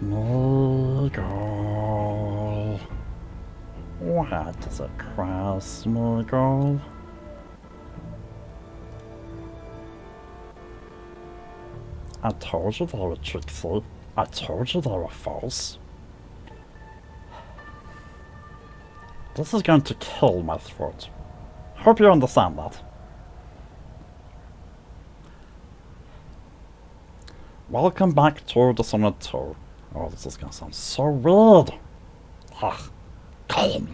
Smeagol. Why does it cry, Smeagol? I told you they were tricksy. I told you they were false. This is going to kill my throat. Hope you understand that. Welcome back to Dishonored 2. Oh, this is gonna sound so weird. Ugh. Calm.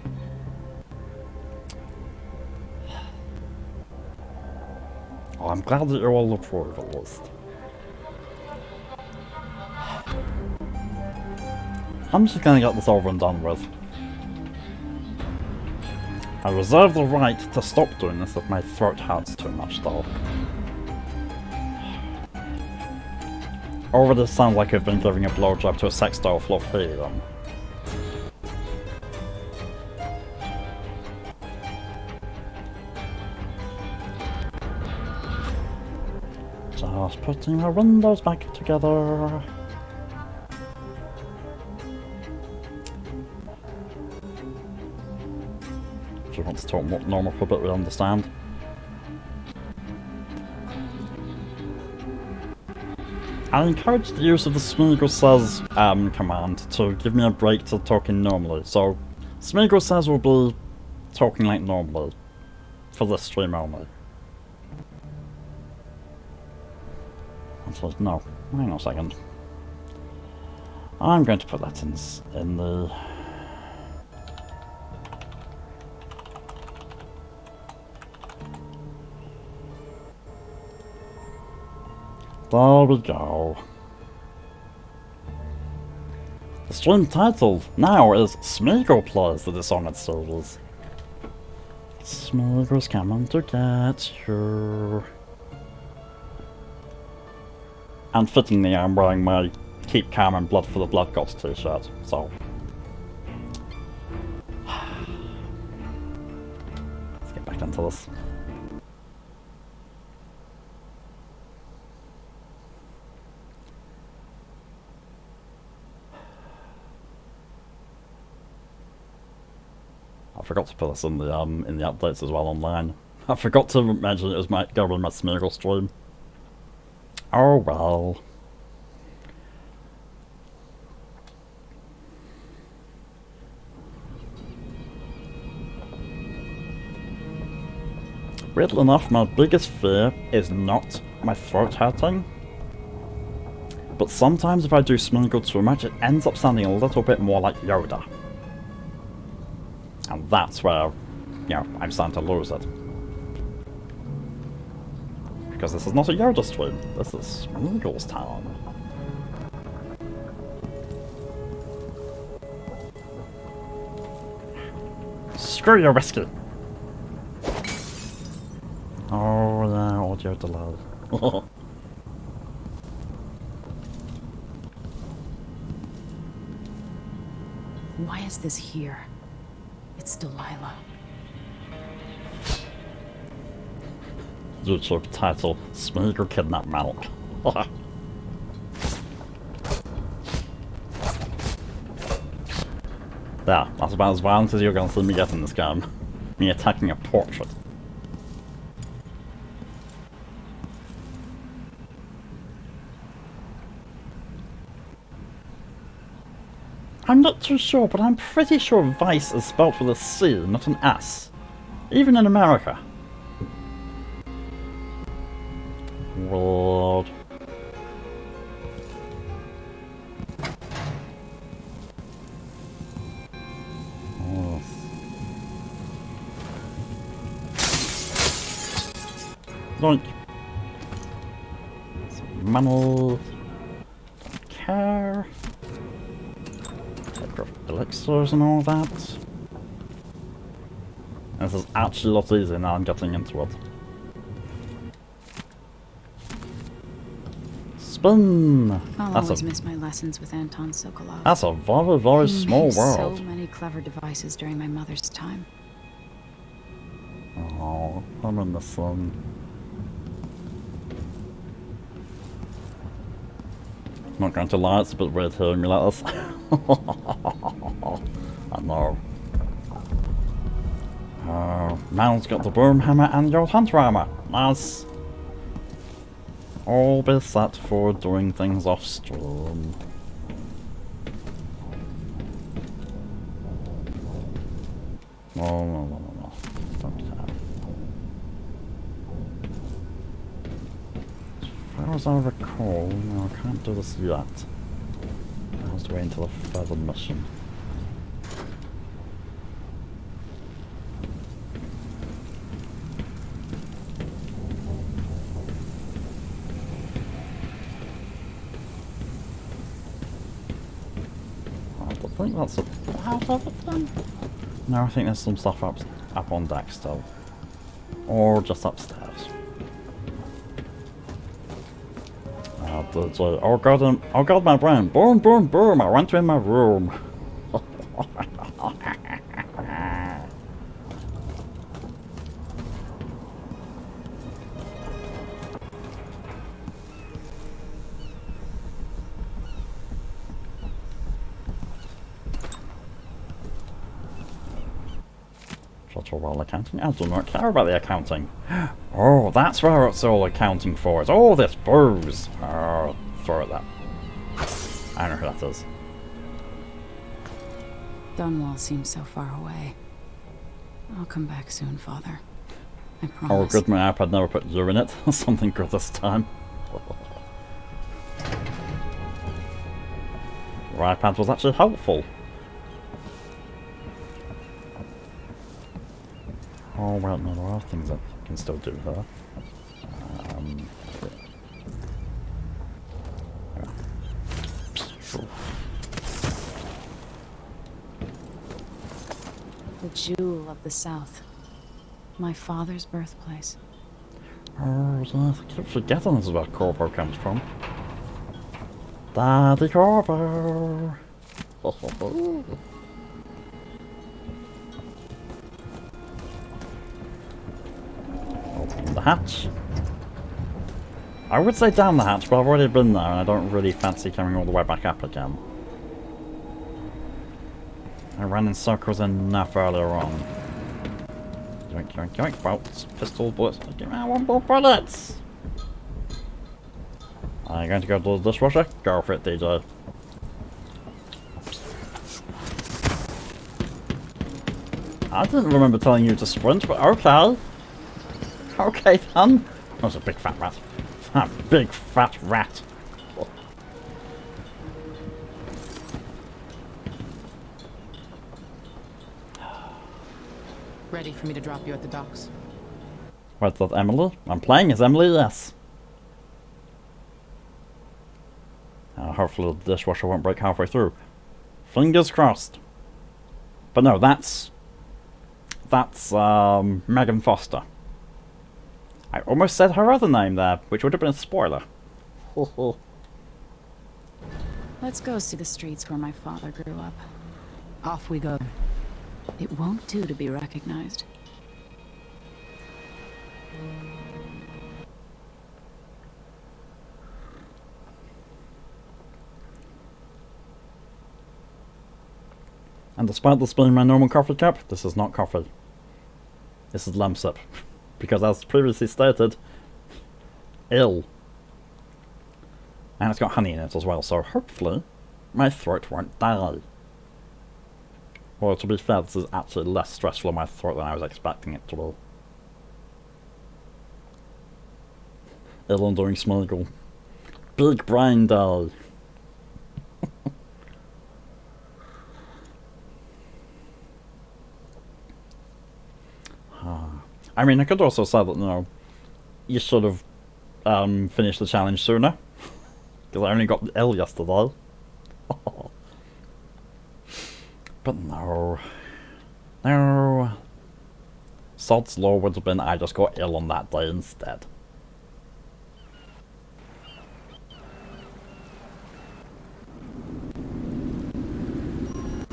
Oh, I'm glad that you all approve at least. I'm just gonna get this over and done with. I reserve the right to stop doing this if my throat hurts too much though. Already sounds like I've been giving a blowjob to a sex doll full of helium. Just putting the windows back together. If you want to talk more normal for a bit, we understand. I encourage the use of the Smeagol says command to give me a break to talking normally. So, Smeagol says will be talking like normally for this stream only. Actually, no, hang on a second. I'm going to put that in the. There we go. The stream title now is Smeagol Plays the Dishonored series. Smeagol's coming to get you. And fittingly, I'm wearing my Keep Calm and Blood for the Blood Gods t-shirt, so. Let's get back into this. I forgot to put this in the updates as well online. I forgot to mention it was going to be my Smeagol stream. Oh well. Weirdly enough, my biggest fear is not my throat hurting. But sometimes if I do Smeagol too much, it ends up sounding a little bit more like Yoda. And that's where, you know, I'm starting to lose it. Because this is not a Yoda stream, this is Smeagol's town. Screw your whiskey! Oh yeah, audio delay. Why is this here? It's Delilah. YouTube title, Smeagol kidnapped Malk. There, that's about as violent as you're gonna see me get in this game. Me attacking a portrait. I'm not too sure, but I'm pretty sure Vice is spelled with a C, not an S. Even in America. Weird. Oh. Yoink. Some money. Don't care. Elixirs and all that. This is actually a lot easier now I'm getting into it. Spin! I'll always miss my lessons with Anton Sokolov. That's a very, very small world. So many clever devices during my mother's time. Oh, I'm in the sun. Not going to lie, it's a bit weird hearing me like this. I know. Mal's got the boom hammer and your hunter armor. Nice. All be set for doing things off stream. No. Okay. As far as I recall, no, I can't do this yet. I have to wait until a further mission. I think that's about everything. No, I think there's some stuff up on deck still. Or just upstairs. Oh god, my brain. Boom, I went to in my room. Well, accounting? I do not care about the accounting. Oh, that's where it's all accounting for. It's all this booze. Oh, throw it that. I don't know who that is. Dunwall seems so far away. I'll come back soon, Father. I Oh, promise. good, my iPad never put you in it. Something good this time. Your iPad was actually helpful. Oh, well, no, there are things that you can still do here. The jewel of the South. My father's birthplace. Oh, yes, I keep forgetting this is where Corvo comes from. Daddy Corvo! Open the hatch. I would say down the hatch, but I've already been there and I don't really fancy coming all the way back up again. I ran in circles enough earlier on. Yoink, yoink, yoink, bolts, pistol bullets. Give me one more bullets! Are you going to go to the dishwasher? Go for it, DJ. I didn't remember telling you to sprint, but okay. Okay then. That was a big fat rat. A big fat rat. Ready for me to drop you at the docks? Wait, that Emily? I'm playing as Emily, yes. Hopefully the dishwasher won't break halfway through. Fingers crossed. But no, that's Megan Foster. I almost said her other name there, which would have been a spoiler. Let's go see the streets where my father grew up. Off we go. It won't do to be recognized. And despite this being my normal coffee cup, this is not coffee. This is lemsip. Because as previously stated, ill. And it's got honey in it as well, so hopefully my throat won't die. Well, to be fair, this is actually less stressful on my throat than I was expecting it to be. Ill and doing Smeagol. Big brain day. I mean, I could also say that, you know, you should have finished the challenge sooner. Because I only got ill yesterday. But no. No. Sod's law would have been I just got ill on that day instead.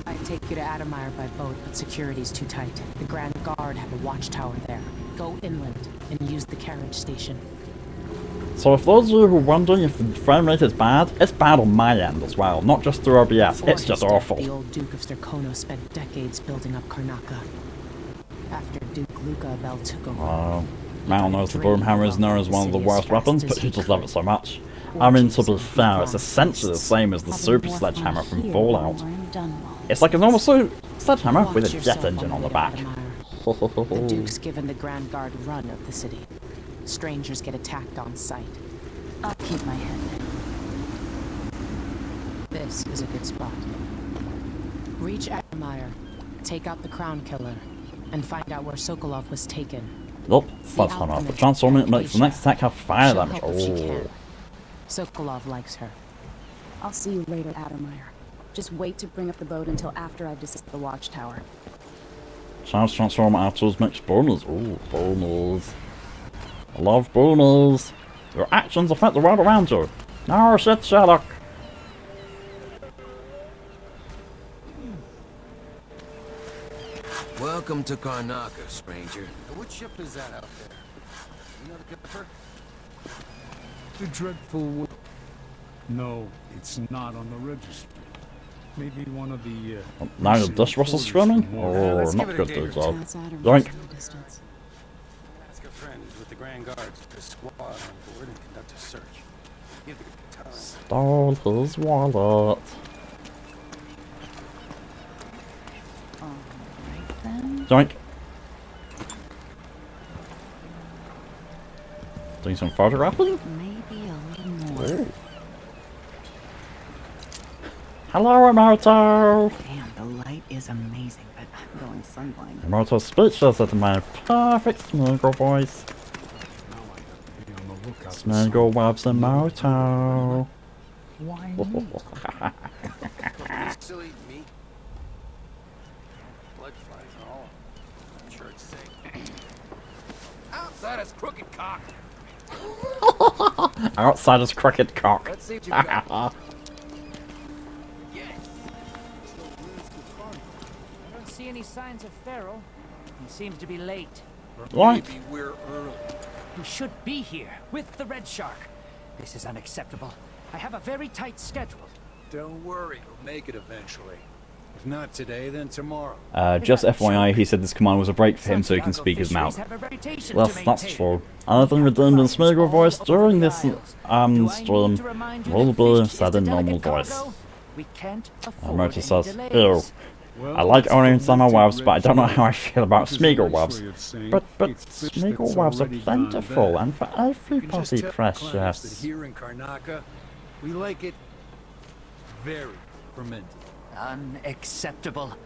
I'd take you to Adamire by boat, but security's too tight. The Grand Guard have a watchtower there. Go inland and use the carriage station. So if those of you who are wondering if the frame rate is bad, it's bad on my end as well, not just through OBS, Before it's just his death, awful. The old Duke of Sterkono spent decades building up Karnaca. After Duke Luca Bell took over. Mal knows the Boomhammer is known as one of the worst weapons, but she just loves it so much. I mean, to be fair, it's essentially the same as the Super Sledgehammer from Fallout. It's like a normal sledgehammer with a jet engine on the back. The Duke's given the Grand Guard run of the city. Strangers get attacked on sight. I'll keep my head. This is a good spot. Reach Admire, take out the Crown Killer, and find out where Sokolov was taken. Nope, sledgehammer. The transforming it makes the next attack have fire She'll damage. help if she Oh. can. Sokolov likes her. I'll see you later, Addermeyer. Just wait to bring up the boat until after I've discussed the watchtower. Charge transform afterwards makes bonus. Ooh, bonus. I love bonus. Your actions affect the world around you. No shit, Sherlock. Welcome to Karnaca, stranger. What ship is that out there? You know the Gipper? The dreadful... No, it's not on the register. Maybe one of the, Now the dishwasher screaming? Oh, let's not give it a good, day or dude. two. So. That's Addermeyer's Yoink. in the distance. Ask a friend who's with the Grand Guards to squad on board and conduct a search. Give the time. Stole his wallet. Alright then. Yoink. Doing some photographing? Maybe a little more. Ooh. Hello, Emoto! Damn, the light is amazing, but I'm going sunblind. Emoto's speechless at my perfect Smeagol voice. Now I have to be on the lookout for Smeagol loves Emoto. Why me? Silly me. Bloodflies and all. I'm sure it's safe. Outside us, crooked cock. Outside his crooked cock. Let's see what you got. I don't see any signs of Farrell. He seems to be late. What? Maybe we're early. He should be here with the Red Shark. This is unacceptable. I have a very tight schedule. Don't worry, we'll make it eventually. If not today, then tomorrow. Just FYI, he said this command was a break for him so he can speak his mouth. That's true. Anything redeemed in Smeagol voice during this stream will be said in normal voice. We can't Emoto says, ew. I like owning summer webs, but I don't know how I feel about Smeagol webs. But Smeagol webs are plentiful and for everybody precious. Here in Karnaca, we like it very fermented. Unacceptable.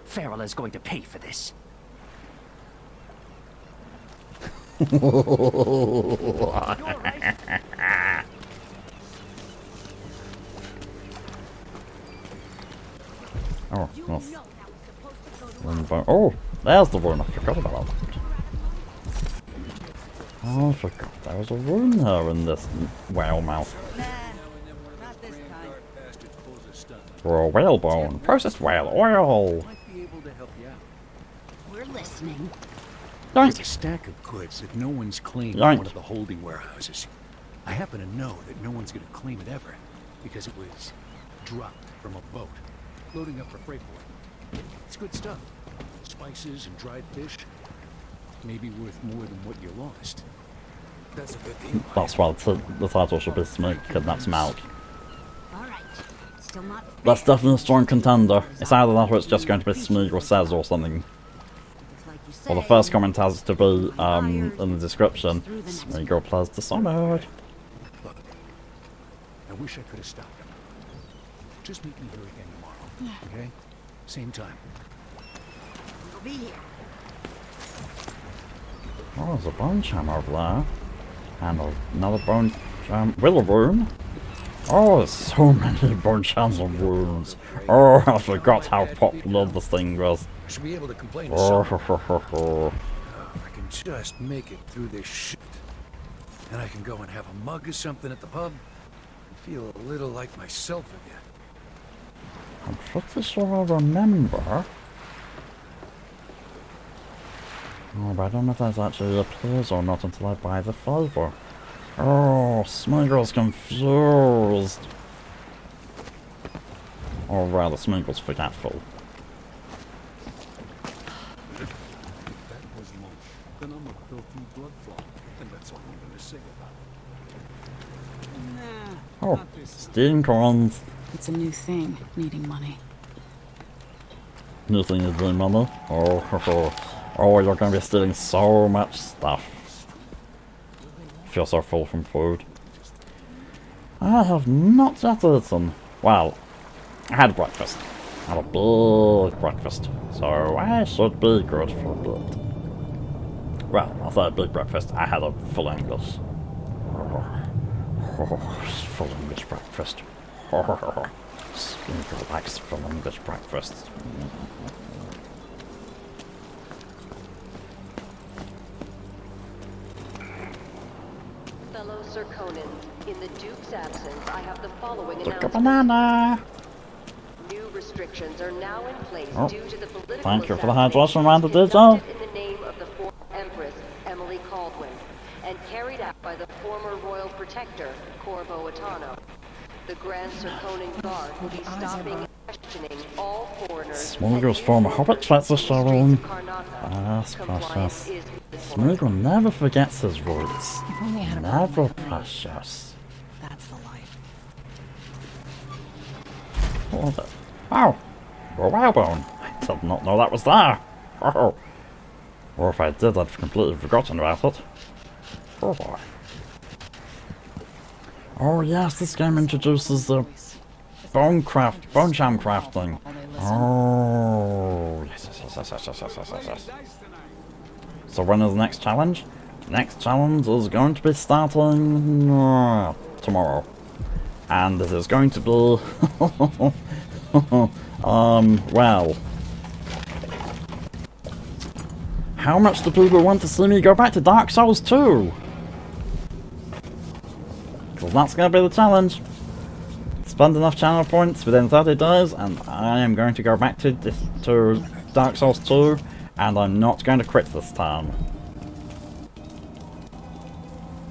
Farrell is going to pay for this. Oh, yes. Oh, there's the rune. I forgot about that. Oh, I forgot there was a rune here in this whale mouth. Raw whalebone, processed whale oil. Might be able to help you out. We're listening. There's a Yoink. stack of goods that no one's claimed in Yoink. one of the holding warehouses. I happen to know that no one's going to claim it ever, because it was dropped from a boat, loading up for freight port. It's good stuff. Spices and dried fish. Maybe worth more than what you lost. That's a good deal. That's why the title should be Smoke Kidnaps Malk. Alright. Still not. That's definitely a strong contender. It's either that or it's just going to be Smeagol Says or something. It's like you Well, the say. first comment has to be in the description. Smeagol plays Dishonored. Look, I wish I could have stopped him. Just meet me here again tomorrow, okay? Same time. We'll be here. Oh, there's a bone charm over there. And another bone charm. Willow rune. Oh, there's so many bone charms and runes. Oh, I forgot how popular this thing was. I should be able to complain to Oh, someone. ho, ho, ho, ho. If I can just make it through this shit, then I can go and have a mug of something at the pub and feel a little like myself again. I'm pretty sure I remember. Oh, but I don't know if that actually appears or not until I buy the flavor. Oh, Smeagol's confused. Or rather, Smeagol's forgetful. That was Malk. Then I'm a filthy bloodfly, and that's all I'm gonna say about it. Oh, stealing coins. It's a new thing, needing money. New thing is doing money. Oh, you're gonna be stealing so much stuff. Feel so full from food. I have not yet eaten. Well, I had breakfast. I had a big breakfast. So I should be good for a bit. Well, I say a big breakfast. I had a full English. Full English breakfast. Smeagol likes full English breakfast. Fellow Sir Conan, in the Duke's absence, I have the following Took a announcement. banana. New restrictions are now in place Oh, due to the political thank you for the assassination hydration round, did you? conducted in the name of the former Empress, Emily Caldwin, and carried out by the former Royal Protector, Corvo Atano. The Grand Sir Conan Guard will be stopping and questioning all foreigners. Smeagol's former hobbit threats are showing. Yes, Precious. Smeagol never forgets his roots. If only I had a Never, Precious. That's the life. What was it? Oh! A whalebone! I did not know that was there! Oh! Or if I did, I'd completely forgotten about it. Oh boy. Oh yes, this game introduces the bone jam crafting. Oh, yes. So when is the next challenge? Next challenge is going to be starting tomorrow. And it is going to be, well. How much do people want to see me go back to Dark Souls 2? Because that's going to be the challenge. Spend enough channel points within 30 days and I am going to go back to Dark Souls 2 and I'm not going to quit this time.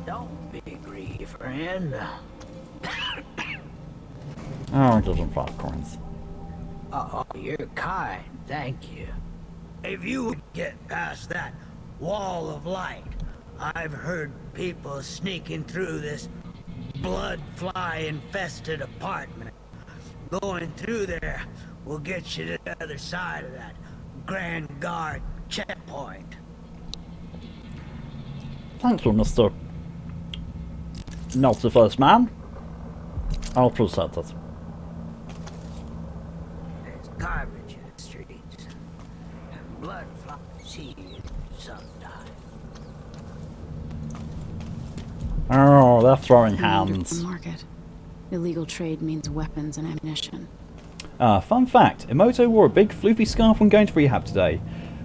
Don't be greedy, friend. Oh, give him 5 coins. Oh, you're kind, thank you. If you get past that wall of light, I've heard people sneaking through this bloodfly-infested apartment. Going through there will get you to the other side of that Grand Guard checkpoint. Thank you, Mr. Naughty First Man. I'll appreciate it. There's garbage in the streets, and blood flies here sometimes. Oh, they're throwing The hands. market. Illegal trade means weapons and ammunition. Fun fact, Emoto wore a big floofy scarf when going to rehab today.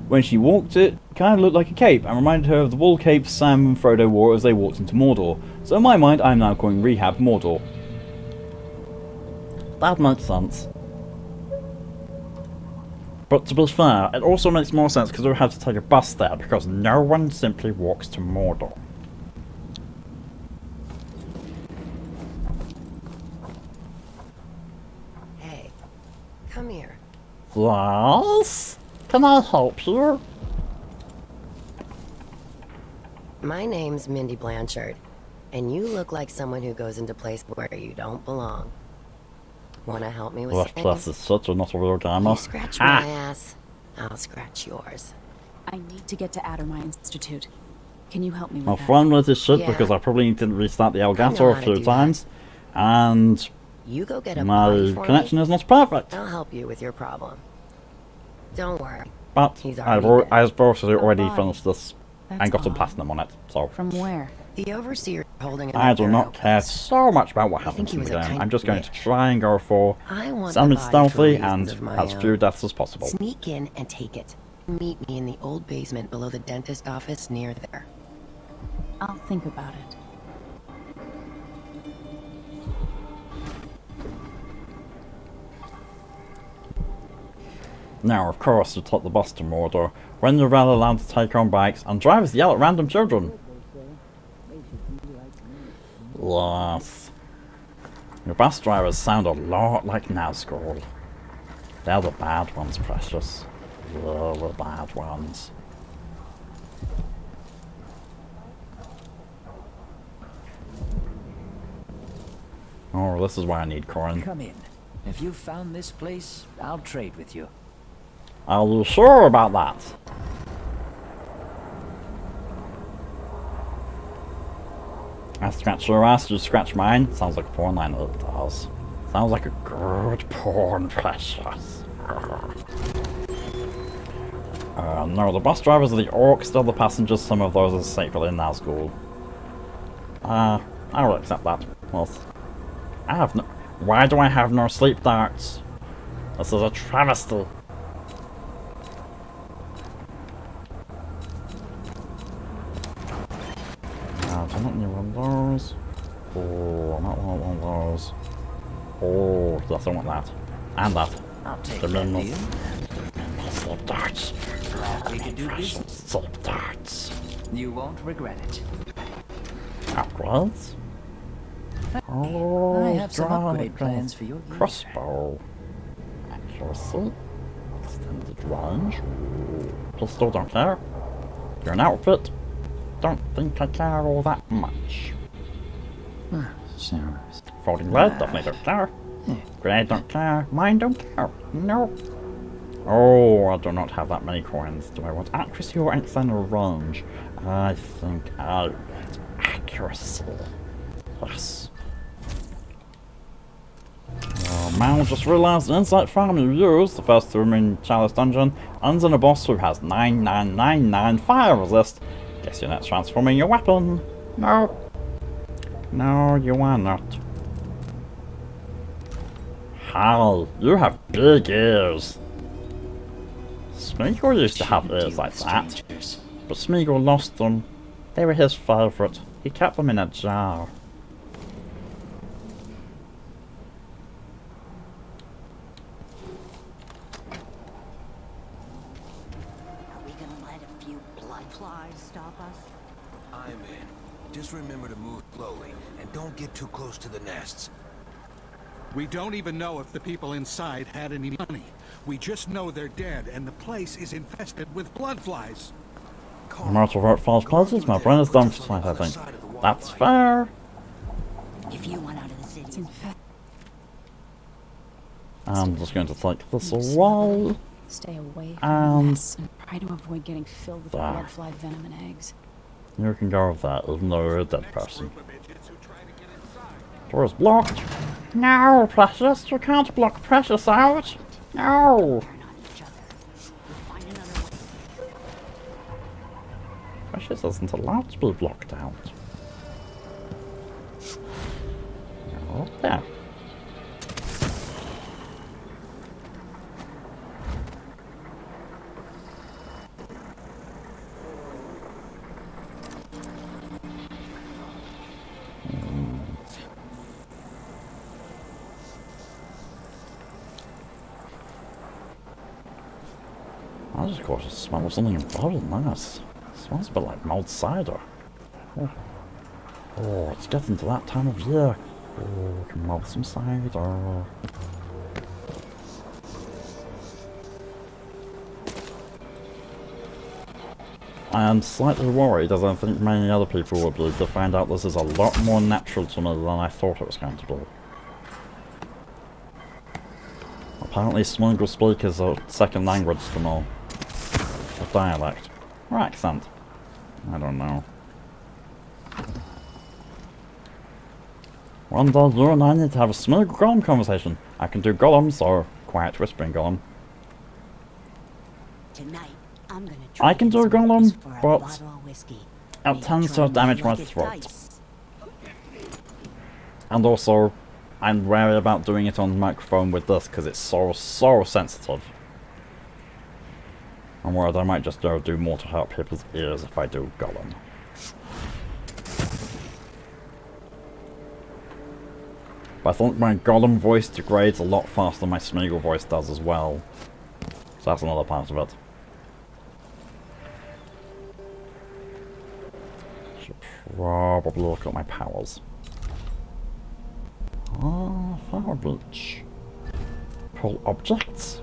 When she walked, it kind of looked like a cape and reminded her of the wool cape Sam and Frodo wore as they walked into Mordor. So in my mind, I'm now calling rehab Mordor. That makes sense. But to be fair, it also makes more sense because we have to take a bus there because no one simply walks to Mordor. Hey, come here. Yes? Can I help you? My name's Mindy Blanchard, and you look like someone who goes into places where you don't belong. Wanna help me with Left something? plus is such a not a real gamer. You scratch my ass, I'll scratch yours. I need to get to Addermine Institute. Can you help me with My that? phone rate is shit Yeah. because I probably need to restart the I know Elgato a how to few do that. times. And You go get a body my for connection me, is not perfect. I'll help you with your problem. Don't worry. But He's I've already dead. already body. finished this That's and got a odd. platinum on it. So From where? The overseer holding it I up do there not opens. care so much about what I happens think he in was the a game. kind I'm just going to bitch. try and go for I want the semi-stealthy body for and reasons of my as own. few deaths as possible. Sneak in and take it. Meet me in the old basement below the dentist office near there. I'll think about it. Now, of course, you take the bus to Mordor when you're well allowed to take on bikes and drivers yell at random children. Yes. Your bus drivers sound a lot like Nazgul. They're the bad ones, Precious. They're the bad ones. Oh, this is why I need coin. Come in. If you've found this place, I'll trade with you. Are you sure about that? I scratch your ass, you scratch mine. Sounds like a porn line, it does. Sounds like a good porn, Precious. No, the bus drivers are the orcs, the other passengers, some of those are secretly in Nazgul. I will accept that. Well, I have no... Why do I have no sleep darts? This is a travesty. I don't need one of those. Oh, I don't want one of those. Oh, yes, I want that. And that. I'll take The that minimal. deal. Sleep darts. Glad we could do business. Sleep darts. You won't regret it. Upgrades? Oh, I have some upgrade drag. plans for your gear. Crossbow. Accuracy. Extended range. Ooh. Pistol, don't care. You're an outfit. Don't think I care all that much. Sure. Folding lead, definitely don't care. Grenade, don't care. Mine, don't care. No. Oh, I do not have that many coins. Do I want accuracy or extended range? I think I want accuracy. Yes. Mal just realised an insight farm you use, the first to remain Chalice Dungeon, ends in a boss who has 9999 fire resist. Guess you're not transforming your weapon. No. No, you are not. Hal, you have big ears. Smeagol used to have ears like that, but Smeagol lost them. They were his favourite. He kept them in a jar. Are we gonna let a few bloodflies stop us? I'm in. Just remember to move slowly and don't get too close to the nests. We don't even know if the people inside had any money. We just know they're dead, and the place is infested with bloodflies. I'm out of hurt false places, my brain is done for tonight, I think. That's fair. If you went out of the city, I'm just going to take this away. Stay away from the mess and try to avoid getting filled with there. bloodfly venom and eggs. You can go with that, even though you're a dead person. Door is blocked. No, Precious, you can't block Precious out. No. turn on each other. We'll find another way. Precious isn't allowed to be blocked out. Oh, there. I just got to smell something very nice. It smells a bit like mulled cider. Oh, it's getting to that time of year. Oh, I can mull some cider. I am slightly worried, as I think many other people will be, to find out this is a lot more natural to me than I thought it was going to be. Apparently Smeagol speak is a second language to me. A dialect. Or accent. I don't know. One day you and I need to have a Smeagol Golem conversation. I can do golems, or quiet whispering golem. Tonight, I'm gonna I can do a golem, for a but bottle of whiskey. it Maybe tends try to damage my like it's throat. dice. And also, I'm wary about doing it on microphone with this because it's so sensitive. I'm worried I might just do more to hurt people's ears if I do golem. But I think my golem voice degrades a lot faster than my Smeagol voice does as well. So that's another part of it. Should probably look at my powers. Fire bleach. Pull objects.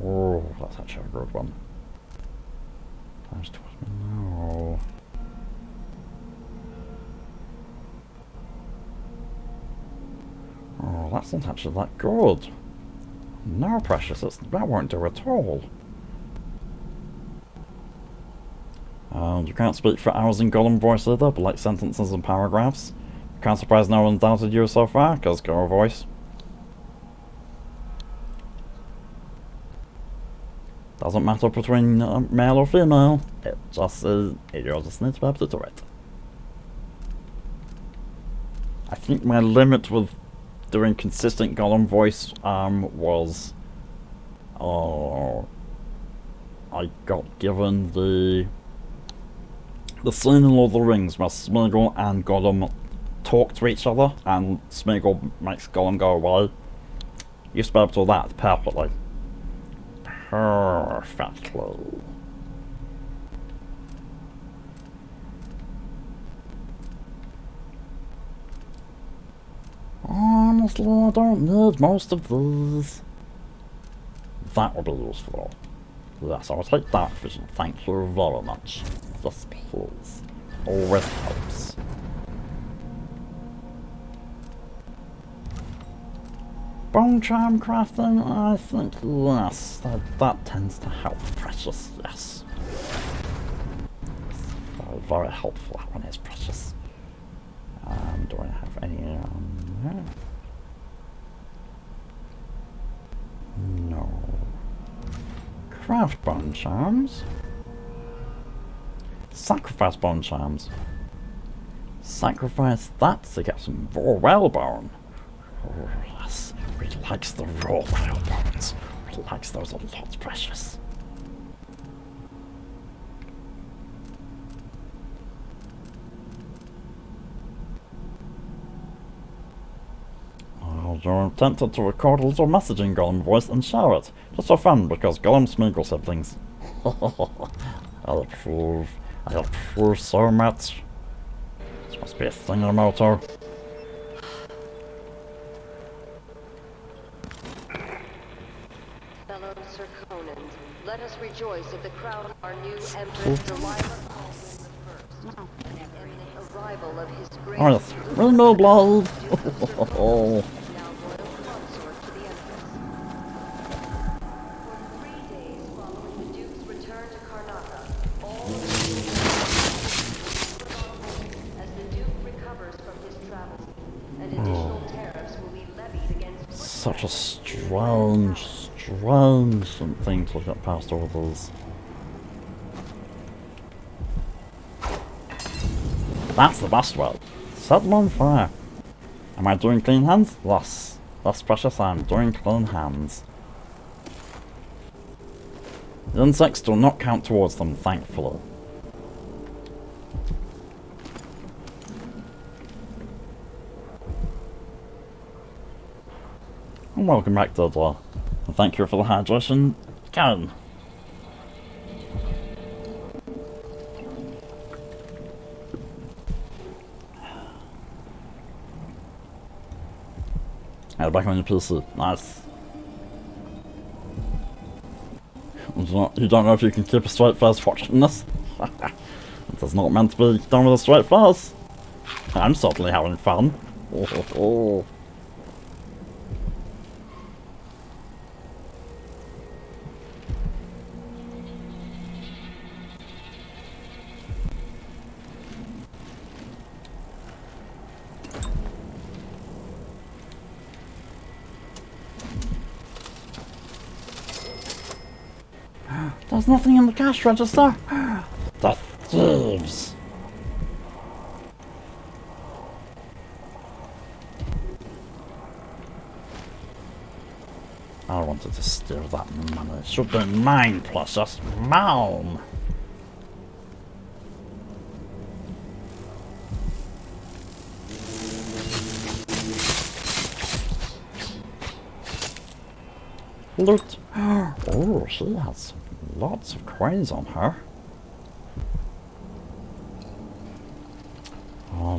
Oh, that's actually a good one. No. Oh, that's not actually that good. No, precious, that won't do at all. You can't speak for hours in golem voice either, but like sentences and paragraphs. Can't surprise no one doubted you so far, cause girl voice. Doesn't matter between male or female. It just is. You just need to be able to do it. I think my limit with doing consistent golem voice was I got given the scene in Lord of the Rings where Smeagol and Gollum talk to each other and Smeagol makes Gollum go away. Used to be able to do that perfectly. Perfectly. Honestly, I don't need most of these. That would be useful. Yes, I'll take that vision. Thank you very much. Yes, please. Always helps. Bone charm crafting, I think yes. That tends to help Precious, yes. Very, very helpful, that one is Precious. Do I have any no. Craft bone charms. Sacrifice bone charms. Sacrifice that to get some raw whalebone. Oh, yes. We likes the raw whalebones. We likes those a lot, Precious. You're tempted to record a little message in Golem voice and share it, just for fun, because Golem Smeagol siblings. I approve so much. This must be a thingamoto. Fellow Serconans, let us rejoice at the crown of our new Empress Delilah Baldwin I, and the arrival of his great Rainbow Blood! Such a strange thing to look at past all these. That's the best way. Set them on fire. Am I doing clean hands? Yes. That's Precious, I'm doing clean hands. The insects do not count towards them, thankfully. And welcome back, Dudley. And thank you for the hydration, Karen. Back on your PC. Nice. You don't know if you can keep a straight face watching this? It is not meant to be done with a straight face. I'm certainly having fun. Oh. There's nothing in the cash register. The thieves. I wanted to steal that money. It should be mine, plus just mine. Loot. Oh, she has lots of coins on her.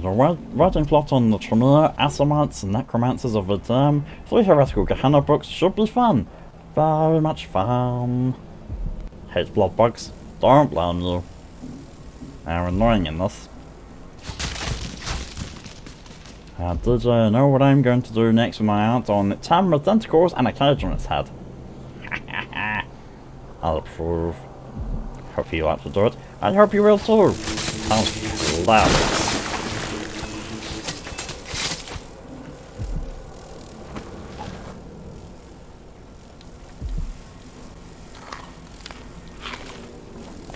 The writing plot on the Tremere, Asylmites, and Necromancers of the Dam, 3 heretical Gehenna books should be fun. Very much fun. Hate blood bugs. Don't blame you. They're annoying in this. Did you know what I'm going to do next with my aunt on 10 with tentacles and a cage on its head? I'll approve. Hope you like to do it. I hope you will too. Sounds hilarious.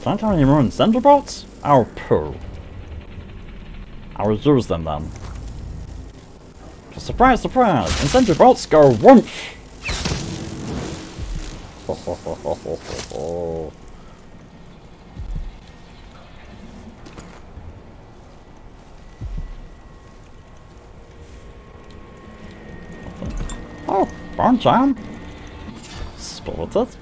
Don't have any more incendiary bolts? Oh, poo. I will use them then. Surprise, surprise! Incendiary bolts go whoomph! Oh, burn jam! Spirited?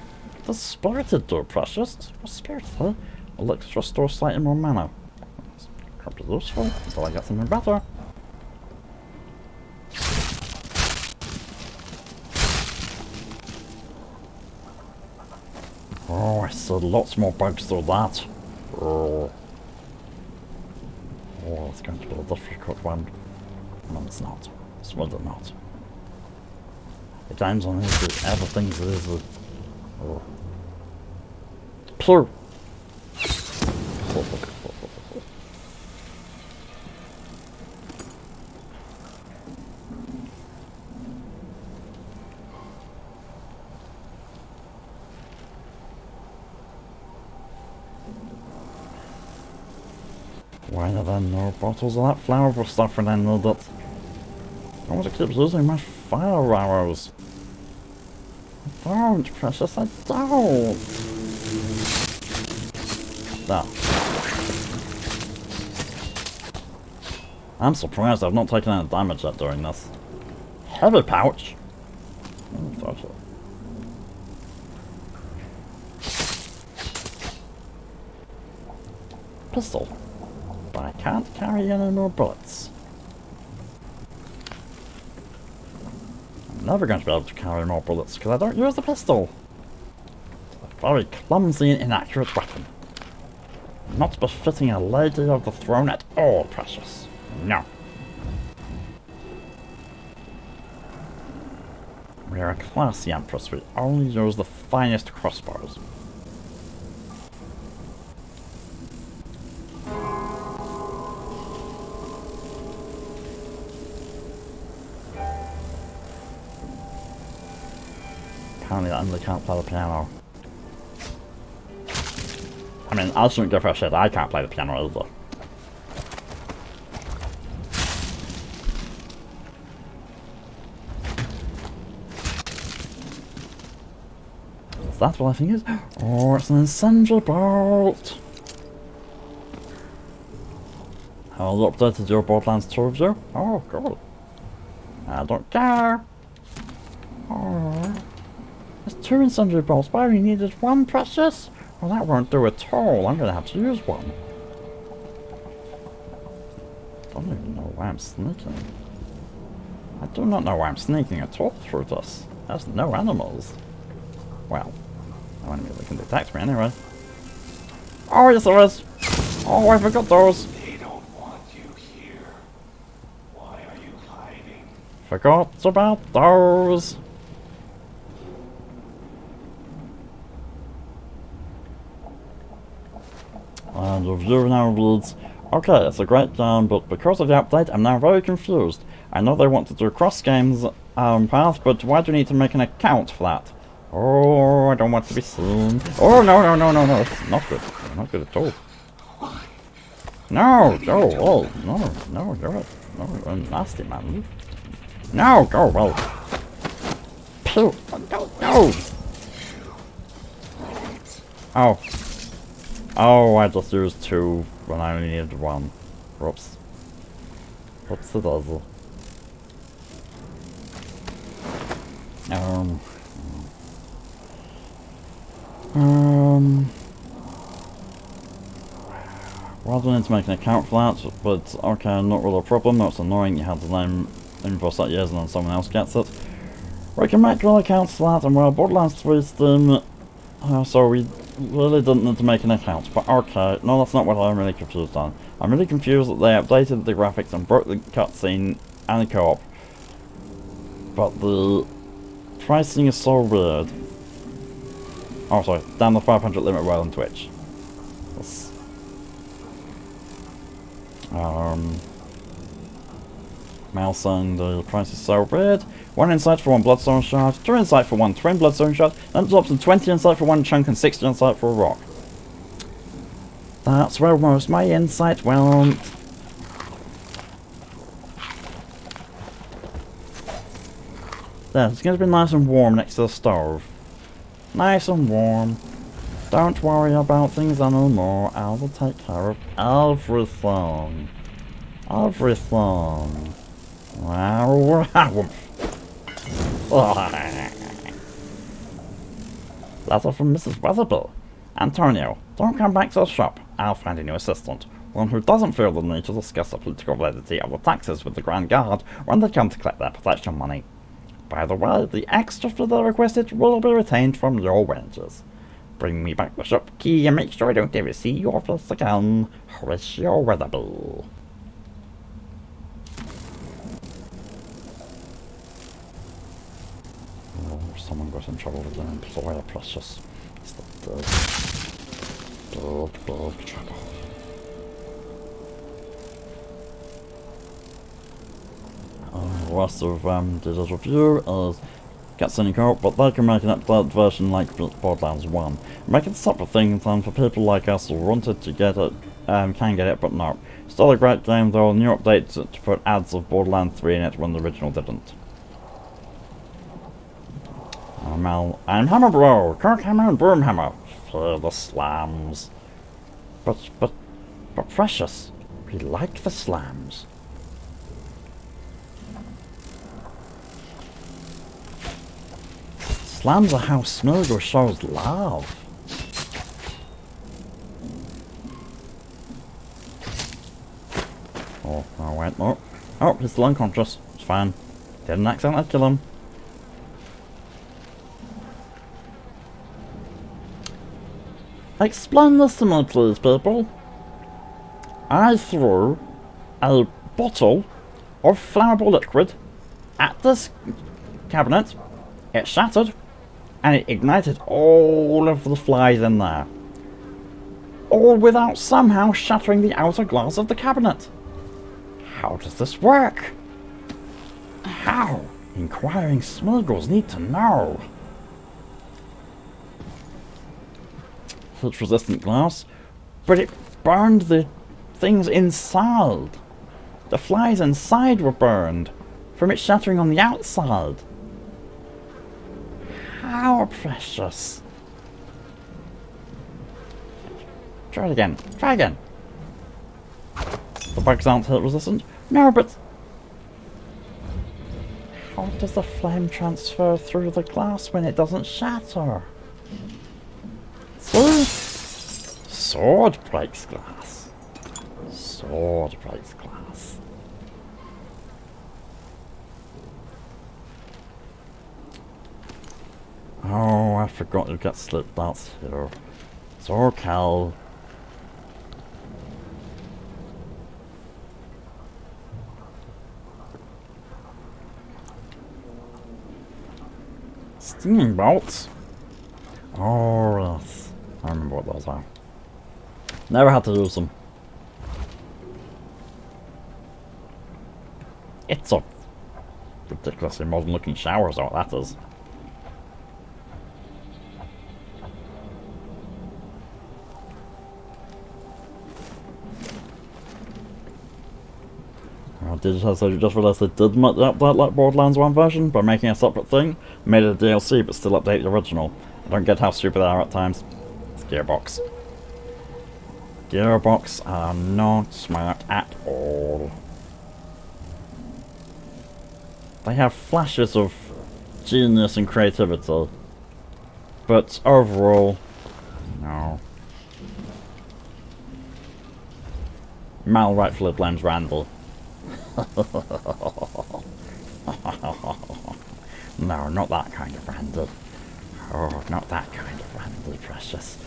The spirited door, precious. Spirited? Elixir restore slightly more mana. Could be useful until I get something better. Oh, I saw lots more bugs through that. Oh, it's going to be a difficult one. No, it's not. It's really not. The times on these, everything's easy. Oh. Plur! Why are there no bottles of that flower stuff when I need it? I want to keep using my fire arrows. I don't, precious, I don't! There. I'm surprised I've not taken any damage yet during this. Heavy pouch! Pistol. But I can't carry any more bullets. I'm never going to be able to carry more bullets because I don't use the pistol. It's a very clumsy and inaccurate weapon. Not befitting a lady of the throne at all, precious. No. We are a classy empress. We only use the finest crossbows. Apparently I only can't play the piano. I mean, I shouldn't give her shit, I can't play the piano either. Is that what I think it is? Oh, it's an incendiary bolt! Have I updated your Borderlands 2 review? Oh, cool. I don't care. Oh. There's 2 incendiary bolts, but I only needed 1, precious? Well, that won't do at all. I'm going to have to use one. I don't even know why I'm sneaking. I do not know why I'm sneaking at all through this. There's no animals. Well, no enemy that can detect me anyway. Oh, yes there is! Oh, I forgot those! They don't want you here. Why are you hiding? Forgot about those! And the review now reads, okay, it's a great game, but because of the update, I'm now very confused. I know they want to do cross-games path, but why do you need to make an account for that? Oh, I don't want to be seen. Oh, no, it's not good. It's not good at all. No, go, oh, no, you're nasty, man. No, go, well. Pew, no. Oh. Oh, I just used 2 when I only needed 1. Whoops. Whoops the dazzle. Rather need to make an account for that, but okay, not really a problem. That's annoying. You had the name in for such years and then someone else gets it. We can make real accounts for that, and well, Borderlands 3 Steam. So we really didn't need to make an account, but okay. No, that's not what I'm really confused on. I'm really confused that they updated the graphics and broke the cutscene and the co-op. But the pricing is so weird. Oh, sorry, down the 500 limit well on Twitch. That's, Mal saying the price is so weird. 1 insight for 1 bloodstone shard, 2 insight for 1 twin bloodstone shard, then it drops to 20 insight for 1 chunk and 60 insight for a rock. That's where most my insight went. There, it's going to be nice and warm next to the stove. Nice and warm. Don't worry about things anymore. I will take care of everything. Everything. Wow. Letter from Mrs. Weatherby. Antonio, don't come back to the shop. I'll find a new assistant. One who doesn't feel the need to discuss the political validity of the taxes with the Grand Guard when they come to collect their protection money. By the way, the extra fee they requested will be retained from your wages. Bring me back the shop key and make sure I don't ever see your face again. Horatio Weatherby. Oh, someone got in trouble with an employer, precious. It's the big trouble. The rest of Digital Review is cutscene co-op, but they can make an updated version like Borderlands 1. Make it a separate thing in time for people like us who wanted to get it, can get it, but no. Still a great game though, a new update to put ads of Borderlands 3 in it when the original didn't. I'm Hammer Bro, Kirkhammer and Broomhammer. For the slams. But precious, we like the slams. Slams are how Smeagol shows love. Oh, wait, no. Oh, he's still unconscious. It's fine. Didn't accidentally kill him. Explain this to me, please, people. I threw a bottle of flammable liquid at this cabinet. It shattered, and it ignited all of the flies in there. All without somehow shattering the outer glass of the cabinet. How does this work? How? Inquiring Smeagols need to know. Heat-resistant glass, but it burned the things inside. The flies inside were burned from it shattering on the outside. How precious. Try it again. Try again. The bugs aren't heat resistant? No, but how does the flame transfer through the glass when it doesn't shatter? See? Sword breaks glass. Sword breaks glass. Oh, I forgot you get slip darts here. It's okay. Stinging bolts? Oh, yes. I remember what those are. Never had to use them. It's a ridiculously modern looking shower is what that is. So you just realised they did make the update like Borderlands 1 version by making a separate thing, made it a DLC but still update the original. I don't get how stupid they are at times. It's Gearbox. Gearbox are not smart at all. They have flashes of genius and creativity, but overall, no. Mal rightfully blames Randall. No, not that kind of Randall. Oh, not that kind of Randall, precious.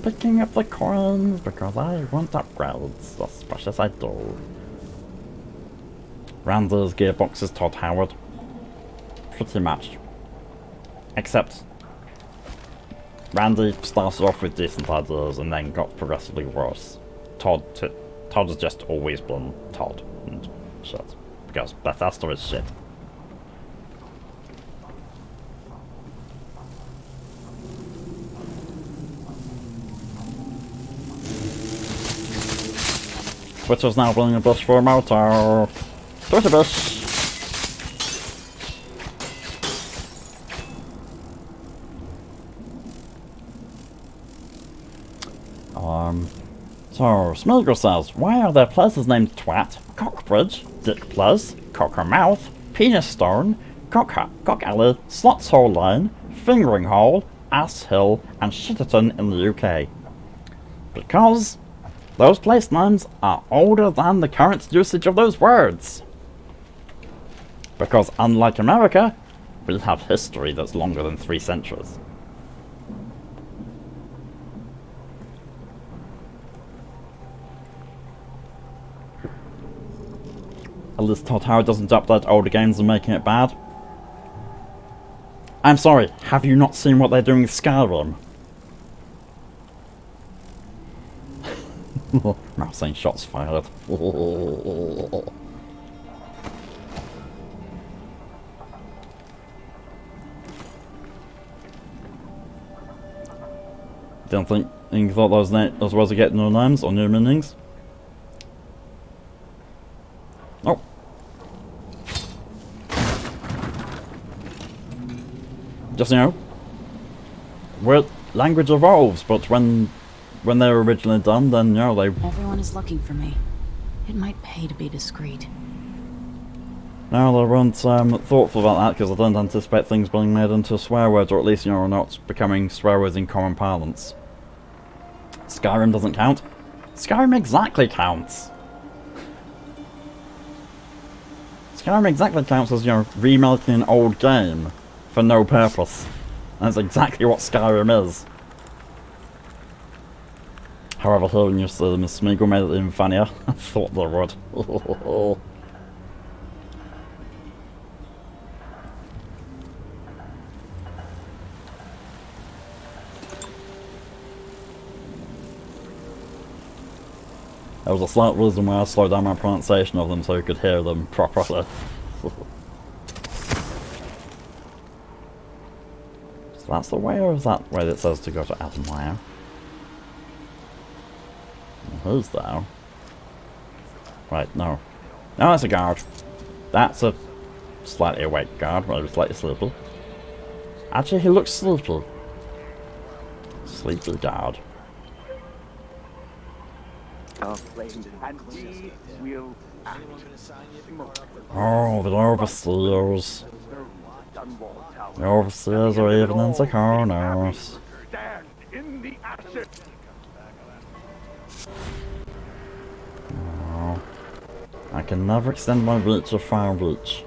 Picking up the coins, because I want upgrades, as much as I do. Randall's gearbox is Todd Howard. Pretty much. Except, Randy started off with decent ideas and then got progressively worse. Todd has just always been Todd and shit. Because Bethesda is shit. Twitter's now playing a bush for a motor. Twitter bush! So, Smeagol says, why are there places named Twat, Cockbridge, Dick Place, Cockermouth, Penis Stone, Cock Alley, Slots Hole Lane, Fingering Hole, Ass Hill, and Shitterton in the UK? Because those place names are older than the current usage of those words. Because unlike America, we have history that's longer than 3 centuries. At least Todd Howard doesn't update older games and making it bad. I'm sorry, have you not seen what they're doing with Skyrim? Now saying shots fired. Didn't think you thought those words would get new names or new meanings? Oh. Just, you know, language evolves, but when they were originally done, then, you know, they... Everyone is looking for me. It might pay to be discreet. No, they weren't thoughtful about that, because I don't anticipate things being made into swear words, or at least, you know, not becoming swear words in common parlance. Skyrim doesn't count. Skyrim exactly counts. Skyrim exactly counts as, you know, remaking an old game for no purpose. That's exactly what Skyrim is. However, hearing you say Miss Smeagol made it even funnier. I thought they would. There was a slight reason why I slowed down my pronunciation of them so you could hear them properly. So that's the way, or is that way that says to go to Admire? Who's there? Right, no. No, that's a guard. That's a slightly awake guard, maybe slightly sleepy. Actually, he looks sleepy. Sleepy guard. And we will act. Oh, the overseers. The overseers are even into corners. Stand in the ashes. Oh, I can never extend my reach or far reach.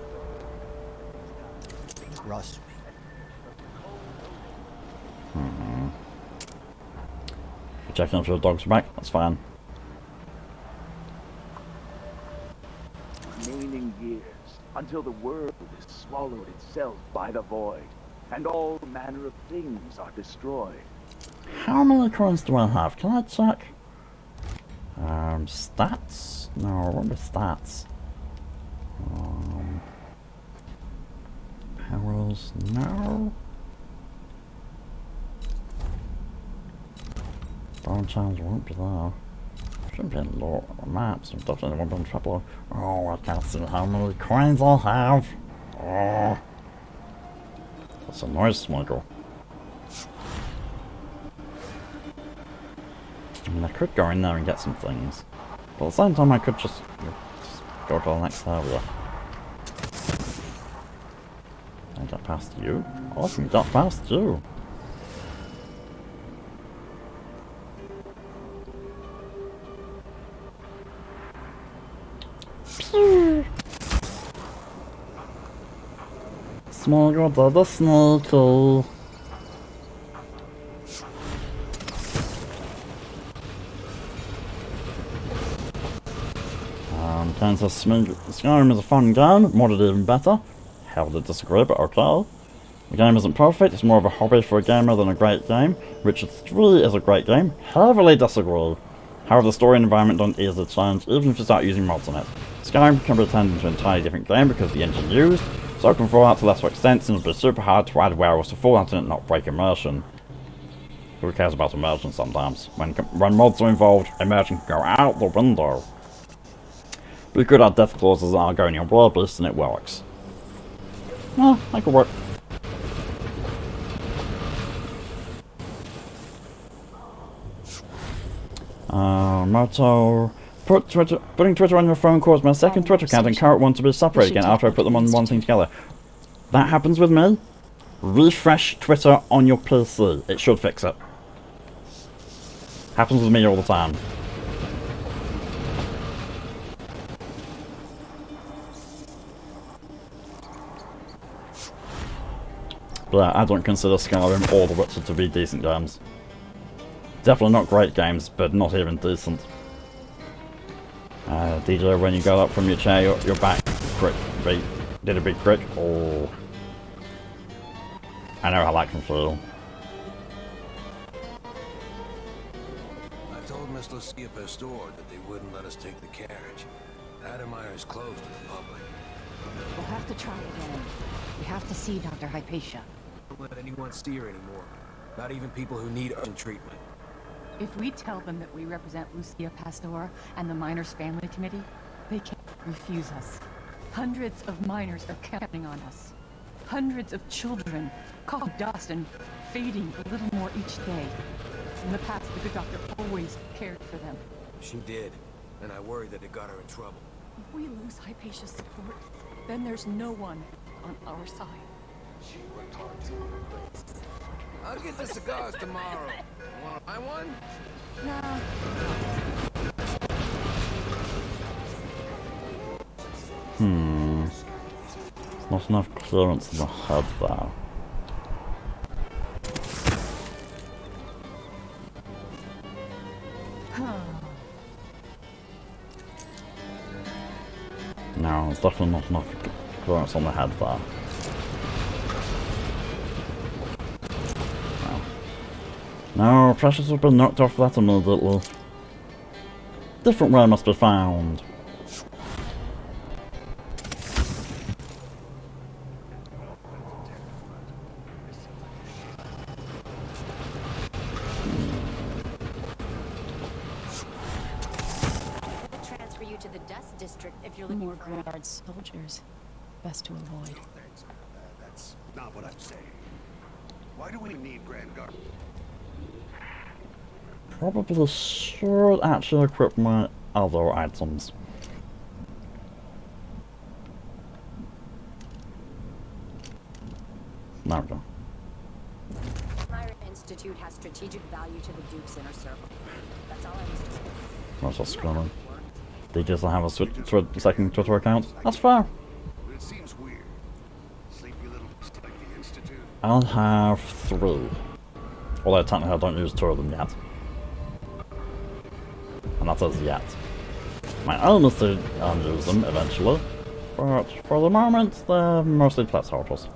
Trust me. Checking if your dogs are back, that's fine. Remaining years until the world is swallowed itself by the void, and all manner of things are destroyed. How many coins do I have? Can I check? Stats? No, what are the stats? Perils? No. Bone challenge won't be there. Shouldn't be in law maps, and definitely won't be in trouble. Oh, I can't see how many coins I have. Oh. That's a noise, Smeagol. I mean, I could go in there and get some things. But at the same time, I could just go to the next area. get past you. I can get past you. Smeagol did the sneaky. Turns out Skyrim is a fun game, modded even better. Hell, to disagree, but okay. The game isn't perfect, it's more of a hobby for a gamer than a great game. Witcher 3 is a great game, heavily disagree. However, the story and environment don't easily change, even if you start using mods on it. Skyrim can be turned into an entirely different game because of the engine used, so it can Fallout to lesser extent, and it'll be super hard to add werewolves to Fallout and it not break immersion. Who cares about immersion sometimes? When mods are involved, immersion can go out the window. We could add death clauses that are going on Warbeast and it works. Well, that could work. Moto. Putting Twitter on your phone caused my second Twitter account and current one to be separated again after I put them on one thing together. That happens with me. Refresh Twitter on your PC. It should fix it. Happens with me all the time. But I don't consider Skyrim or The Witcher to be decent games. Definitely not great games, but not even decent. DJ, when you got up from your chair, your back did a big crick. Oh, I know how that can feel. I told Miss Lucia Pastor that they wouldn't let us take the carriage. Addermire is closed to the public. We'll have to try again. We have to see Dr. Hypatia. Don't let anyone see her anymore. Not even people who need urgent treatment. If we tell them that we represent Lucia Pastor and the Miners Family Committee, they can't refuse us. Hundreds of miners are counting on us. Hundreds of children, caught dust and fading a little more each day. In the past, the good doctor always cared for them. She did, and I worry that it got her in trouble. If we lose Hypatia's support, then there's no one on our side. I'll get the cigars tomorrow. Want to buy one? No. Not enough clearance in the head there. No, there's definitely not enough clearance on the head there. No, pressures have been knocked off that immediately. Different way must be found. Transfer you to the dust district if you're looking More for guard soldiers. Best to avoid. That's not what I'm saying. Why do we need Grand Guard? Probably should actually equip my other items. There we go. Myra Institute has strategic value to the Duke's inner circle. That's all I was told. What's that scrolling? They just have a second Twitter account. That's fair. But it seems weird. Sleepy little like the Institute. I'll have 3. Although technically I don't use 2 of them yet. And that says yet. My aim is to use them eventually, but for the moment they're mostly placeholders.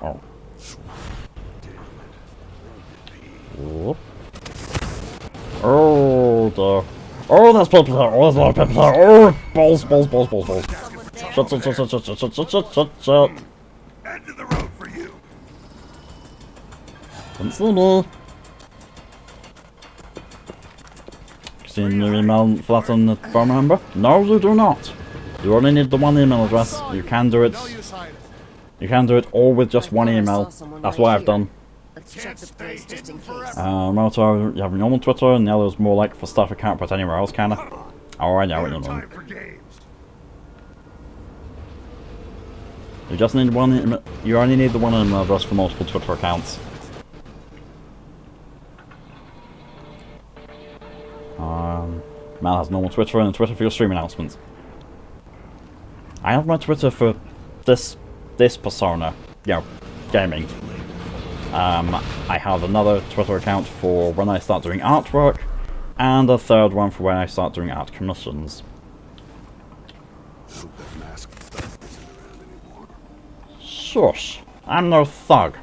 Oh. Whoop. Oh, dear. Oh, that's people there. Oh, that's a lot of people there. Oh, balls. Shut. End of the road for you. Don't see me. See your email flatten the phone number? No, you do not. You only need the one email address. You can do it. You can do it all with just one email. That's what I've done. Let's check the place just in case. Moto, you have a normal Twitter, and the other's more like for stuff I can't put anywhere else, kinda. Oh, I know what you mean. You just need one. You only need the one email address for multiple Twitter accounts. Mal has normal Twitter and Twitter for your stream announcements. I have my Twitter for this persona, you know, gaming. I have another Twitter account for when I start doing artwork, and a third one for when I start doing art commissions. Shush, I'm no thug.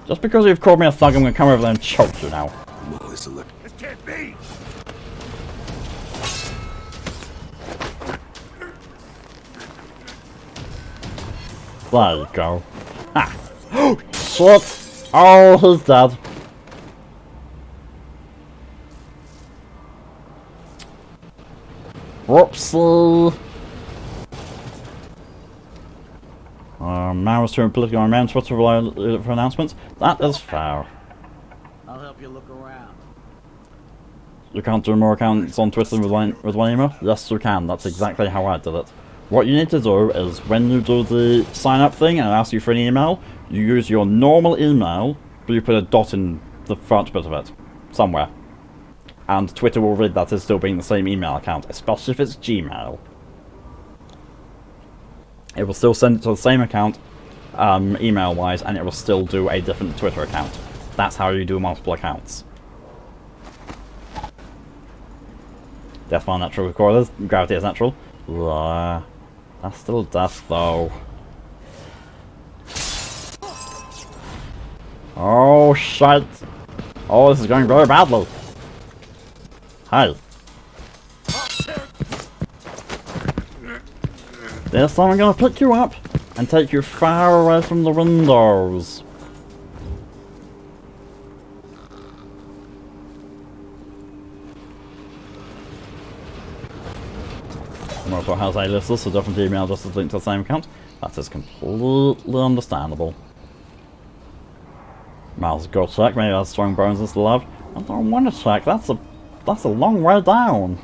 Just because you've called me a thug, I'm gonna come over there and choke you now. This can't be! There you go. Ha! Shit! Oh, he's dead. Whoopsie! Now it's to politically on man's Twitter for announcements. That is fair. I'll help you look around. You can't do more accounts on Twitter with one email? Yes, you can. That's exactly how I did it. What you need to do is, when you do the sign-up thing and it asks you for an email, you use your normal email, but you put a dot in the front bit of it. Somewhere. And Twitter will read that as still being the same email account, especially if it's Gmail. It will still send it to the same account, email-wise, and it will still do a different Twitter account. That's how you do multiple accounts. Death by natural recorders. Gravity is natural. That's still death, though. Oh, shit. Oh, this is going very badly. Hi. This time I'm gonna pick you up and take you far away from the windows. Moto has a list so different email just as linked to the same account. That is completely understandable. Mal's go check, maybe that's strong bones is love. I don't want to check, that's a long way down.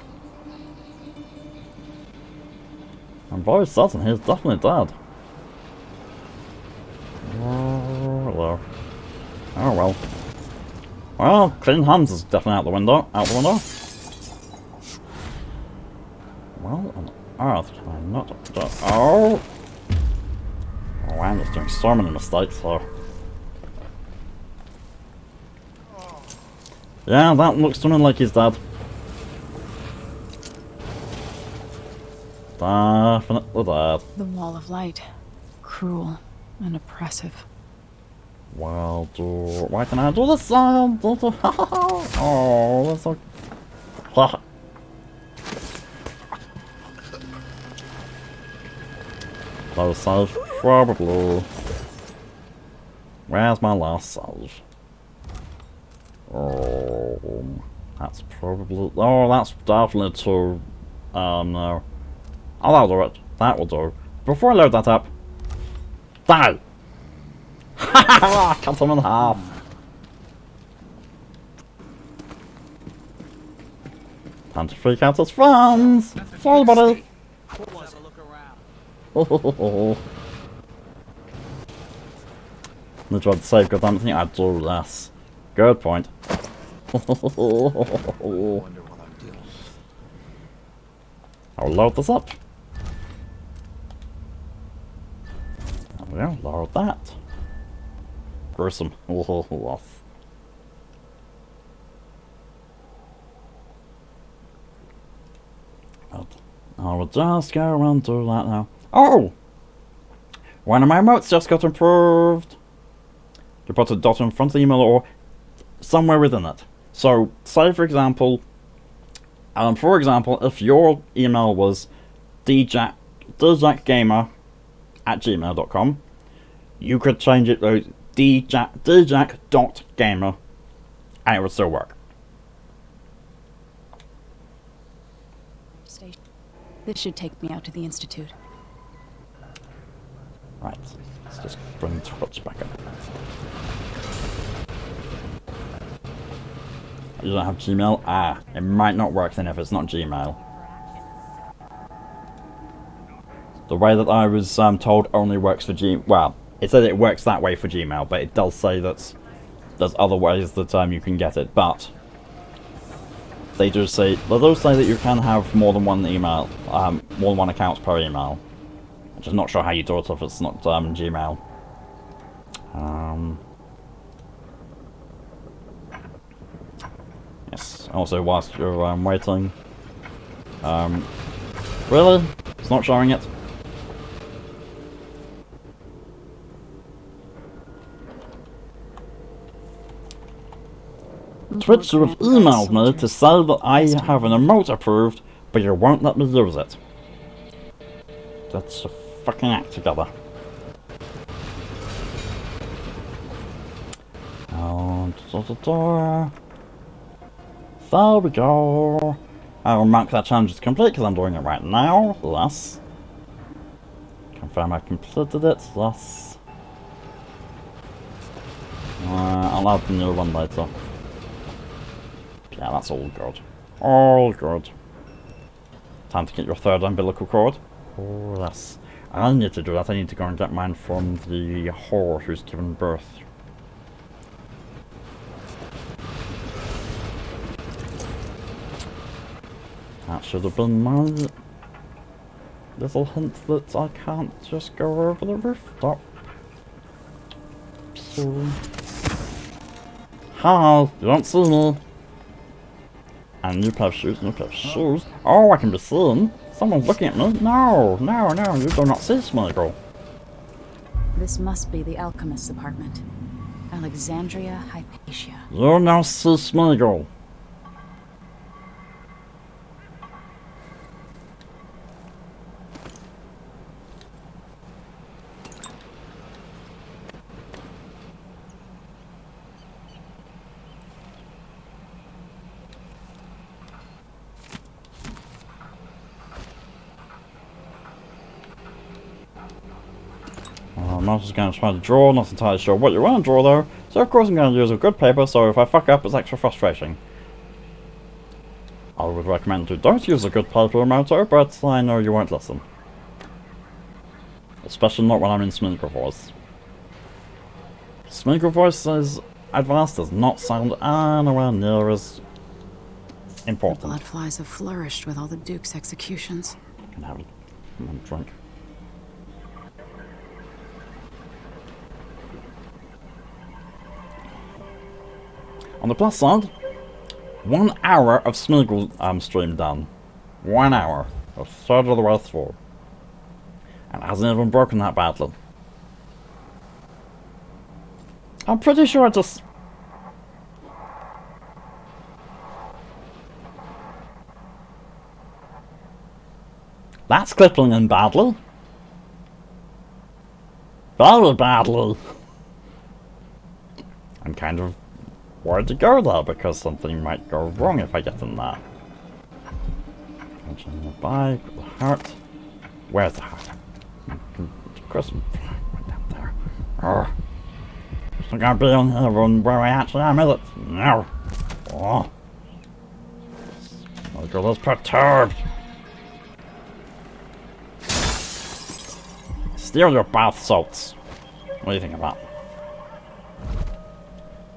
I'm very certain he's definitely dead. Oh, hello. Oh well. Well, clean hands is definitely out the window. Well, on earth can I not do? Oh! Oh, I'm just doing so many mistakes, so. Yeah, that looks to me like he's dead. Definitely dead. The wall of light. Cruel and oppressive. Well, why can I do this sound? Oh, that's so... Low save, probably. Where's my last save? Oh, that's probably... Oh, that's definitely too... no. Oh, that'll do it. That will do. Before I load that up... Die! Cut him in half. Time to freak out his friends! Sorry, buddy! Need to save goddamn thing. I do this. Good point. I'll load this up. There we go, load that. Gruesome. I will just go around do that now. Oh! One of my emotes just got improved. You put a dot in front of the email or somewhere within it. So, say for example, if your email was djackgamer@gmail.com, you could change it to djack.gamer and it would still work. This should take me out to the Institute. Right, let's just bring Twitch back up. You don't have Gmail? Ah, it might not work then if it's not Gmail. The way that I was told only works for well, it said it works that way for Gmail, but it does say that there's other ways that you can get it, but they do say that you can have more than one email, more than one account per email. I'm just not sure how you do it if it's not Gmail. Yes. Also, whilst you're waiting, really, it's not showing it. Twitch, you have emailed me to say that I have an emote approved, but you won't let me use it. Let's fucking act together. And there we go. I will mark that challenge as complete because I'm doing it right now. Yes. Confirm I completed it. Yes. I'll add the new one later. Yeah, that's all good. All good. Time to get your third umbilical cord. Oh, yes. I need to do that. I need to go and get mine from the whore who's given birth. That should have been my little hint that I can't just go over the rooftop. So... Hi, you don't see me. And new pair of shoes, new pair of shoes. Oh, I can be seen. Someone's looking at me. No, no, no, you do not see Smeagol. This must be the alchemist's apartment. Alexandria Hypatia. You now see Smeagol. I'm just going to try to draw, not entirely sure what you want to draw though, so of course I'm going to use a good paper, so if I fuck up it's extra frustrating. I would recommend you don't use a good paper, Moto, but I know you won't listen. Especially not when I'm in Smeagol voice. Smeagol voice's advice does not sound anywhere near as important. The bloodflies have flourished with all the Duke's executions. I can have a drink. On the plus side, 1 hour of Smeagol stream done. 1 hour. A third of the way through. And it hasn't even broken that badly. I'm pretty sure I just... That's clipping in badly. Very badly. I'm kind of worried to go there because something might go wrong if I get in there. Punching the bike with the heart. Where's the heart? Chris, right down there. Oh. It's not gonna be on here where I actually am, is it? No. Oh. My girl is perturbed. Steal your bath salts. What do you think of that?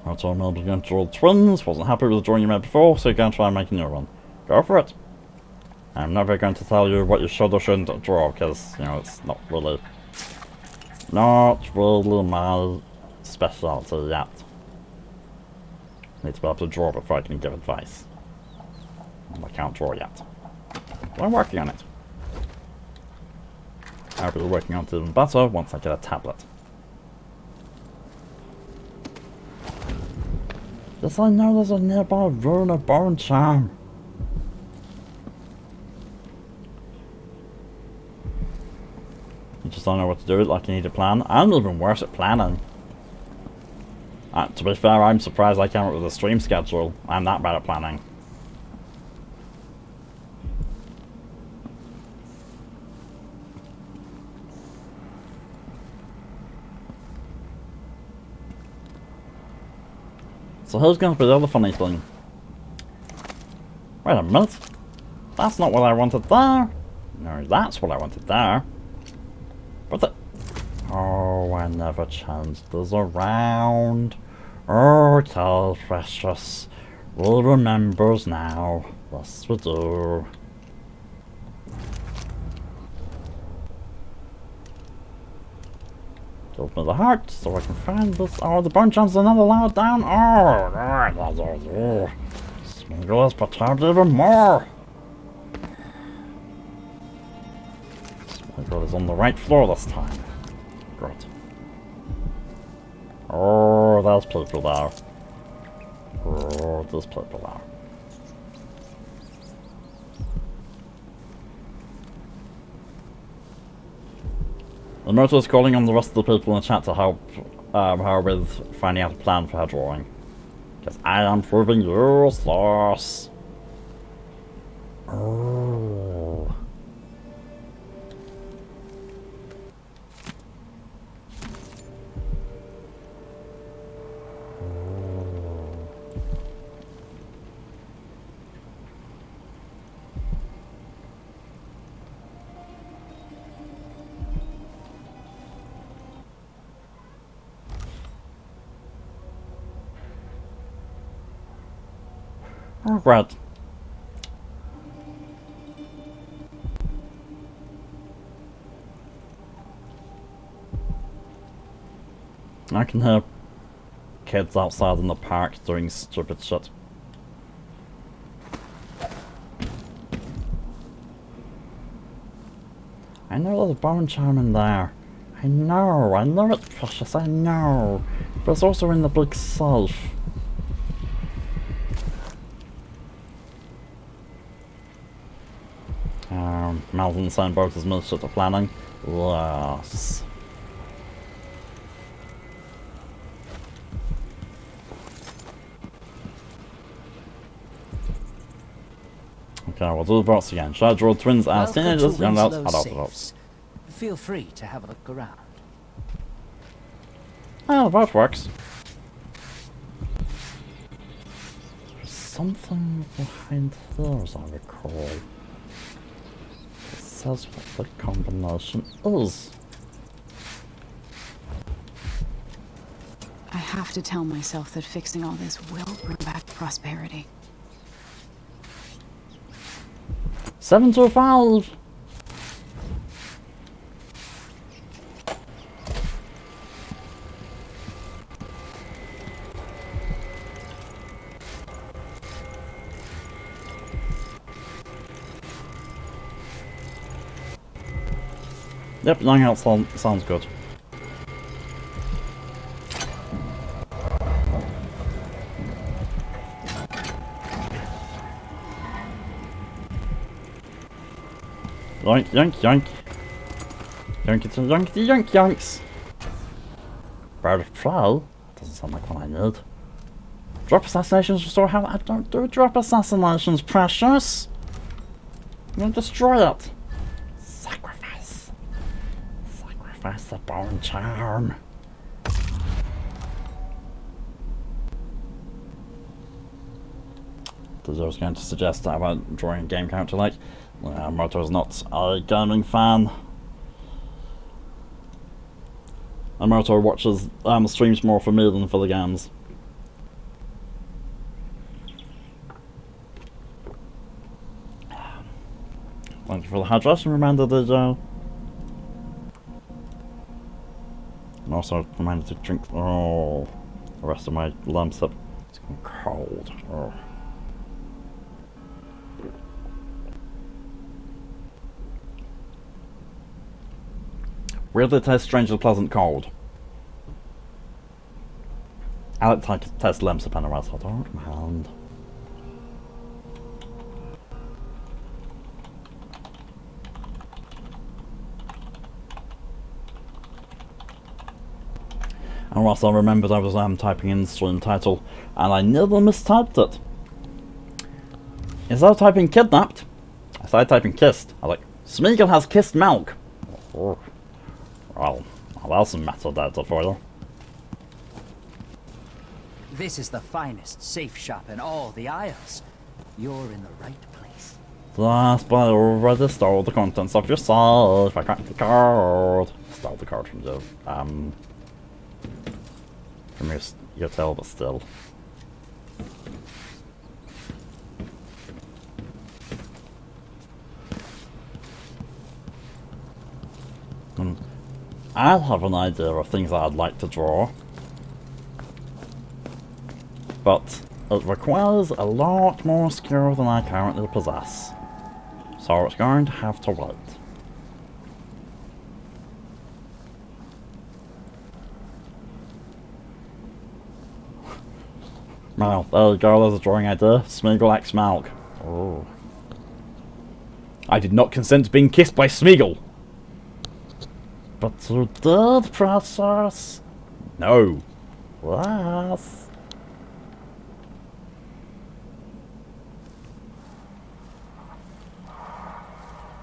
I told Mel was going to draw the twins, wasn't happy with the drawing you made before, so you're going to try and make a new one. Go for it. I'm never going to tell you what you should or shouldn't draw, because, you know, it's not really my specialty yet. Need to be able to draw before I can give advice. And I can't draw yet. But I'm working on it. I'll be working on it even better once I get a tablet. Yes, I know there's a nearby ruin of Bone Charm. You just don't know what to do, like you need a plan. I'm even worse at planning. To be fair, I'm surprised I came up with a stream schedule. I'm that bad at planning. So here's going to be the other funny thing. Wait a minute. That's not what I wanted there. No, that's what I wanted there. But the... Oh, I never changed this around. Okay, precious. We remembers now. Yes, we do. Give me the heart so I can find this. Oh, the bone jumps are not allowed down. Oh, Smeagol is perturbed even more. Smeagol is on the right floor this time. Good. Oh, there's people there. Oh, there's people there. The motor is calling on the rest of the people in the chat to help her with finding out a plan for her drawing. Because I am proving useless. Oh. Oh, right. I can hear kids outside in the park doing stupid shit. I know there's a bone charm in there. I know it's precious, I know. But it's also in the big safe. Mal's in the same boat as me, shit to planning. Yes. Okay, we'll do the box again. Should I draw twins as teenagers, young adults? Feel free to have a look around. Oh, that works. There's something behind there, as I recall. Says what the combination is. I have to tell myself that fixing all this will bring back prosperity. 725. Yep, lying out sounds good. Yoink, yoink, yoink. Yoinkity, yoinkity, yoink, yoinks. Bird of trial? Doesn't sound like what I need. Drop assassinations restore health. I don't do drop assassinations, precious. I'm gonna destroy it. Sacrifice the bone charm. I was going to suggest that about drawing a game character like. Moto's not a gaming fan. And Moto watches streams more for me than for the games. Thank you for the hydration reminder, DJ. And also reminder to drink the rest of my lumps up. It's getting cold. Oh. Weirdly tastes strangely pleasant cold. I like to test limps upon a rest, I don't mind. And whilst I remembered I was typing in the stream title, and I nearly mistyped it. Instead of typing kidnapped, I started typing kissed. I was like, Smeagol has kissed Malk. Oh. Well, that's some metadata for you. This is the finest safe shop in all the Isles. You're in the right place. That's but I already stole the contents of your safe. I cracked the card. Stole the card from your tail, but still. I have an idea of things that I'd like to draw, but it requires a lot more skill than I currently possess, so it's going to have to wait. Well, there you go, there's a drawing idea. Smeagol x Malk. Oh. I did not consent to being kissed by Smeagol! But you did, Precious. No. Yes.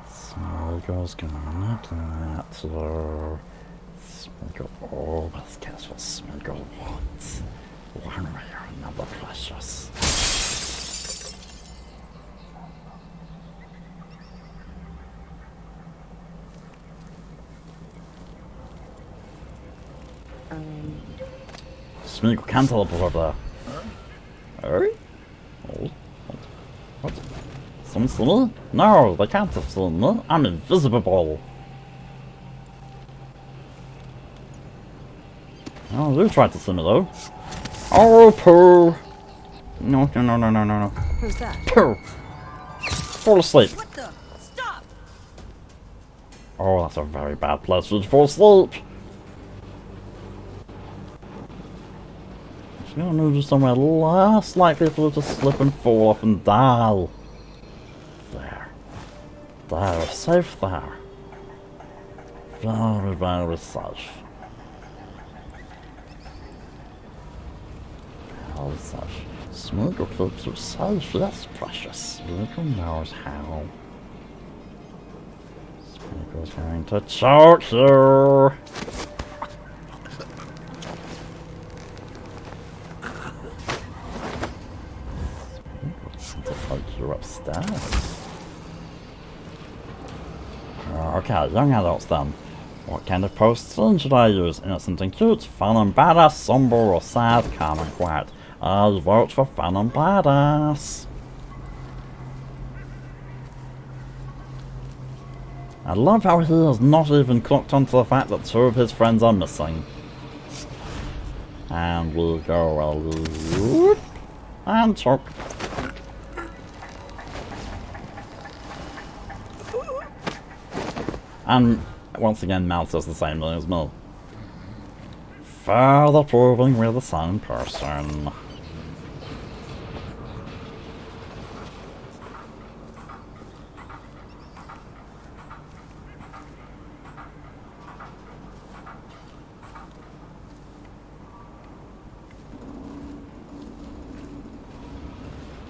Smeagol's gonna do that. Smeagol always gets what Smeagol wants. One way or another, Precious. Smeagol can teleport over there. Hey? Oh. What? Someone see me? No, they can't have seen me. I'm invisible. Oh, you tried to see me though. Oh, poo. No. Who's that? Poo. Fall asleep. What the? Stop! Oh, that's a very bad place for you to fall asleep. You're gonna move to somewhere less likely for you to slip and fall off and die. There. There, safe there. Very, very safe. Very safe. Smeagol keeps you safe, yes, Precious. Smeagol knows how. Smeagol's going to choke you. You're upstairs. Okay, young adults then. What kind of posting should I use? Innocent and cute, fun and badass, somber or sad, calm and quiet? I vote for fun and badass. I love how he has not even clocked onto the fact that two of his friends are missing. And we go a loop and choke. And once again, Malk does the same thing as me. Further proving we're the same person.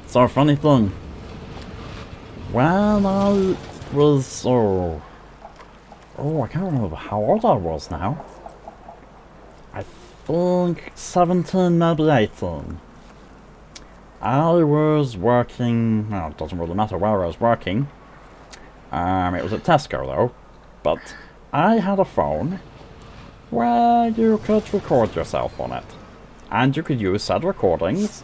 So, funny thing. When I was I can't remember how old I was now. I think 17, maybe 18. I was working, well, it doesn't really matter where I was working. It was at Tesco though. But I had a phone where you could record yourself on it. And you could use said recordings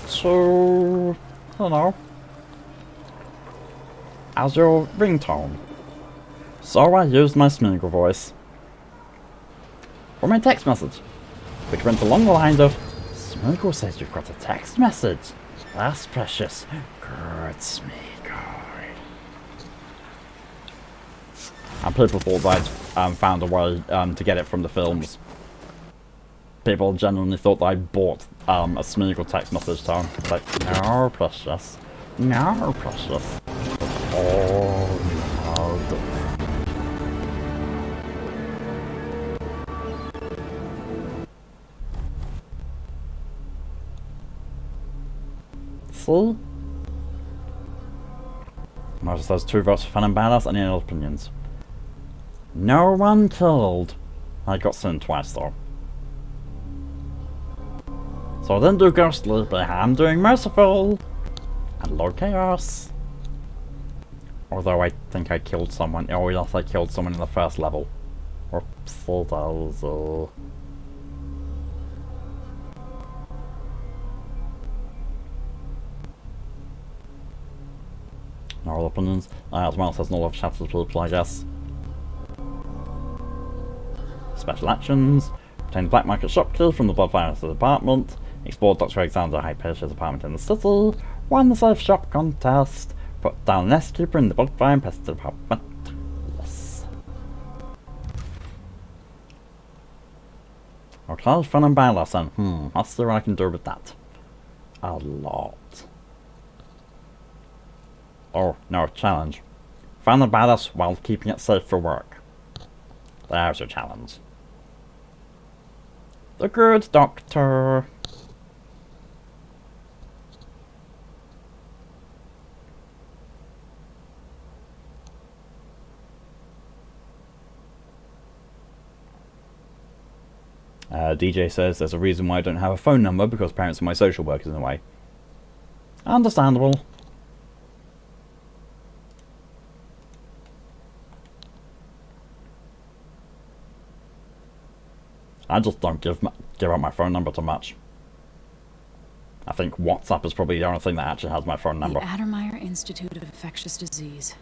to, I don't know, as your ringtone. So I used my Smeagol voice for my text message, which went along the lines of, Smeagol says you've got a text message. That's Precious. Good, Smeagol. And people thought I'd found a way to get it from the films. People genuinely thought that I bought a Smeagol text message tone. It's like, no, Precious. No, Precious. Oh, no. See? Notice those 2 votes for fun and badass. Any other opinions? No one killed. I got sent twice though. So I didn't do ghostly, but I'm doing merciful. And Lord Chaos. Although I think I killed someone. Oh yes, I killed someone in the first level. Oopsie. No opinions. As well says no love chats with people, I guess. Special actions. Obtain the black market shop key from the bloodflies apartment. Explore Dr. Alexander Hypatia's apartment in the city. Won the safe shop contest. Put down an S-keeper in the bloodfly and pest department. Yes. Okay, fun and badass then. Let's see what I can do with that. A lot. Oh, no, challenge. Find the badass while keeping it safe for work. There's your challenge. The good doctor. DJ says there's a reason why I don't have a phone number, because parents are my social workers in a way. Understandable. I just don't give out my phone number too much. I think WhatsApp is probably the only thing that actually has my phone number. The Addermeyer Institute of Infectious Disease.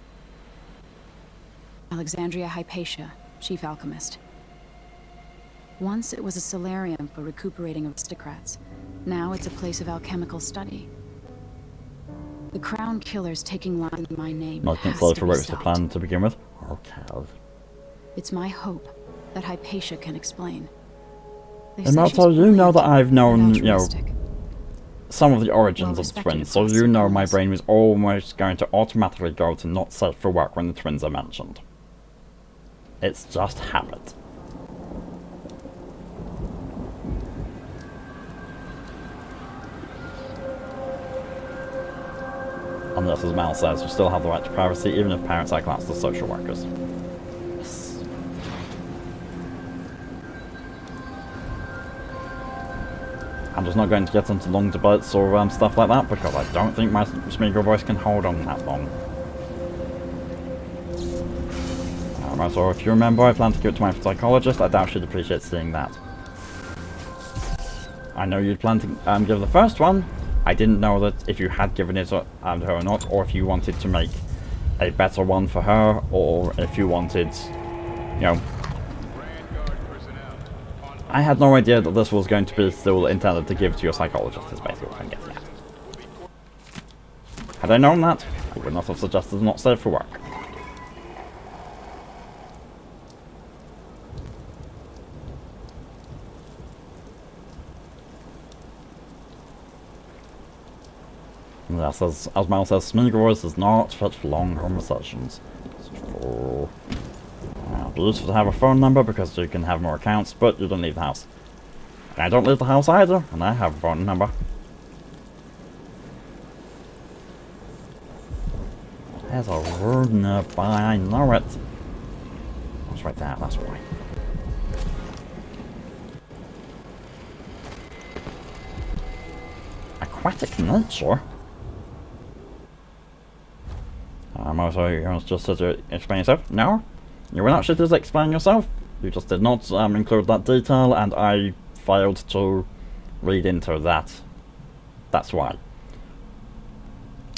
Alexandria Hypatia, chief alchemist. Once it was a solarium for recuperating aristocrats. Now it's a place of alchemical study. The crown killer's taking lives in my name. Not considered for what was the plan to begin with. Okay. It's my hope that Hypatia can explain. And also, you know that I've known, you know, some of the origins of the twins, so you know my brain was almost going to automatically go to not safe for work when the twins are mentioned. It's just habit. Unless, as Mal says, you still have the right to privacy, even if parents are classed as social workers. Yes. I'm just not going to get into long debates or stuff like that, because I don't think my Smeagol voice can hold on that long. So if you remember, I plan to give it to my psychologist. I doubt she'd appreciate seeing that. I know you'd plan to give the first one. I didn't know that if you had given it to her or not, or if you wanted to make a better one for her, or if you wanted, you know... I had no idea that this was going to be still intended to give to your psychologist, is basically what I'm getting at. Had I known that, I would not have suggested not safe for work. Yes, as Mal says, Smeagol voice is not fit for long conversations. It'd be useful to have a phone number because you can have more accounts, but you don't leave the house. And I don't leave the house either, and I have a phone number. There's a road nearby, I know it. It's right there, that's why. Aquatic nature? Also, you want just to explain yourself? No? You were not sure to explain yourself? You just did not include that detail, and I failed to read into that. That's why.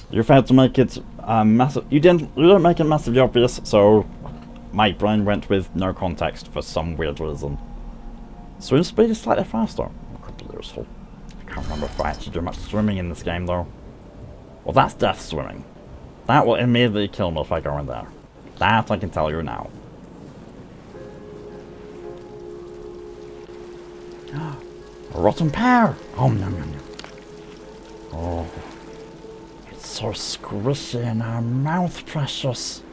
You failed to make it massive. You didn't make it massively obvious, so my brain went with no context for some weird reason. Swim speed is slightly faster. Could be useful. I can't remember if I actually do much swimming in this game, though. Well, that's death swimming. That will immediately kill me if I go in there. That I can tell you now. A rotten pear! Oh, no, no, no. Oh. It's so squishy in our mouth, precious.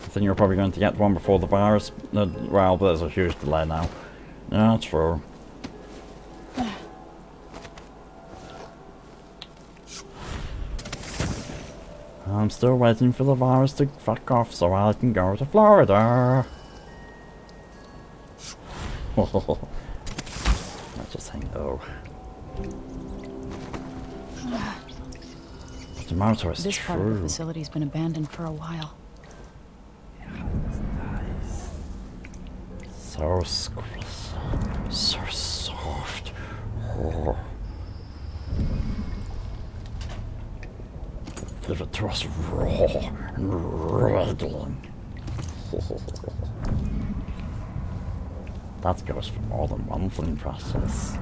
I think you're probably going to get one before the virus. Well, there's a huge delay now. Yeah, true. I'm still waiting for the virus to fuck off so I can go to Florida. Let's just hang low. The motor is This true. part of the facility's been abandoned for a while. So squishy, so soft. Oh. Give it to us raw and wriggling. That goes for more than one thing, precious.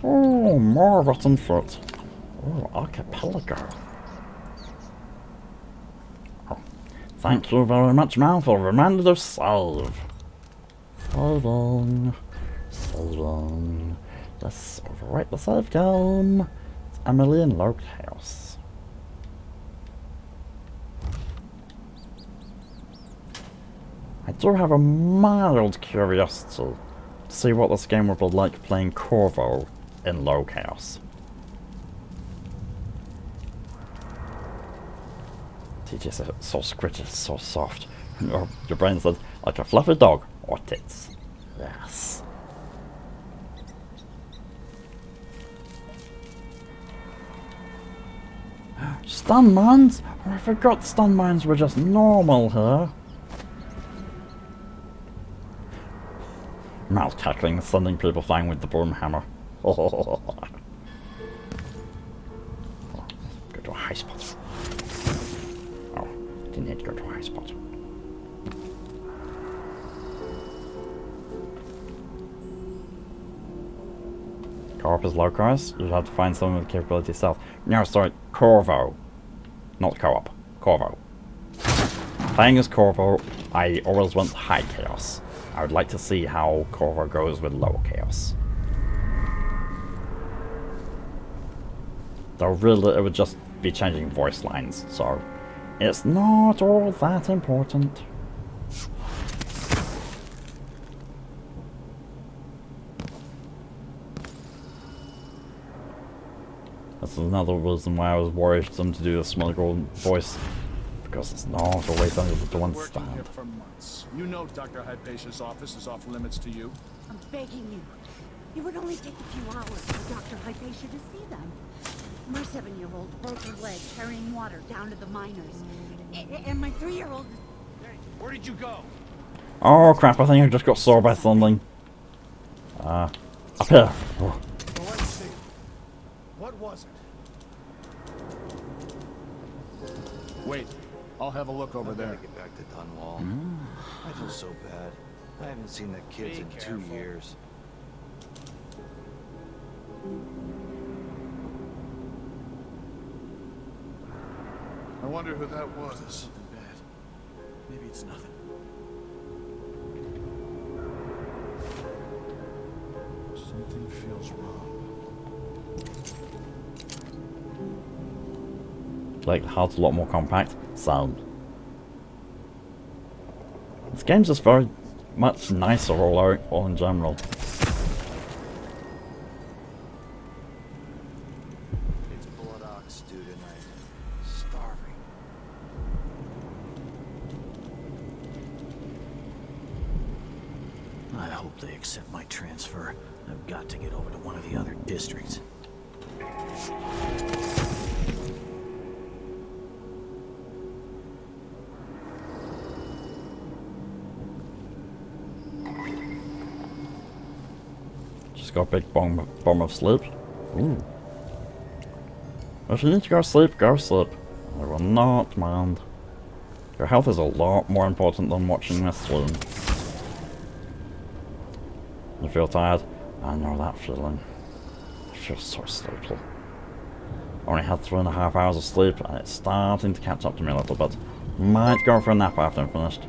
Oh, more rotten fruit. Oh, archipelago. Oh, thank you very much, man, for reminding of save. So long. So long. Let's overwrite the save game. It's Emily in Loke House. I do have a mild curiosity to see what this game would be like playing Corvo in low chaos. TJ's so squidgy, so soft. Your brain said, like a fluffy dog or tits. Yes. Stun mines? Oh, I forgot stun mines were just normal here. Malk tackling, sending people flying with the broom hammer. Go to a high spot. Oh, didn't need to go to a high spot. Co-op is low cost. You have to find some of the capability south. No, sorry, Corvo. Not co-op. Corvo. Playing as Corvo, I always want high chaos. I would like to see how Corvo goes with low chaos. Though really it would just be changing voice lines, so it's not all that important. That's another reason why I was worried for them to do the Smeagol voice, because it's not always under the one Working here stand. for months. You know Dr. Hypatia's office is off limits to you. I'm begging you. It would only take a few hours for Dr. Hypatia to see them. My 7-year-old broke her leg carrying water down to the miners. And my 3-year-old... Hey, where did you go? Oh crap, I think I just got sore by something. Up here. Oh. Well, let's see. What was it? Wait, I'll have a look over there. Get back to Dunwall. I feel so bad. I haven't seen the kids in 2 years. I wonder who that was. Something bad. Maybe it's nothing. Something feels wrong. Like, the heart's a lot more compact. Sound. This game's just very much nicer all in general. It's Blood Ox due tonight. Starving. I hope they accept my transfer. I've got to get over to one of the other districts. Just got a big bomb of sleep. Ooh. If you need to go sleep, go sleep. I will not mind. Your health is a lot more important than watching this stream. You feel tired? I know that feeling. I feel so sleepy. Only had 3.5 hours of sleep and it's starting to catch up to me a little bit. Might go for a nap after I'm finished.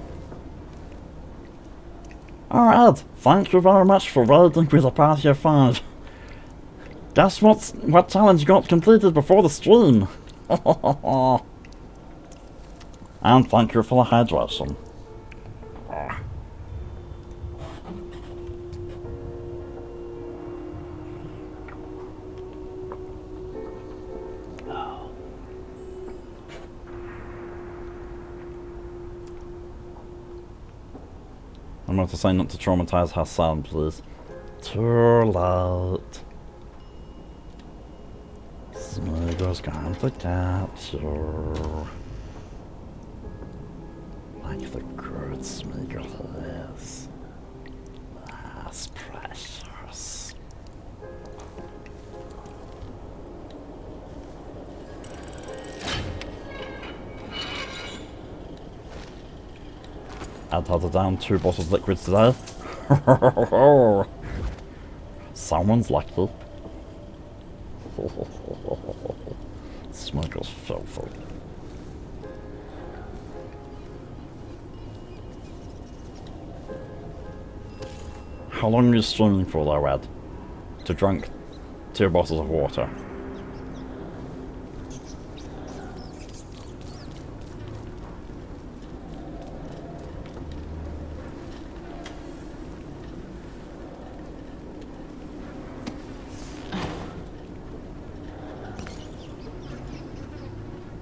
Alright, thank you very much for raiding with a party of 5. Guess what challenge you got completed before the stream? And thank you for the hydration. I'm going to say not to traumatize Hassan, please. Too late. Smeagol's going to get you. Like the good Smeagol is. That's precious. I'd had down 2 bottles of liquids today. Someone's lucky. Smeagol's filthy. How long are you streaming for though, Ed? To drink 2 bottles of water.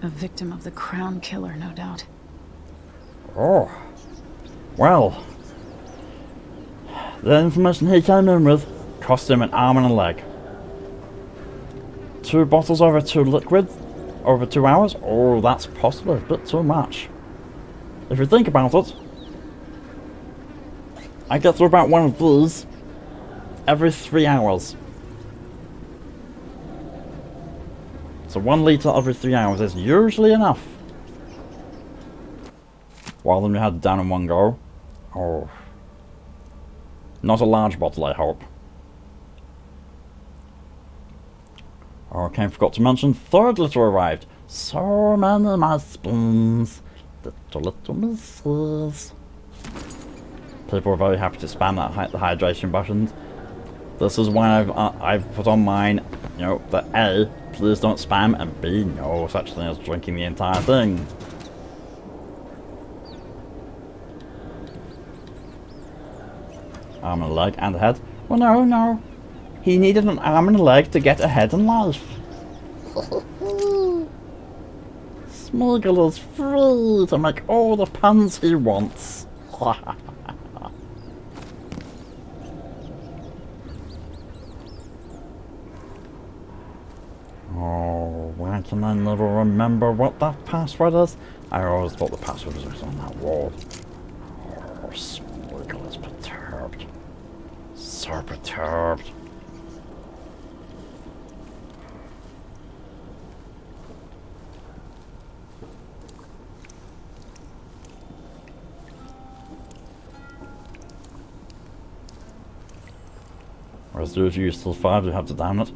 A victim of the Crown Killer, no doubt. Oh. Well. The information he came in with cost him an arm and a leg. 2 bottles over 2 liquids over 2 hours? Oh, that's possibly a bit too much. If you think about it, I get through about one of these every 3 hours. So 1 litre every 3 hours is usually enough. Rather than you had it down in one go. Oh. Not a large bottle, I hope. Okay, forgot to mention, 3rd litre arrived. So many my spoons. Little misses. People are very happy to spam the hydration buttons. This is why I've put on mine, you know, that A, please don't spam, and B, no such thing as drinking the entire thing. Arm and a leg and a head. Well, no. He needed an arm and a leg to get ahead in life. Smeagol is free to make all the puns he wants. Oh, why can I never remember what that password is? I always thought the password was on that wall. Oh, Smeagol is perturbed. So perturbed. Whereas those you still 5, you have to down it.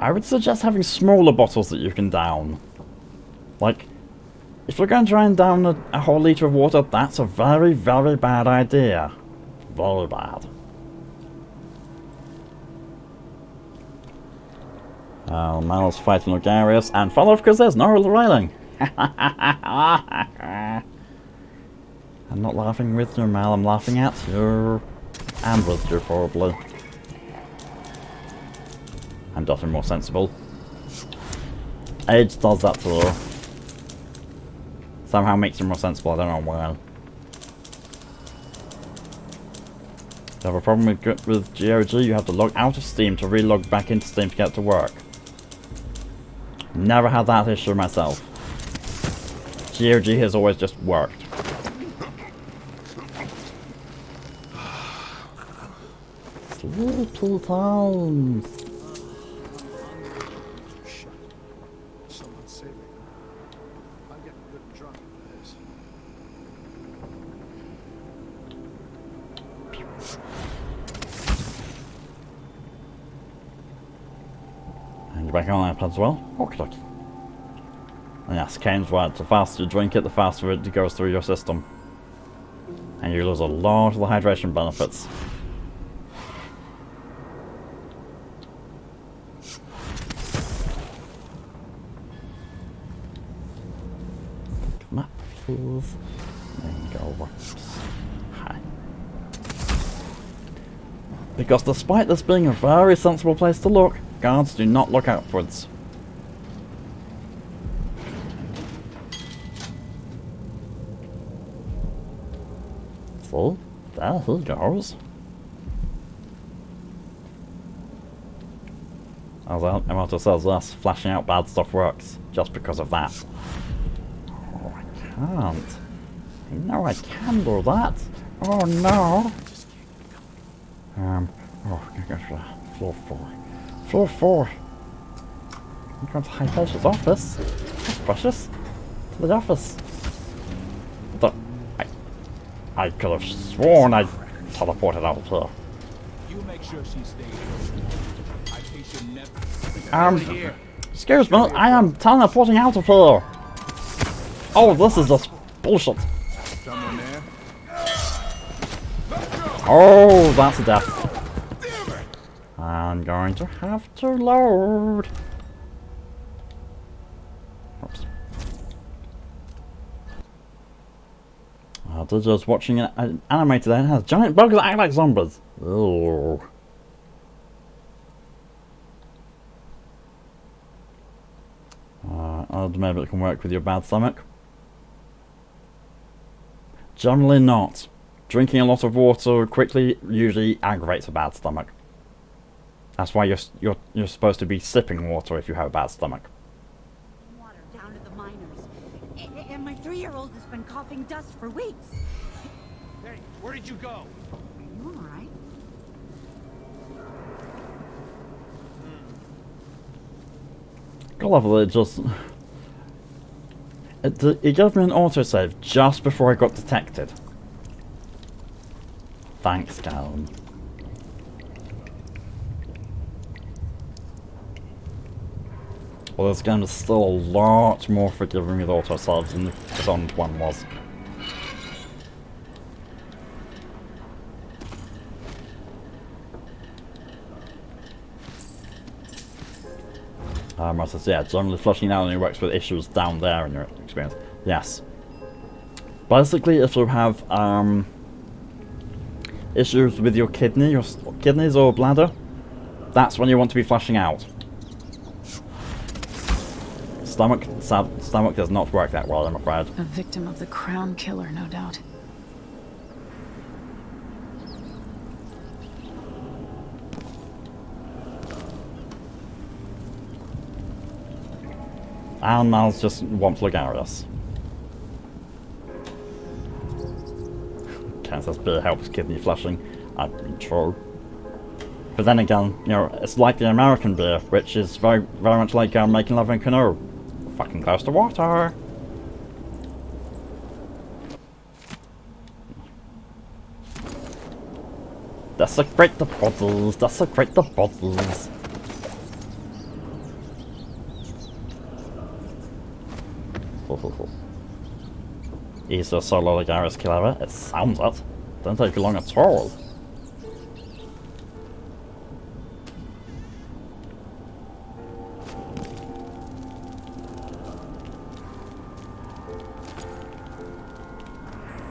I would suggest having smaller bottles that you can down. Like, if you're going to try and down a whole litre of water, that's a very, very bad idea. Very bad. Mal's fighting Logarius, and follow because there's no railing. I'm not laughing with you, Mal, I'm laughing at you. And with you, probably. I'm definitely more sensible. Age does that too. Somehow makes him more sensible, I don't know why. If you have a problem with GOG, you have to log out of Steam to relog back into Steam to get it to work. Never had that issue myself. GOG has always just worked. Sleepy times. Someone's saving me. I'm getting good and drunk with this. And you're back on iPad as well? Okay. And yes, Kane's right. The faster you drink it, the faster it goes through your system. And you lose a lot of the hydration benefits. please. And go. Hi. Because despite this being a very sensible place to look, guards do not look upwards. So, there he goes. As Emoto says, yes, flashing out bad stuff works, just because of that. Oh, I can't. I know I can do that. Oh no. Oh, I gotta go to floor 4. Floor 4! I'm going to Hypatia's office. That's precious. To the office. I could have sworn I teleported out of here. You make sure she stays. Hypatia never. Excuse me, I am teleporting out of here. Oh, this is just bullshit. Someone there? Oh, that's a death. I'm going to have to load. Oops. Just watching an anime today and has giant bugs that act like zombies. Oh. Maybe it can work with your bad stomach. Generally not. Drinking a lot of water quickly usually aggravates a bad stomach. That's why you're supposed to be sipping water if you have a bad stomach. Water down to the miners. And my 3-year-old has been coughing dust for weeks. Hey, where did you go? Are you alright? I love that it just... It gave me an autosave just before I got detected. Thanks, Calum. Well, this game is still a lot more forgiving with autosaves than the Dishonored one was. Yeah, generally flushing out only works with issues down there in your experience. Yes. Basically, if you have issues with your kidneys or bladder, that's when you want to be flushing out. Stomach does not work that well, I'm afraid. A victim of the crown killer, no doubt. And Mal's just wants Logarius. Kansas beer helps kidney flushing. True. But then again, you know, it's like the American beer, which is very much like making love in canoe. Fucking close to water. Desecrate the bottles, desecrate the bottles. Easier solo Logarius kill ever. It sounds it. Don't take you long at all.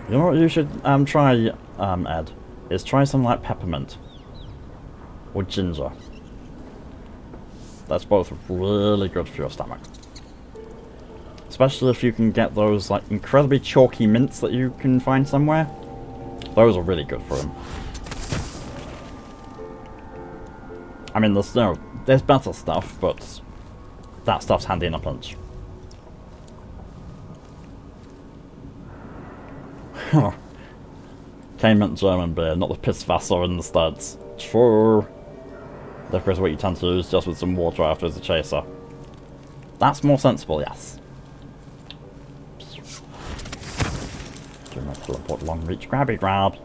You know what you should try, Ed? Is try something like peppermint. Or ginger. That's both really good for your stomach. Especially if you can get those like incredibly chalky mints that you can find somewhere. Those are really good for them. I mean, there's better stuff, but that stuff's handy in a pinch. K-mint German beer, not the Pisswasser in the studs. True. That is what you tend to use, just with some water after as a chaser. That's more sensible, yes. Do my teleport long reach grabby grab.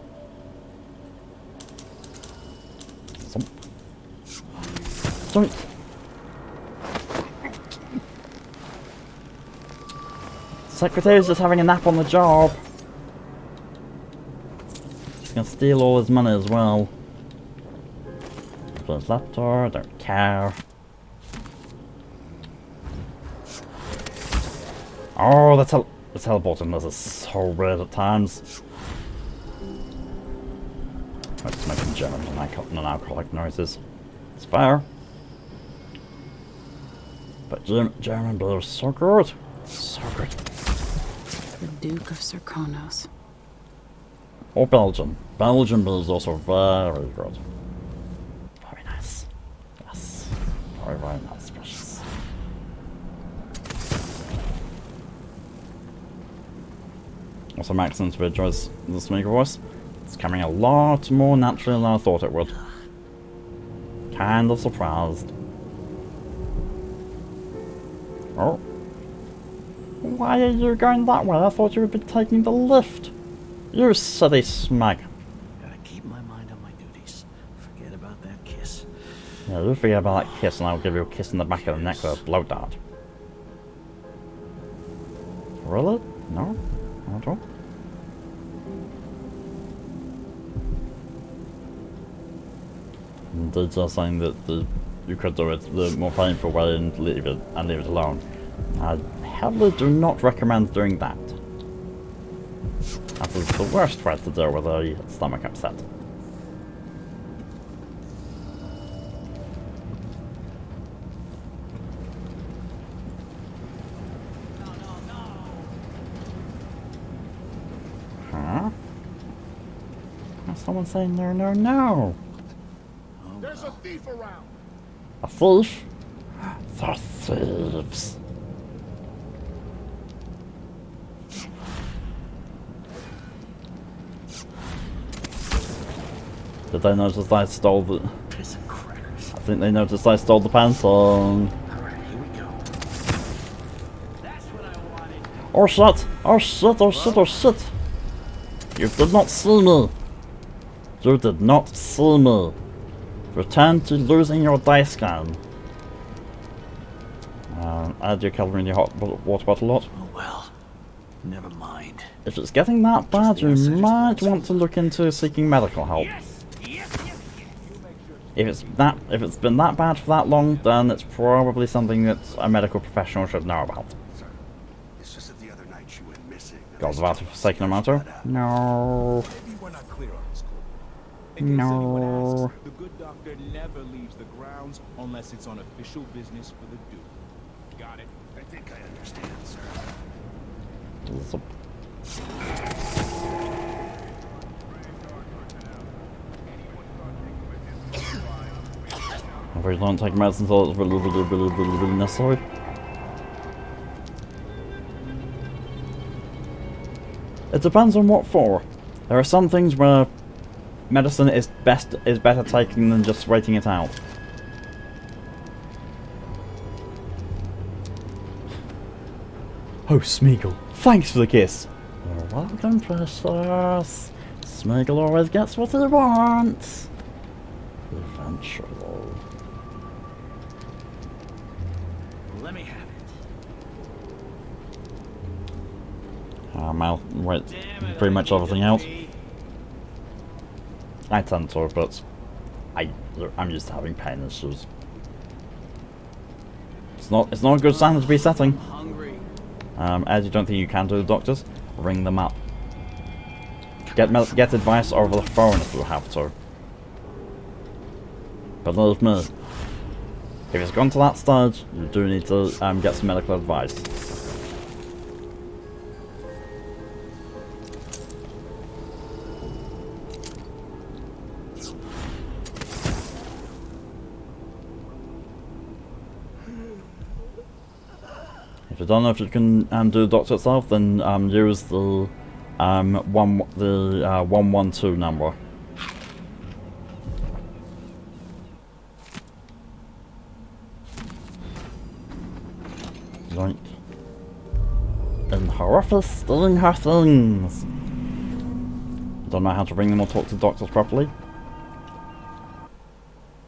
Don't. Secretary's just having a nap on the job. He's gonna steal all his money as well. His laptop, don't care. Oh, The teleporting this is so weird at times. I'm just making German non-alcoholic noises. It's fair. But German beer is so good. So good. The Duke of Serkonos. Or Belgian. Belgian beer is also very good. Very nice. Yes. Very, very nice, precious. Also, my accent enjoys the Smeagol voice. It's coming a lot more naturally than I thought it would. Kind of surprised. Oh. Why are you going that way? I thought you would be taking the lift. You silly smag. Gotta keep my mind on my duties. Forget about that kiss. Yeah, you forget about that kiss and I'll give you a kiss in the back of the neck with a blow dart. Really? No? Not at all? They're just saying that you could do it the more painful way and leave it alone. I heavily do not recommend doing that. That is the worst way to deal with a stomach upset. Huh? How's someone saying no, no, no? There's a thief around. A thief? The thieves. Did they notice I stole the... Piss and crackers. I think they noticed I stole the pants on. Alright, here we go. That's what I wanted. Oh shit! Oh shit! Oh shit! Oh shit! You did not see me! You did not see me! Return to losing your dice gun. Add your calorie in your hot water bottle a lot. Oh well. Never mind. If it's getting that bad, you might want to look into seeking medical help. If it's been that bad for that long, then it's probably something that a medical professional should know about. It's just that the other night she went missing. Gods about forsaken Amato? No. Maybe we're not clear on this call. No. The good doctor never leaves the grounds unless it's on official business for the Duke. Got it? I think I understand, sir. If you don't take medicine until it's really necessary. It depends on what for. There are some things where medicine is better taking than just waiting it out. Oh, Smeagol, thanks for the kiss. You're welcome, precious. Smeagol always gets what he wants. Eventually. Let me have it. I'll wait pretty much everything out. I tend to, but I'm used to having pain issues. It's not a good standard to be setting. As you don't think you can do the doctors, ring them up. Get advice over the phone if you have to. Believe me, if it's gone to that stage, you do need to get some medical advice. If you don't know if you can do the doctor itself, then use the 112 number. Right. In her office, doing her things. Don't know how to ring them or talk to doctors properly.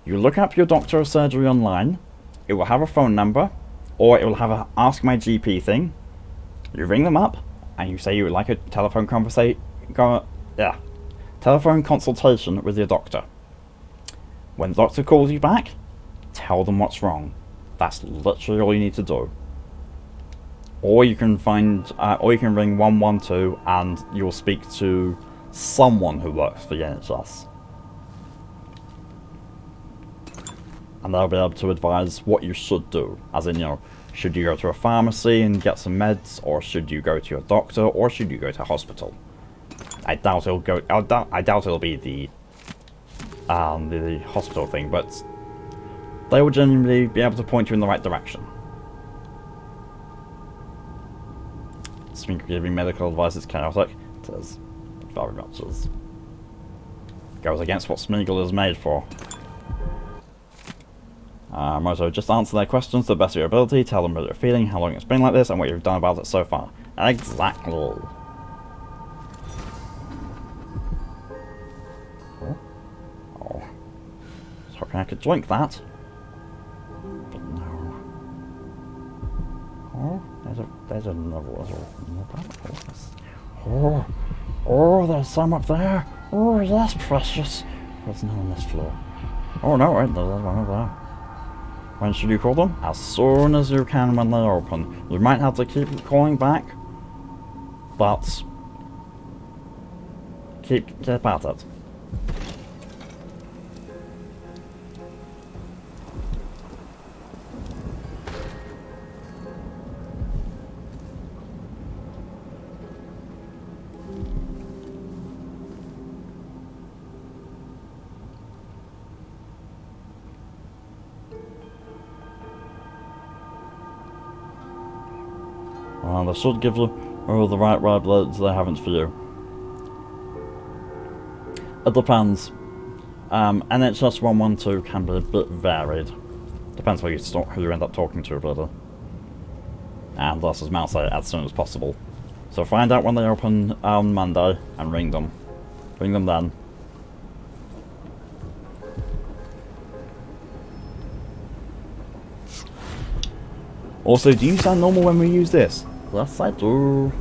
You look up your doctor of surgery online. It will have a phone number, or it will have a Ask My GP thing. You ring them up, and you say you would like a telephone telephone consultation with your doctor. When the doctor calls you back, tell them what's wrong. That's literally all you need to do. Or you can find, or you can ring 112 and you'll speak to someone who works for the NHS. And they'll be able to advise what you should do. As in, you know, should you go to a pharmacy and get some meds, or should you go to your doctor, or should you go to a hospital? I doubt it'll go. I doubt it'll be the hospital thing, but they will genuinely be able to point you in the right direction. Speaking of giving medical advice is chaotic. It is. It very much is. Goes against what Smeagol is made for. Moto, just answer their questions to the best of your ability, tell them what you're feeling, how long it's been like this, and what you've done about it so far. Exactly. Oh. Oh. I was hoping I could drink that. But no. Oh, there's another one. Oh, there's some up there. Oh, that's precious. There's none on this floor. Oh no, wait, there's one over there. When should you call them? As soon as you can when they're open. You might have to keep calling back, but keep at it. Well, they should give you the right red bloods they haven't for you. It depends. NHS 112 can be a bit varied. Depends who you end up talking to, really. And this is Mal say as soon as possible. So find out when they open on Monday and ring them. Ring them then. Also, do you sound normal when we use this? Yes, I do.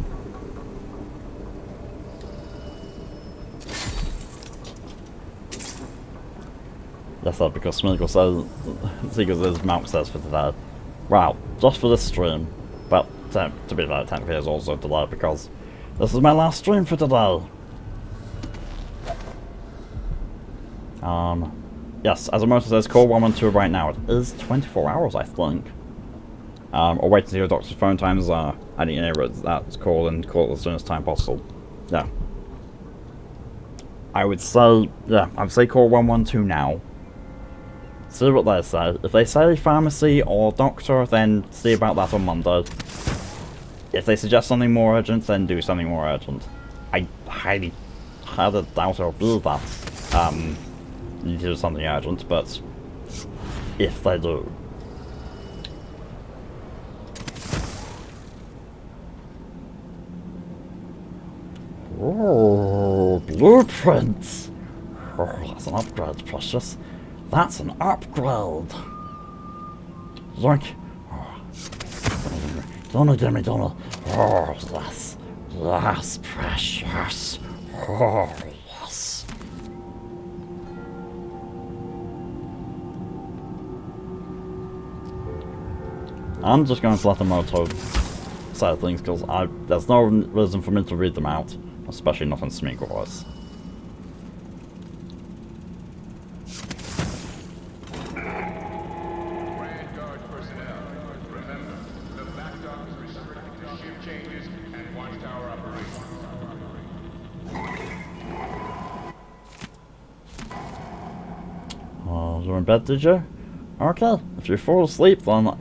Yes, that's because Smeagol says, as Malk says for today. Wow, just for this stream. But to be fair, technically it's also today because this is my last stream for today. Yes, as a motor says, call 112 right now. It is 24 hours, I think. Or wait until your doctor's phone times are. I didn't know that's call and call it as soon as time possible. Yeah. I would say, yeah, I'd say call 112 now. See what they say. If they say pharmacy or doctor, then see about that on Monday. If they suggest something more urgent, then do something more urgent. I highly doubt it'll be that. You do something urgent, but if they do. Oh, blueprints! Oh, that's an upgrade, precious. That's an upgrade! Yoink! Oh. Donald, gimme, Donald. Oh, yes. Yes, precious. Oh, yes. I'm just going to let them auto side of things because there's no reason for me to read them out. Especially not in Smeagol voice. Oh, you're in bed, did you? Okay, if you fall asleep then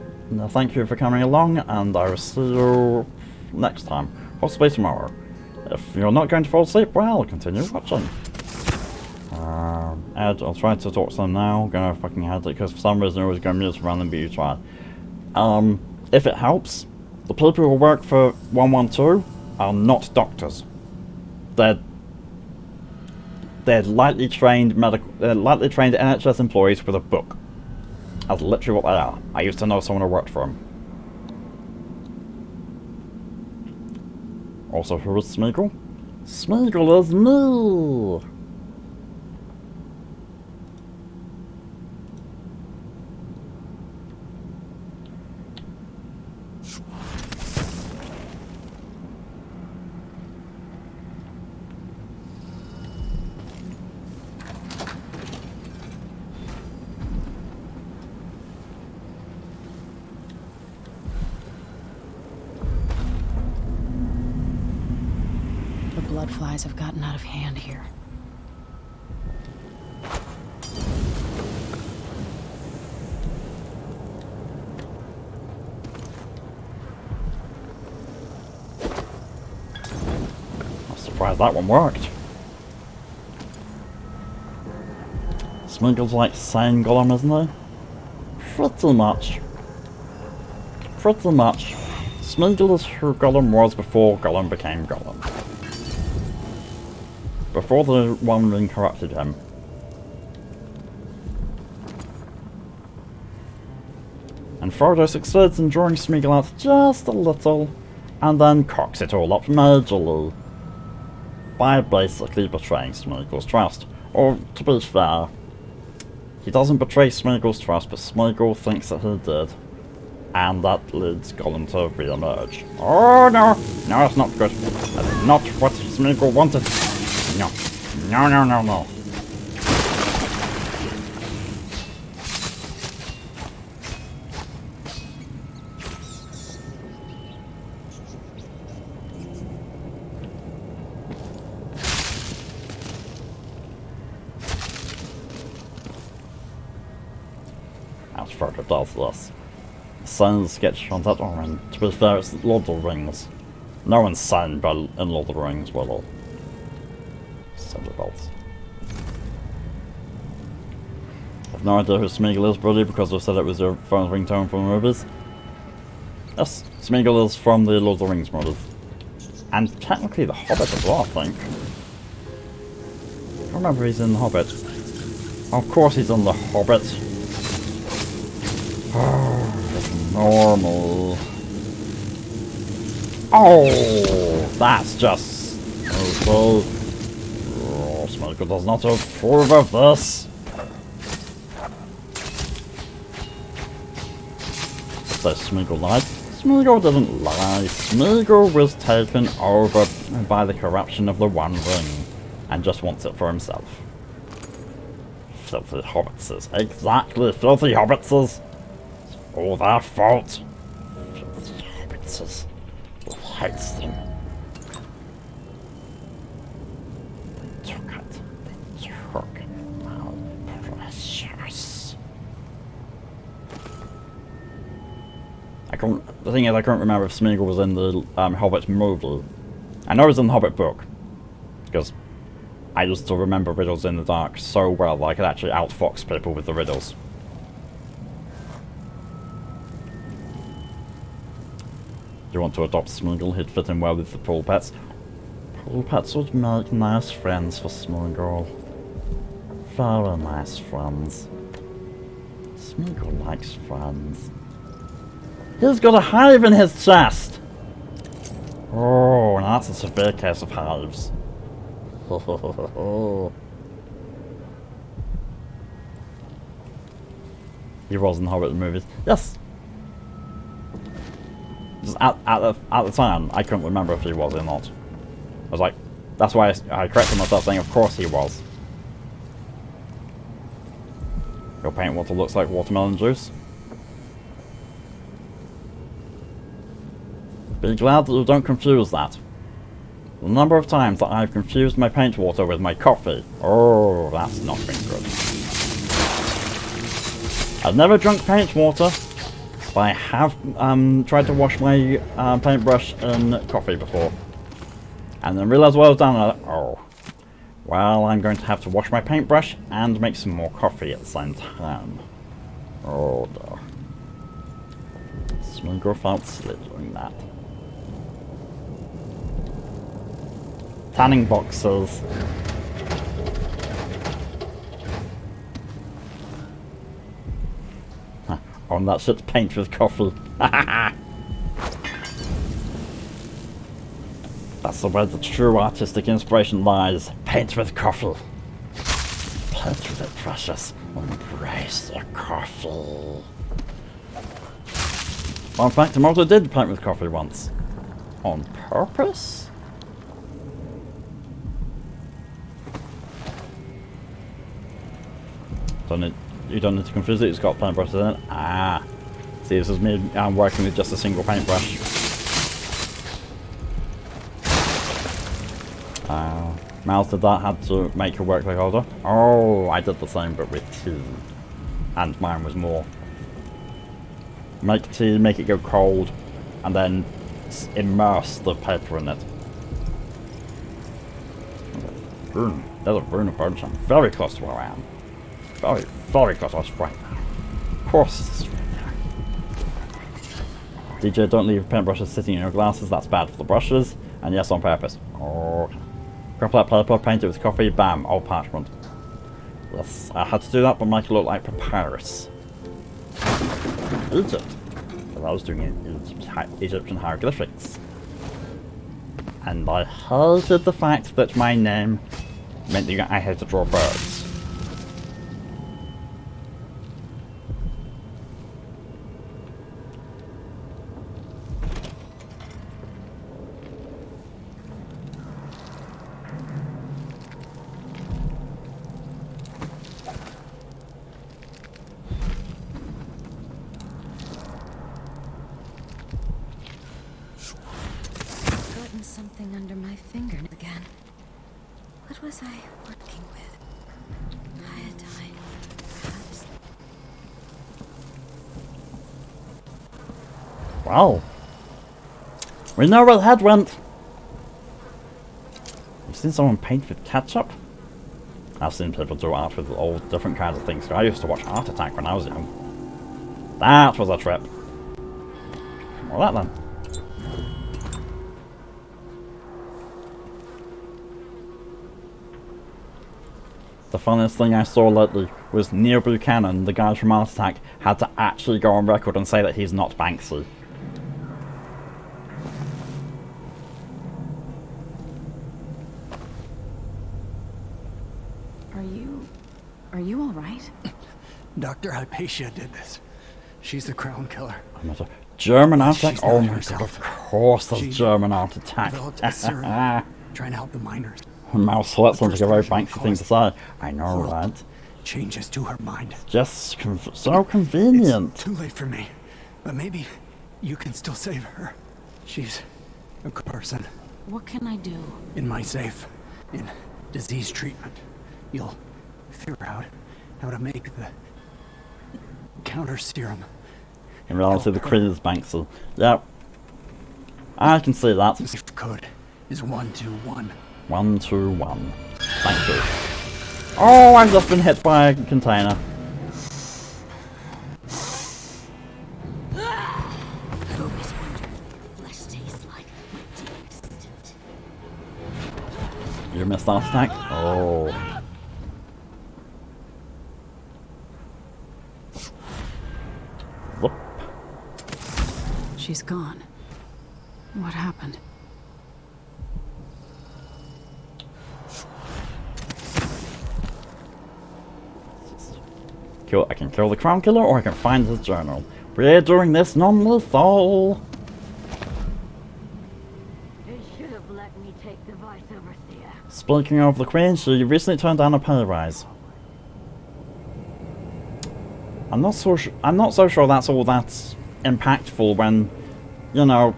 thank you for coming along and I will see you next time. Possibly tomorrow. If you're not going to fall asleep, well, continue watching. Ed, I'll try to talk to them now. Gonna fucking head it because for some reason I was going to mute random, but you try. If it helps, the people who work for 112 are not doctors. They're lightly trained NHS employees with a book. That's literally what they are. I used to know someone who worked for them. Also, who is Smeagol? Smeagol is me! bloodflies have gotten out of hand here. I'm surprised that one worked. Smeagol's like saying Gollum, isn't he? Pretty much. Pretty much. Smeagol is who Gollum was before Gollum became Gollum. Before the One Ring corrupted him. And Frodo succeeds in drawing Smeagol out just a little, and then cocks it all up majorly. By basically betraying Smeagol's trust. Or, to be fair, he doesn't betray Smeagol's trust, but Smeagol thinks that he did. And that leads Gollum to re-emerge. Oh no! No, it's not good. That's not what Smeagol wanted. No. No, no, no, no. As Frodo does this. Sane sketch on that one. To be fair, it's Lord of the Rings. No one's sane but in Lord of the Rings, will they? Silly bolts. I've no idea who Smeagol is, Brody, because I said it was your phone's ringtone from the movies. Yes, Smeagol is from the Lord of the Rings movies. And technically the Hobbit as well, I think. I don't remember if he's in the Hobbit. Of course he's in the Hobbit. Normal. Oh, that's just okay. Oh, Smeagol does not approve of this. So Smeagol lied. Smeagol didn't lie. Smeagol was taken over by the corruption of the One Ring and just wants it for himself. Filthy hobbitses. Exactly, filthy hobbitses. All their fault. Filthy hobbitses. Who hates them? They took it. They took my precious. The thing is, I can't remember if Smeagol was in the Hobbit movie. I know it was in the Hobbit book. Because I used to remember riddles in the dark so well that I could actually outfox people with the riddles. You want to adopt Smeagol, he'd fit in well with the pool pets. Pool pets would make nice friends for Smeagol. Very nice friends. Smeagol likes friends. He's got a hive in his chest! Oh, now that's a severe case of hives. He was in the Hobbit movies. Yes! Just at the time, I couldn't remember if he was or not. I was like, that's why I corrected myself saying, of course he was. Your paint water looks like watermelon juice. Be glad that you don't confuse that. The number of times that I've confused my paint water with my coffee. Oh, that's not been good. I've never drunk paint water. But I have tried to wash my paintbrush in coffee before. And then realised what I was doing, and I was like, oh. Well, I'm going to have to wash my paintbrush and make some more coffee at the same time. Oh no. Smeagol felt silly doing that. Tanning boxes. Oh, and that shit's paint with coffee. That's the where the true artistic inspiration lies. Paint with coffee. Paint with it, precious. Embrace the coffee. Well, in fact, Imoto did paint with coffee once. On purpose? You don't need to confuse it, it's got paintbrushes in it. Ah. See, this is me working with just a single paintbrush. Mouse did that, had to make her workload harder. Oh, I did the same but with tea. And mine was more. Make tea, make it go cold, and then immerse the paper in it. Boom. There's a rune of bunch. I'm very close to where I am. Very, very close. I was right there. Of course it's right there. DJ, don't leave paintbrushes sitting in your glasses. That's bad for the brushes. And yes, on purpose. Oh. Grab that paper, paint it with coffee, bam, old parchment. Yes, I had to do that but make it look like papyrus. Egypt. Because I was doing Egyptian hieroglyphics. And I hated the fact that my name meant that I had to draw birds. Gotten something under my finger again. What was I working with? Iodine, perhaps? Wow. We know where the head went. You've seen someone paint with ketchup? I've seen people do art with all different kinds of things. I used to watch Art Attack when I was young. That was a trip. Well, that then. The funniest thing I saw lately was Neil Buchanan, the guy from Art Attack, had to actually go on record and say that he's not Banksy. Are you alright? Dr. Hypatia did this. She's the crown killer. German Art Attack? She's Oh not my herself. god, of course there's German Art Attack. Developed a serum, trying to help the miners. Mouse, so that sounds like a very Banksy thing to say. I know, right? Changes to her mind. Just so convenient. It's too late for me, but maybe you can still save her. She's a good person. What can I do? In my safe, in disease treatment, you'll figure out how to make the counter serum. In reality, the Queen is Banksy. Yep. I can see that. The code is 121. 121. Thank you. Oh, I've just been hit by a container. I've always wondered what flesh tastes like. My dearest. You missed that attack? Oh. Whoop. She's gone. What happened? I can kill the crown killer or I can find his journal. We're doing this non-lethal. You should have let me take the vice overseer. Speaking of the Queen, she recently turned down a pay rise. I'm not so sure that's all that's impactful when, you know,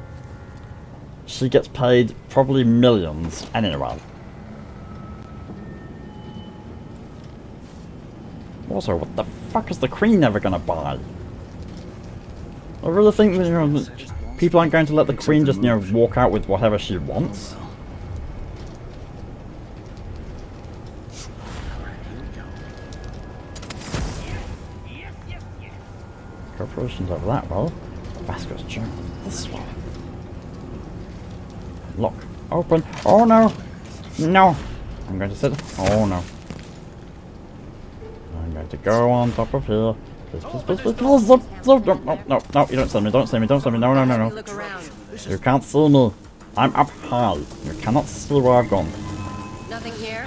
she gets paid probably millions anyway. Also, what the fuck is the Queen never gonna buy? I really think that, you know, people aren't going to let the Queen just, you know, walk out with whatever she wants. Corporations over that, well. Vasco's journal. This one. Lock. Open. Oh no! No! I'm going to sit. Oh no. I'm going to go on top of here. Please, please, please, please, please. No, no, no, no, no, you don't see me, don't see me, don't see me. No, no, no, no. You can't see me. I'm up high. You cannot see where I've gone. Nothing here?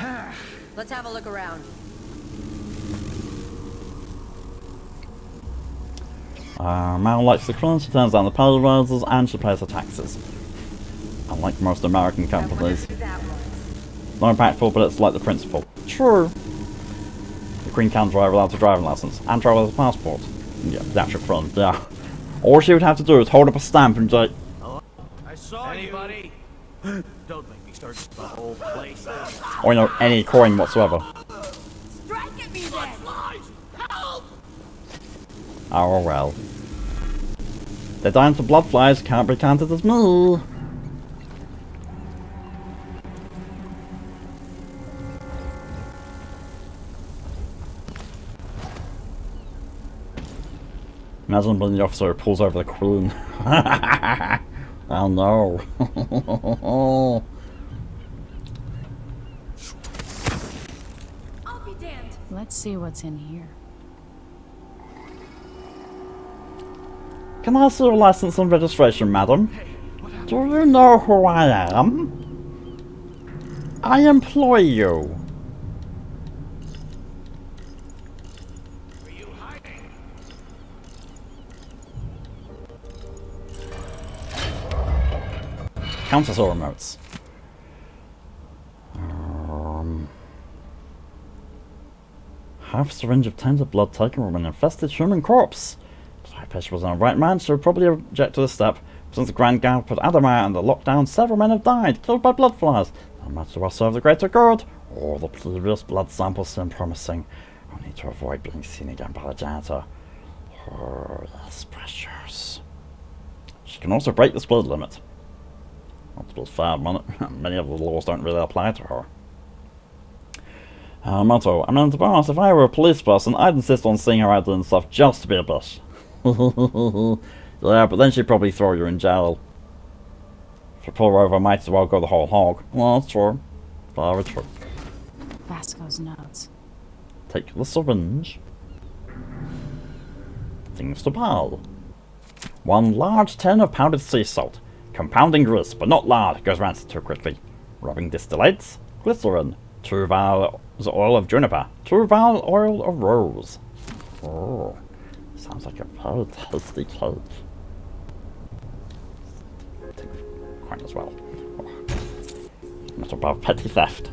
Let's have a look around. Mal likes the Queen, she turns down the pay rises, and she pays her taxes. Unlike most American companies. Not impactful, but it's like the principle. True. The Queen can drive without a driving license, and travel with a passport. Yeah, that's your friend, yeah. All she would have to do is hold up a stamp and say, I saw anybody. Don't make me Search the whole place. Or, you know, any coin whatsoever. Strike at me then! Help! Oh well. They're dying to bloodflies, can't be counted as me. Imagine being the officer who pulls over the queen. Oh no. I'll be damned. Let's see what's in here. Can I see your license and registration, madam? Do you know who I am? I employ you. Counter saw remotes. Half a syringe of tainted blood taken from an infested human corpse. If Hypatia was in the right man, she would probably object to this step. Since the Grand Guard put Adamar under lockdown, several men have died, killed by bloodflies. No matter what serve the greater good, all the previous blood samples seem promising. I need to avoid being seen again by the janitor. Oh, yes, precious. She can also break the speed limit. Not to be fair, many of the laws don't really apply to her. Motto, I mean, to be honest, if I were a police person, I'd insist on seeing her out doing stuff just to be a bitch. Yeah, but then she'd probably throw you in jail. If you pull her over, I might as well go the whole hog. Well, that's true. Very true. Vasco's notes. Take the syringe. Things to buy. 1 large tin of powdered sea salt. Compounding grease, but not lard, goes rancid too quickly. Rubbing distillates. Glycerin. 2 vials oil of juniper. 2 vials oil of rose. Oh, sounds like a very tasty cake. Coin as well. Oh. Not above petty theft.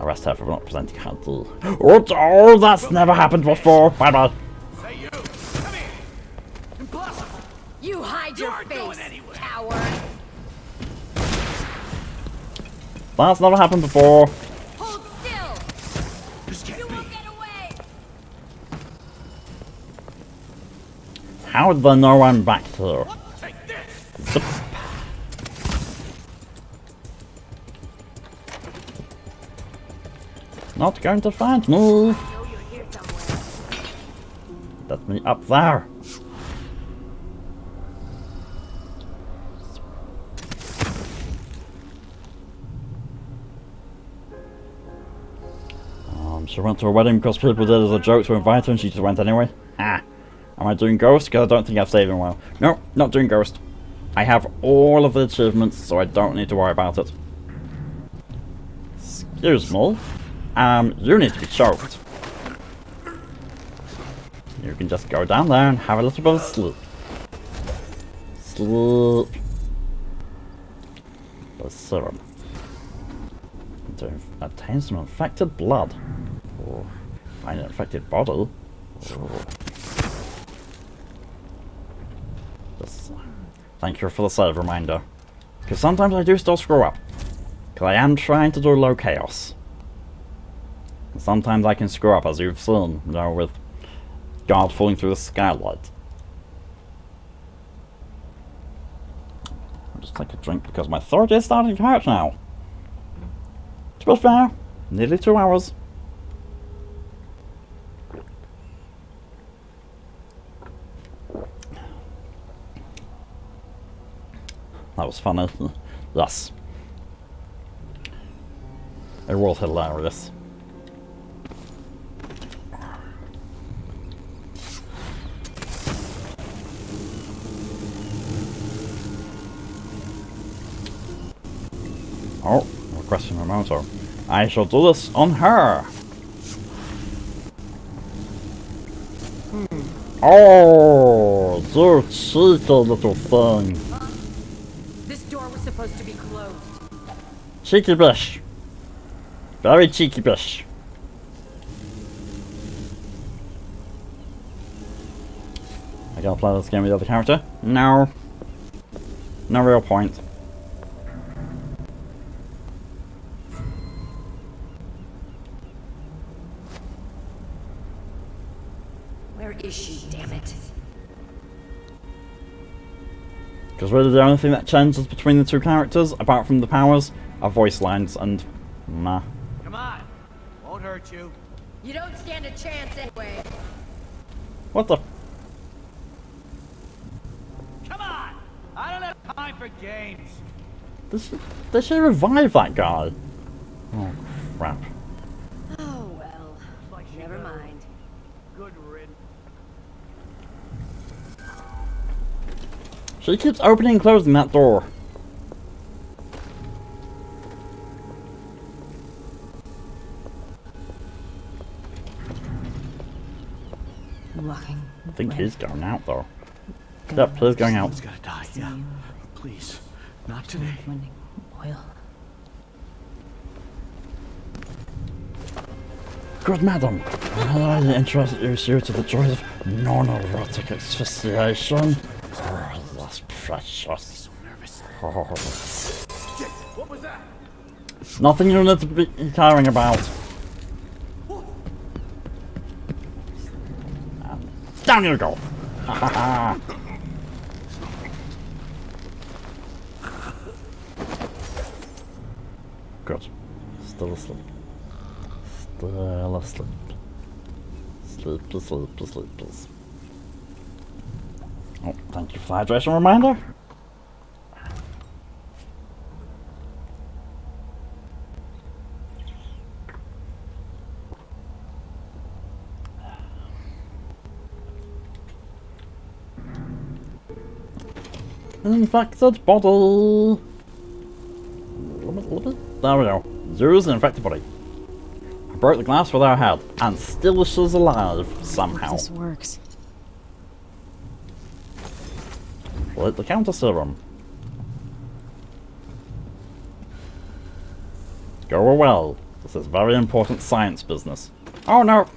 Arrest her for not presenting her ID. Oh, that's never happened before. Bye bye. Hey, you! Come here! Impossible! You hide your face, coward! That's never happened before. Hold still! This can't You be. won't get away! How did they know I'm back here? Take this! Zip. Not going to find me. Let me up there. She went to a wedding because people did it as a joke to invite her and she just went anyway. Ah. Am I doing Ghost? Because I don't think I've saved him well. No, not doing Ghost. I have all of the achievements, so I don't need to worry about it. Excuse me. You need to be choked. You can just go down there and have a little bit of sleep. Sleep. The serum. To obtain some infected blood. Oh, find an infected body. Oh. Just, thank you for the save reminder. Because sometimes I do still screw up. Because I am trying to do low chaos. And sometimes I can screw up, as you've seen, you know, with guard falling through the skylight. I'll just take a drink because my throat is starting to hurt now. To be fair, nearly 2 hours. That was funny. Yes. It was hilarious. Oh, requesting a motor. I shall do this on her. Oh, you cheeky little thing. This door was supposed to be closed. Cheeky bish. Very cheeky bish. I gotta play this game with the other character? No. No real point. Where is she, damn it? Because really the only thing that changes between the two characters, apart from the powers, are voice lines and nah. Come on. Won't hurt you. You don't stand a chance anyway. What the? Come on. I don't have time for games. Did she revive that guy? Oh crap. Oh well. Never mind. Good riddance. She keeps opening and closing that door. Walking. I think he's going out though. Yep, he's going out. Someone's gotta die, yeah. Please. Not today. Oil. Good madam, I introduce you to the joys of non-erotic asphyxiation. Oh, that's precious. Oh. What was that? Nothing you need to be caring about. Down you go! Ha ha ha! Good. Still asleep. Still asleep. Sleep, sleep, sleep. Oh, thank you for the hydration reminder. Infected body. There we go. Zero's an infected body. I broke the glass with our head, and still she's alive somehow. This works. Lit the counter serum. Go well. This is very important science business. Oh no!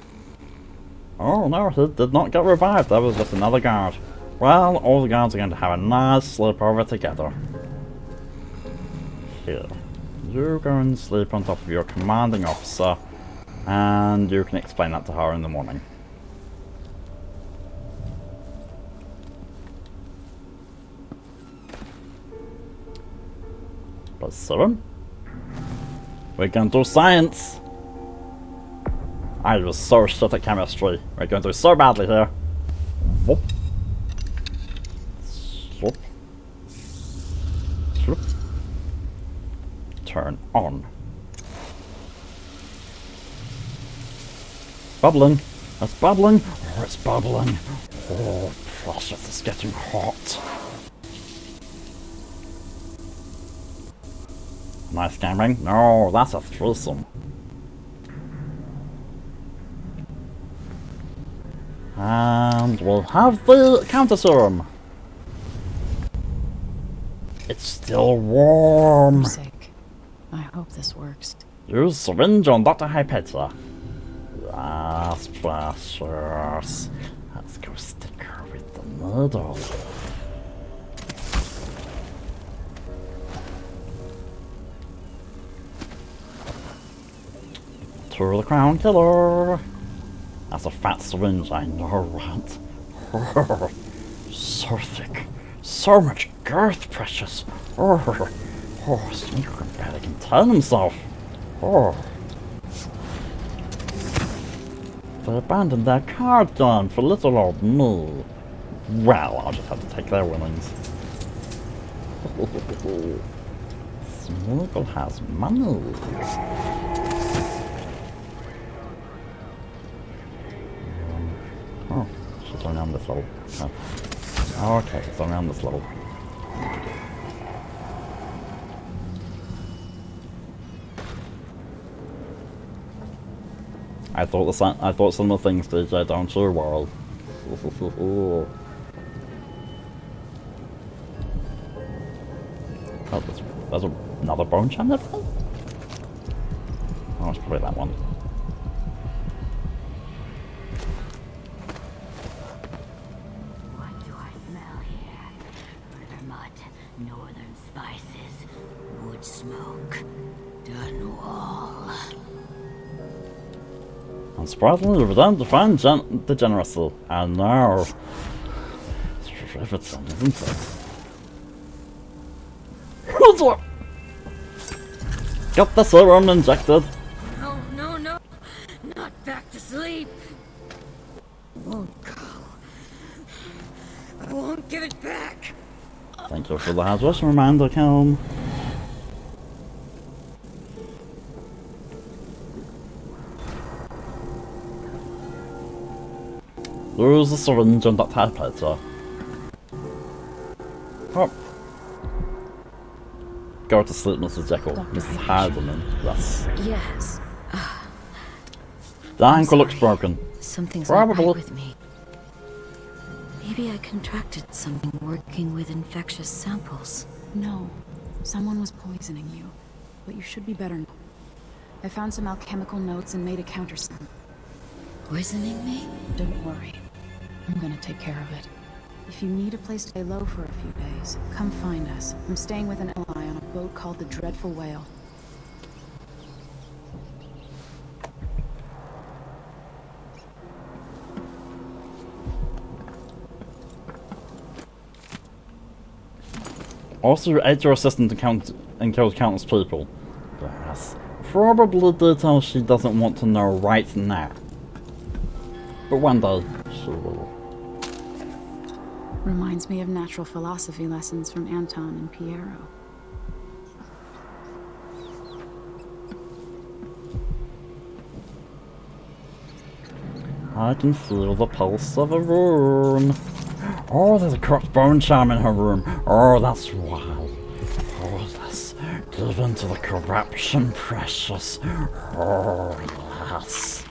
Oh no, he did not get revived. That was just another guard. Well, all the guards are going to have a nice sleepover together. Here. You go and sleep on top of your commanding officer, and you can explain that to her in the morning. But serum? We're going to do science! I was so shit at chemistry. We're going to do so badly here. Whoop. Slop. Slop. Turn on. Bubbling. It's bubbling. Oh, it's bubbling. Oh, precious, it's getting hot. Nice camping? No, that's a threesome. And we'll have the counter serum. It's still warm. For sake. I hope this works. Use syringe on Dr. Hypatia. That's precious. Let's go stick her with the needle. To the crown killer. That's a fat syringe, I know, right? So thick. So much girth, precious. Smeagol can barely contain himself. They abandoned their card game for little old me. Well, I'll just have to take their winnings. Smeagol has money. Oh, she's only on this level. Oh, okay, it's only on this level. I thought some of the things DJ don't you world. Oh, there's another bone chamber. Oh, it's probably that one. What do I smell here? Bergamot, northern spices, wood smoke, done all. And surprisingly, we don't define degeneracy. And now, it's riveting, isn't it? Get the serum injected. No, no, no. Not back to sleep. Won't go. I won't give it back. Thank you for the hardware reminder, Calm. Lose the syringe and that typewriter. Oh. Go to sleep, Mrs. Jekyll. Mrs. Hardeman. Yes. Yes. The ankle looks broken. Something's Probably. not right with me. Maybe I contracted something working with infectious samples. No. Someone was poisoning you. But you should be better now. I found some alchemical notes and made a countersum. Poisoning me? Don't worry. I'm gonna take care of it. If you need a place to lay low for a few days, come find us. I'm staying with an ally on a boat called the Dreadful Whale. Also, you ate your assistant and killed countless people. Yes. Probably details she doesn't want to know right now. But one day, she will. Reminds me of natural philosophy lessons from Anton and Piero. I can feel the pulse of a room. Oh, there's a corrupt bone charm in her room. Oh, that's why. Oh, yes. Give in to the corruption, precious. Oh, yes.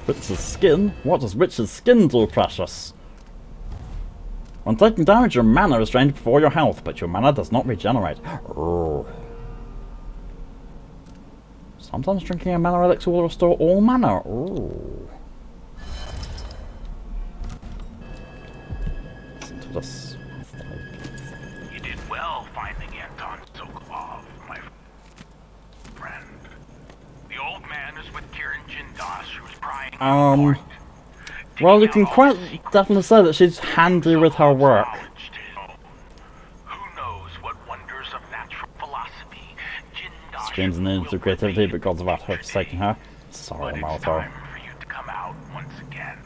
Witch's skin? What does witch's skin do, precious? When taking damage, your mana is drained before your health, but your mana does not regenerate. Oh. Sometimes drinking a mana elixir will restore all mana. Oh. Listen to this. You did well finding Anton Sokolov, my friend. The old man is with Kieran Jindas, who's prying. Well, you can quite definitely say that she's handy with her work. Screams and needs of creativity, but gods of art have forsaken her. Sorry, Malto. For you to come out once again.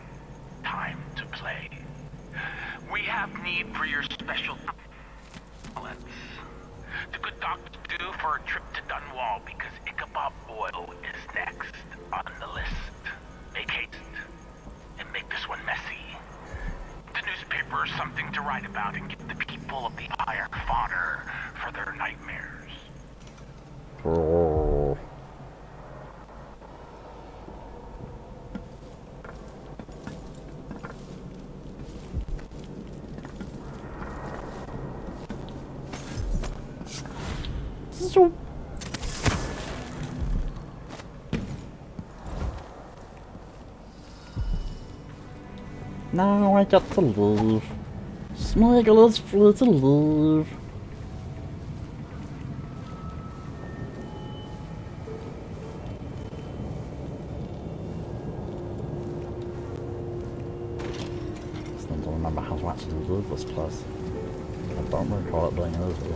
Time to play. We have need for your special talents. The good doctor due for a trip to Dunwall because Ichabod Boyle is next on the list. Make haste and make this one messy. The newspaper is something to write about and give the people of the Ire fodder for their nightmares. Oh. So. Now I get to leave. Smeagol is free to leave. I don't remember how to actually leave this place. I don't recall it being easy.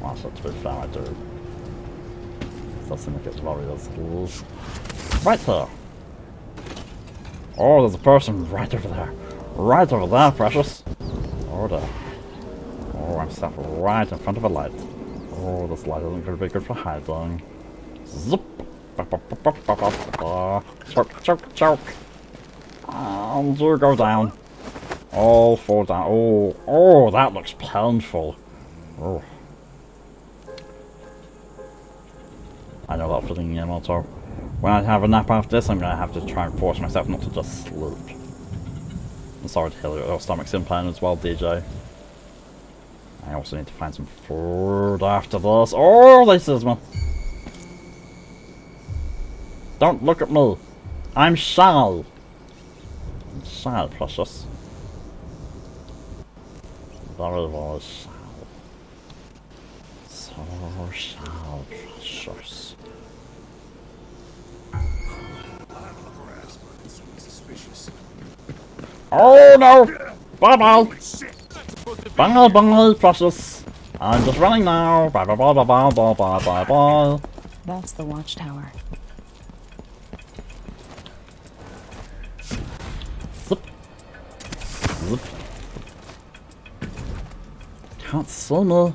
Well, so to be fair, I do. It does seem like it's very easy. Right there! Oh, there's a person right over there. Right over there, precious. Oh, there. Oh, I'm sat right in front of a light. Oh, this light isn't going to be good for hiding. Zip. Choke, choke, choke. And you go down. All fall down. Oh, oh, that looks painful. Oh. I know that feeling, Yamato. When I have a nap after this, I'm going to have to try and force myself not to just sleep. I'm sorry to hear your stomach's in pain as well, DJ. I also need to find some food after this. Oh, this is me. Don't look at me. I'm shy. I'm shy, precious. Very, very shy. So shy, precious. Oh no! Bye bye! Bye bye, precious! I'm just running now! Bye bye bye bye bye bye bye bye bye! That's the watchtower. Zip. Zip. Can't see me.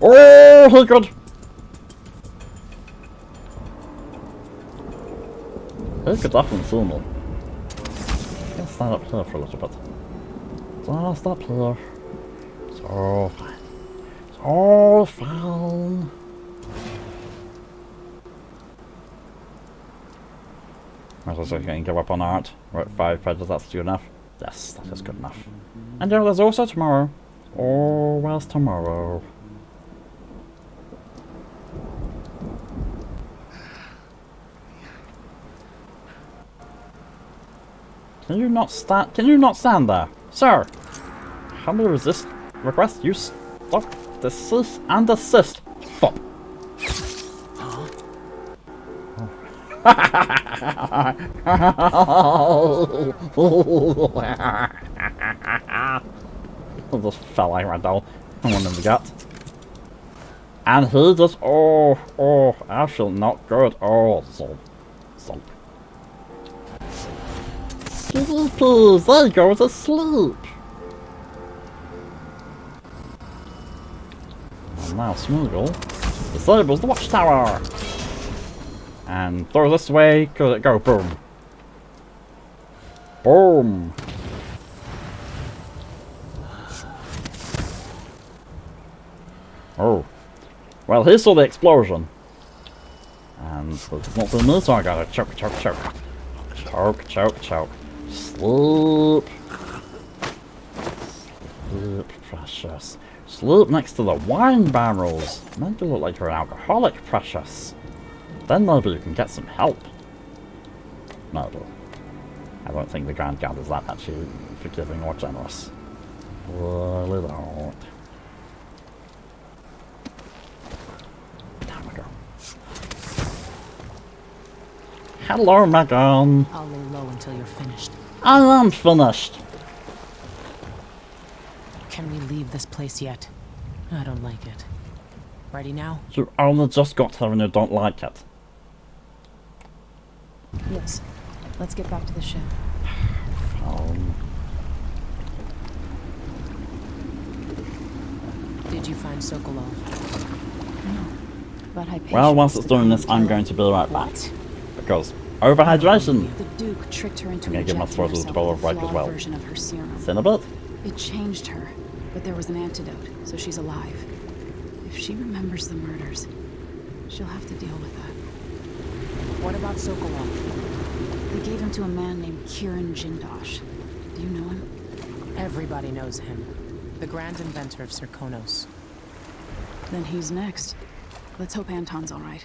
Oh, he could! He could definitely see me. Let's stand up here for a little bit. Just up here. It's all fine. It's all fine. I was just going to give up on art. We're at 5 pages, that's good enough. Yes, that is good enough. And yeah, there's also tomorrow. Oh, where's tomorrow? Can you not stand there? Sir! How many resist request you stop, cease and desist? Stop! I just fell like my doll. I went in the gut. And he just, oh, I feel not good. Oh, so. Sleepies, they go to sleep. And now Smeagol disables the watchtower. And throw this way, could it go boom. Boom. Oh. Well, he saw the explosion. And it's not the me, so I gotta choke. Choke. Sleep. Sleep, precious. Sleep next to the wine barrels. Make you look like you're an alcoholic, precious. Then maybe you can get some help. Maybe. I don't think the Grand Guard is that actually forgiving or generous. Really don't. There we go. Hello, Megan. I'll lay low until you're finished. I am finished. Can we leave this place yet? I don't like it. Ready now? You only just got here and you don't like it. Yes. Let's get back to the ship. Did you find Sokolov? No. But Hypatia Well, once was it's the doing this, queen I'm killer. going to be right back. Because overhydration. The Duke tricked her into I'm gonna give my injecting throat a little herself bit with of a break as flawed well. version of her serum. See in a bit. It changed her, but there was an antidote, so she's alive. If she remembers the murders, she'll have to deal with that. What about Sokolov? They gave him to a man named Kiran Jindosh. Do you know him? Everybody knows him. The grand inventor of Serkonos. Then he's next. Let's hope Anton's all right.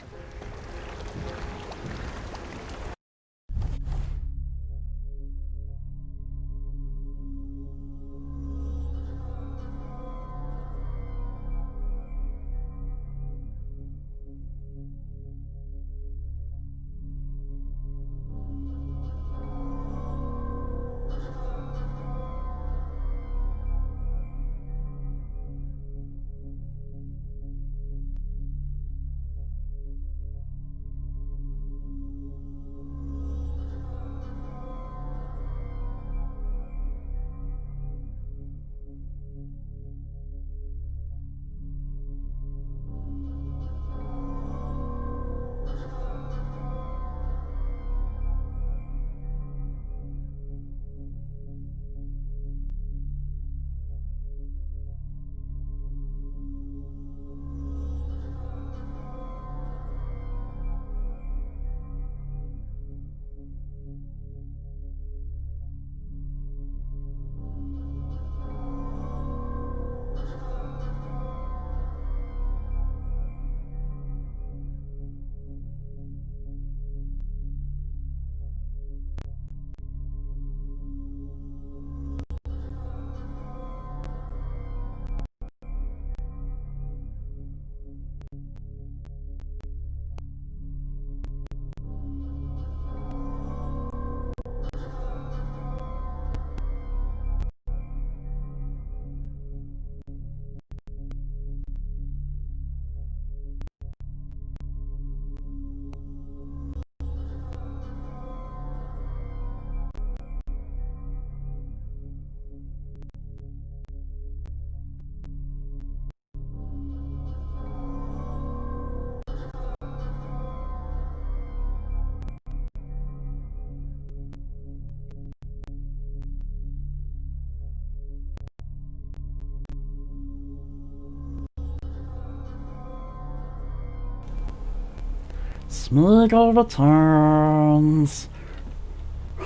Smeagol returns.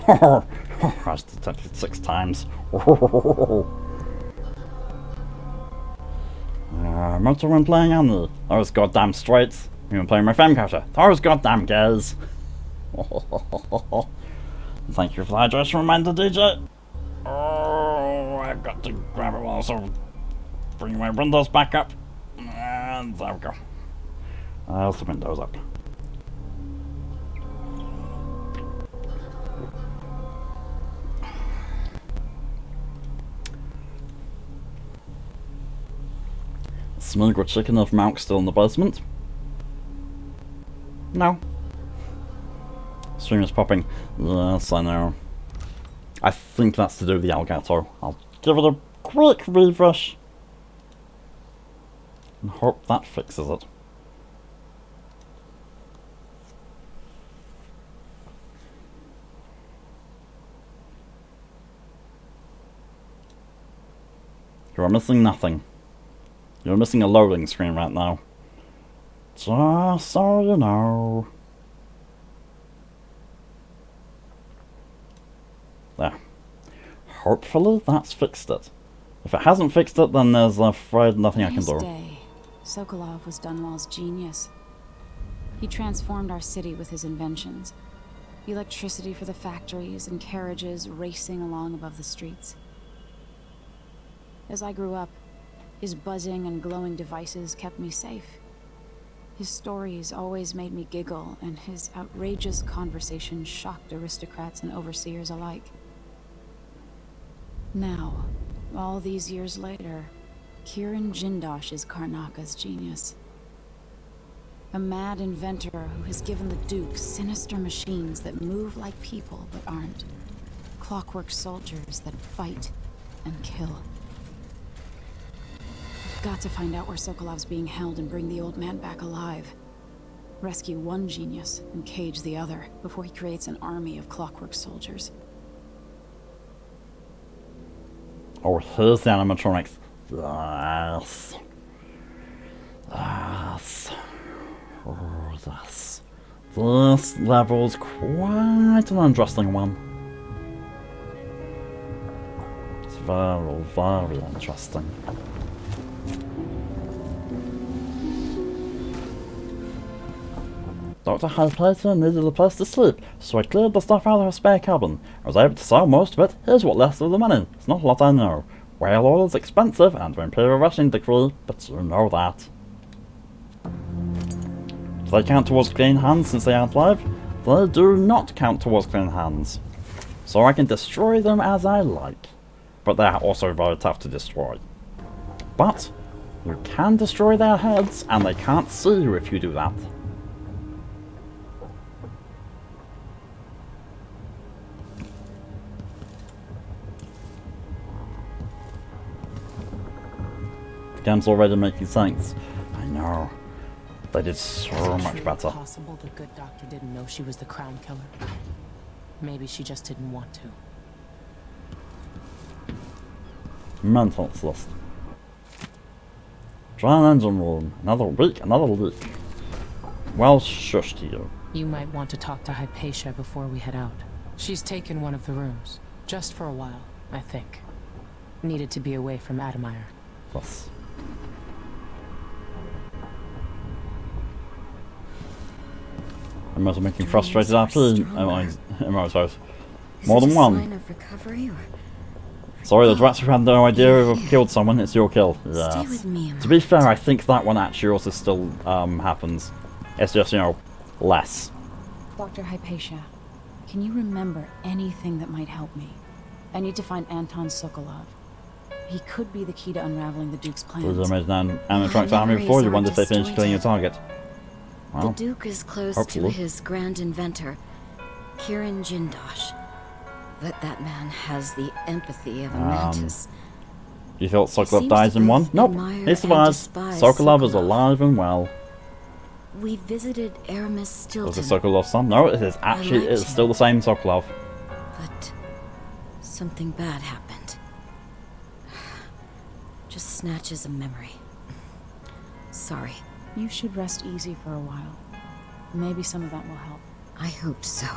I was detected 6 times. Motor when playing Annie. Those goddamn straights. Even playing my femme character. Those goddamn gays. Thank you for that just reminder, DJ. Oh, I've got to grab it while also bring my windows back up. And there we go. There's the windows up. Smeagol chicken of Malk still in the basement? No. Stream is popping. Yes, I know. I think that's to do with the Elgato. I'll give it a quick refresh and hope that fixes it. You're missing nothing. You're missing a loading screen right now. Just so you know. There. Hopefully that's fixed it. If it hasn't fixed it, then there's afraid nothing I can do. Day, Sokolov was Dunwall's genius. He transformed our city with his inventions. Electricity for the factories and carriages racing along above the streets. As I grew up, his buzzing and glowing devices kept me safe. His stories always made me giggle, and his outrageous conversations shocked aristocrats and overseers alike. Now, all these years later, Kirin Jindosh is Karnaca's genius. A mad inventor who has given the Duke sinister machines that move like people but aren't. Clockwork soldiers that fight and kill. Got to find out where Sokolov's being held and bring the old man back alive. Rescue one genius and cage the other before he creates an army of clockwork soldiers. Oh, here's the animatronics. Yes. Yes. Oh, yes. This level's quite an interesting one. It's very, very interesting. Dr. Hypatia needed a place to sleep, so I cleared the stuff out of her spare cabin. I was able to sell most of it. Here's what left of the money. It's not a lot, I know. Whale oil is expensive and an imperial rationing decree, but you know that. Do they count towards clean hands since they aren't live? They do not count towards clean hands. So I can destroy them as I like. But they're also very tough to destroy. But you can destroy their heads, and they can't see you if you do that. The game's already making sense. I know. They did so much better. Is it possible the good doctor didn't know she was the crown killer? Maybe she just didn't want to. Mental list. Dry engine room. Another week, another leak. Well, shush to you. You might want to talk to Hypatia before we head out. She's taken one of the rooms. Just for a while, I think. Needed to be away from Admire. Plus. I'm also making frustrated RP emotes. More than one. Sign of recovery or... Sorry, the rats who had no idea who killed someone. It's your kill. Yes. Stay with me, To be fair, I think that one actually also still happens. It's just, you know, less. Dr. Hypatia, can you remember anything that might help me? I need to find Anton Sokolov. He could be the key to unraveling the Duke's plans. There's a animatronics army before you wonder if they finished killing your target. Well, the Duke is close hopefully. to his grand inventor, Kirin Jindosh. That man has the empathy of a mantis. You thought Sokolov dies in one? Nope, he survives. Sokolov is alive and well. We visited Aramis Stilton. Was it Sokolov's son? No, it is actually it's still the same Sokolov. But something bad happened. Just snatches of memory. Sorry. You should rest easy for a while. Maybe some of that will help. I hope so.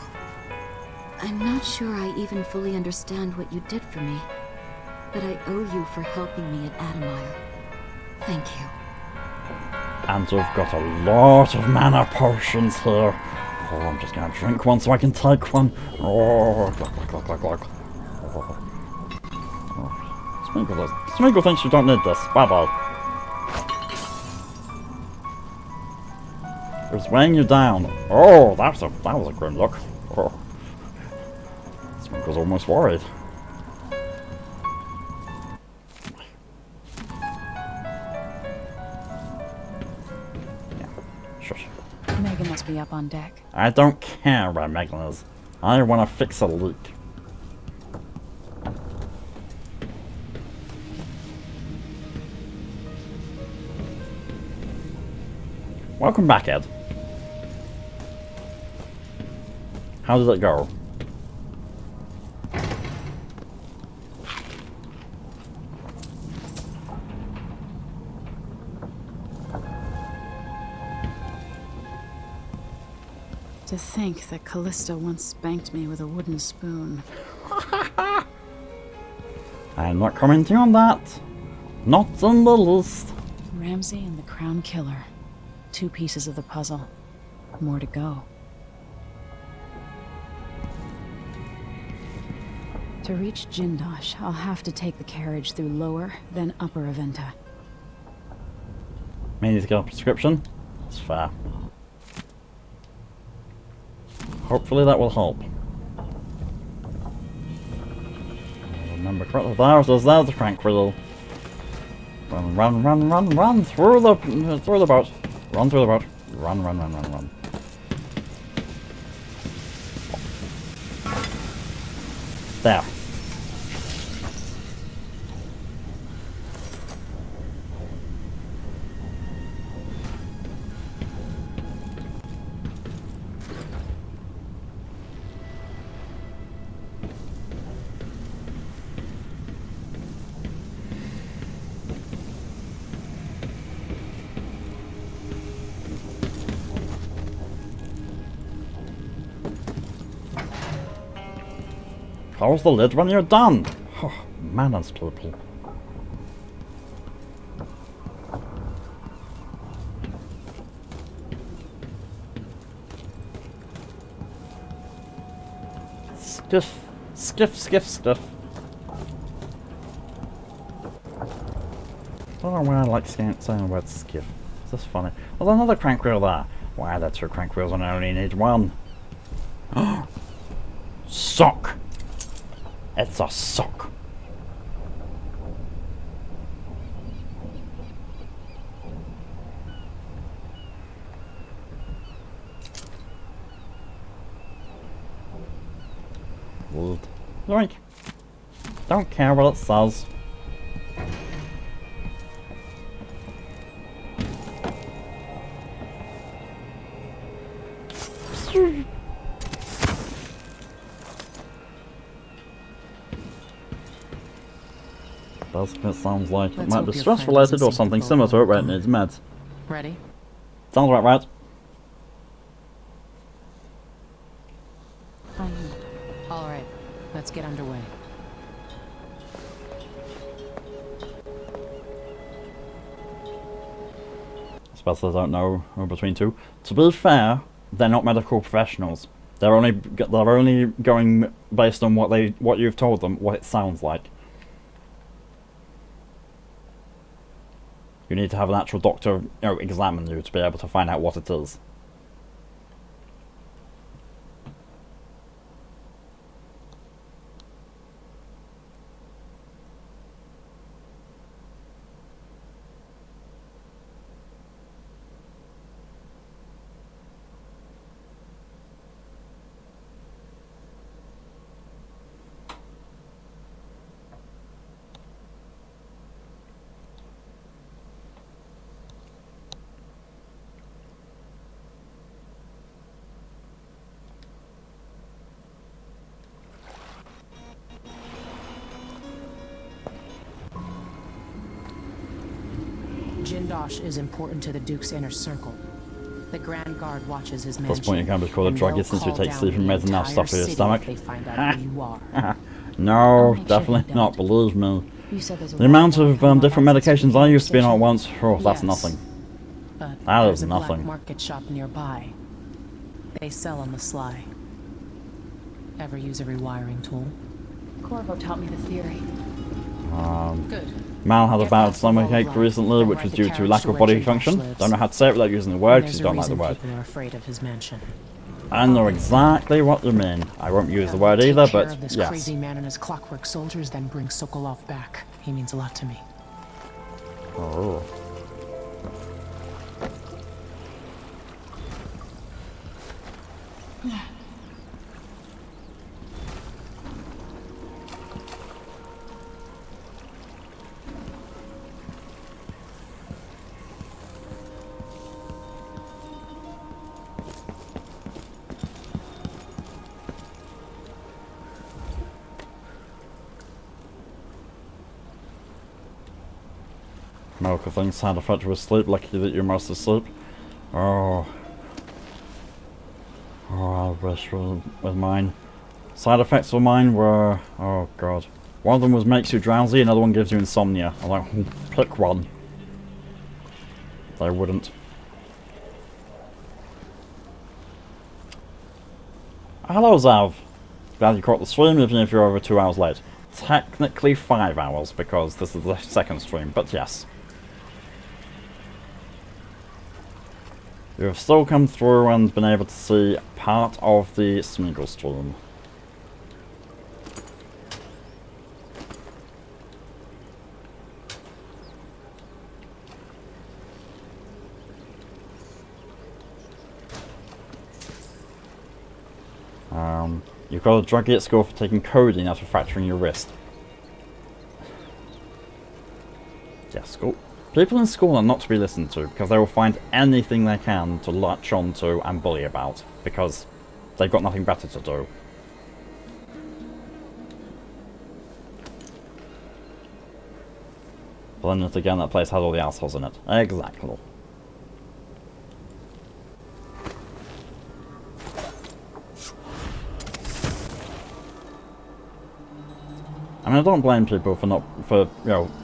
I'm not sure I even fully understand what you did for me, but I owe you for helping me at Adamire. Thank you. And we've got a lot of mana potions here. Oh, I'm just gonna drink one so I can take one. Oh, glug. Oh. Smeagol thinks you don't need this. Bye-bye. It was weighing you down. Oh, that was a grim look. Oh. Smeagol's almost worried. Megan must be up on deck. I don't care where Megan is. I want to fix a leak. Welcome back, Ed. How did it go? To think that Callista once spanked me with a wooden spoon. I'm not commenting on that. Not on the list. Ramsay and the Crown Killer. 2 pieces of the puzzle. More to go. To reach Jindosh, I'll have to take the carriage through Lower, then Upper Aventa. May need to get a prescription. It's fair. Hopefully that will help. Remember correctly, there's the crank wheel. Run through the boat. Run through the boat. Run. There. Close the lid when you're done. Oh, manners, people. Skiff. I don't know why I like saying the word skiff. Is this funny? There's another crank wheel there. Why are there 2 crank wheels when I only need 1? Sock! It's a sock. Wood. Yoink. Don't care what it says. It sounds like it might be stress related or something similar to it where it needs meds. Ready? Sounds about right. All right, let's get underway. Especially I don't know between 2. To be fair, they're not medical professionals. They're only going based on what you've told them, what it sounds like. You need to have an actual doctor, examine you to be able to find out what it is. Jindosh is important to the Duke's inner circle. The Grand Guard watches his At mansion. this point, you're going to be called a and druggie they'll since you call take down sleeping the meds and now entire stuff in your city stomach. if they find out who you are. No, I'll make sure definitely they not. don't. Believe me. You said there's a The amount wall of coming up different access to medications the I used to be on station. at once, oh, that's Yes. nothing. But That there's is a black nothing. market shop nearby. They sell on the sly. Ever use a rewiring tool? Corvo taught me the theory. Good. Mal had a Get bad past the wall stomachache of light, recently, then which ride was the due to carriage lack to of where body Jindosh function. lives. Don't know how to say it without using the word And because there's you a don't like the reason word. people are afraid of his mansion. I know exactly what you mean. I won't use the word either, Take care but of this yes. crazy man and his clockwork soldiers, then bring Sokolov back. He means a lot to me. Oh. Malk, I think side effect was sleep. Lucky that you're most asleep. Oh. Oh, I wish with mine. Side effects for mine were... Oh, God. One of them was makes you drowsy, another one gives you insomnia. I'm like, pick one. They wouldn't. Hello, Zav. Glad you caught the stream, even if you're over 2 hours late. Technically 5 hours, because this is the second stream, but yes. You have still come through and been able to see part of the Smeagol stream. You've got a druggie at school for taking codeine after fracturing your wrist. Yes, school. People in school are not to be listened to because they will find anything they can to latch onto and bully about because they've got nothing better to do. But then again, that place has all the assholes in it. Exactly. I mean, I don't blame people for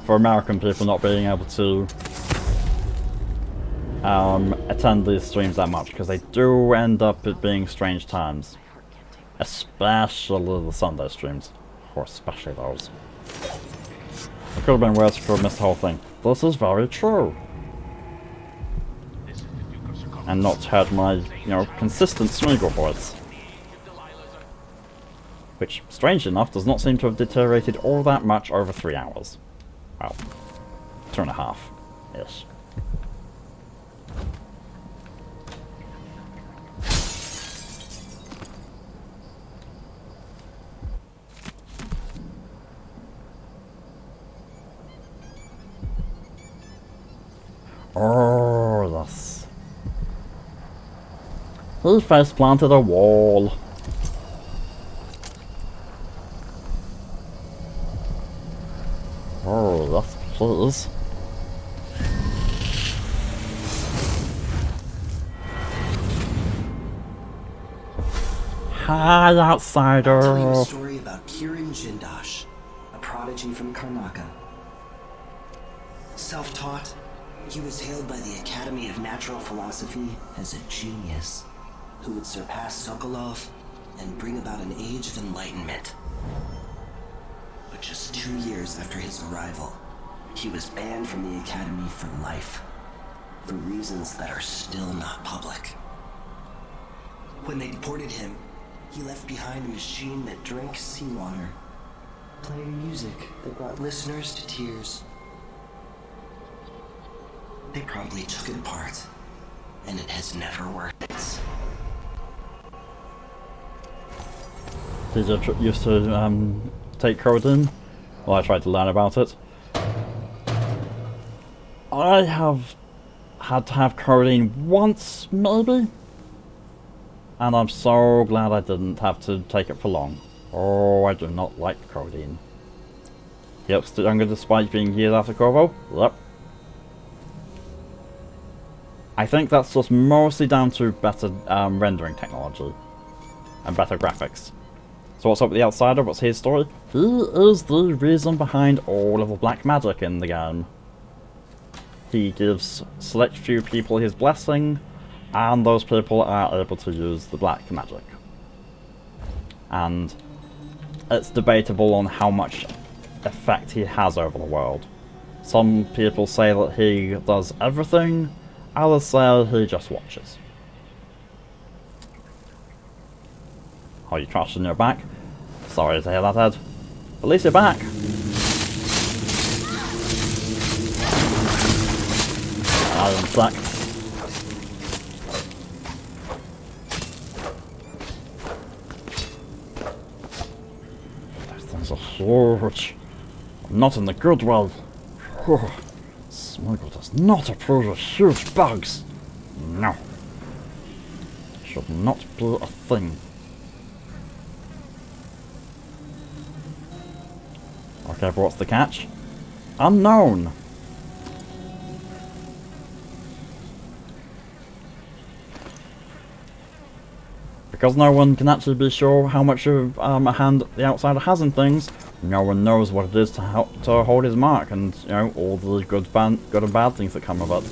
American people not being able to attend these streams that much, because they do end up at being strange times. Especially the Sunday streams. Or especially those. It could have been worse if I missed the whole thing. This is very true. And not heard my, consistent Smeagol voice. Which, strangely enough, does not seem to have deteriorated all that much over 3 hours. Well, 2.5-ish. Oh, yes. He face planted a wall. Oh, yes, please. Hi, outsider. I'll tell you a story about Kirin Jindosh, a prodigy from Karnaca. Self-taught, he was hailed by the Academy of Natural Philosophy as a genius who would surpass Sokolov and bring about an age of enlightenment. But just 2 years after his arrival, he was banned from the Academy for life, for reasons that are still not public. When they deported him, he left behind a machine that drank seawater, playing music that brought listeners to tears. They probably took it apart, and it has never worked. Did you used to take codeine? Well, I tried to learn about it. I have had to have codeine once, maybe? And I'm so glad I didn't have to take it for long. Oh, I do not like codeine. He looks younger despite being years after Corvo? Yep. I think that's just mostly down to better rendering technology and better graphics. So what's up with the outsider? What's his story? He is the reason behind all of the black magic in the game. He gives select few people his blessing, and those people are able to use the black magic. And it's debatable on how much effect he has over the world. Some people say that he does everything, others say he just watches. Oh, you trashed in your back? Sorry to hear that, Ed. At least you're back. Insect. Those things are huge. Not in the good way. Smeagol does not approve of huge bugs. No. Should not be a thing. Okay, but what's the catch? Unknown! Because no one can actually be sure how much of a hand the outsider has in things, no one knows what it is to help to hold his mark, and you know, all the good and bad things that come of it.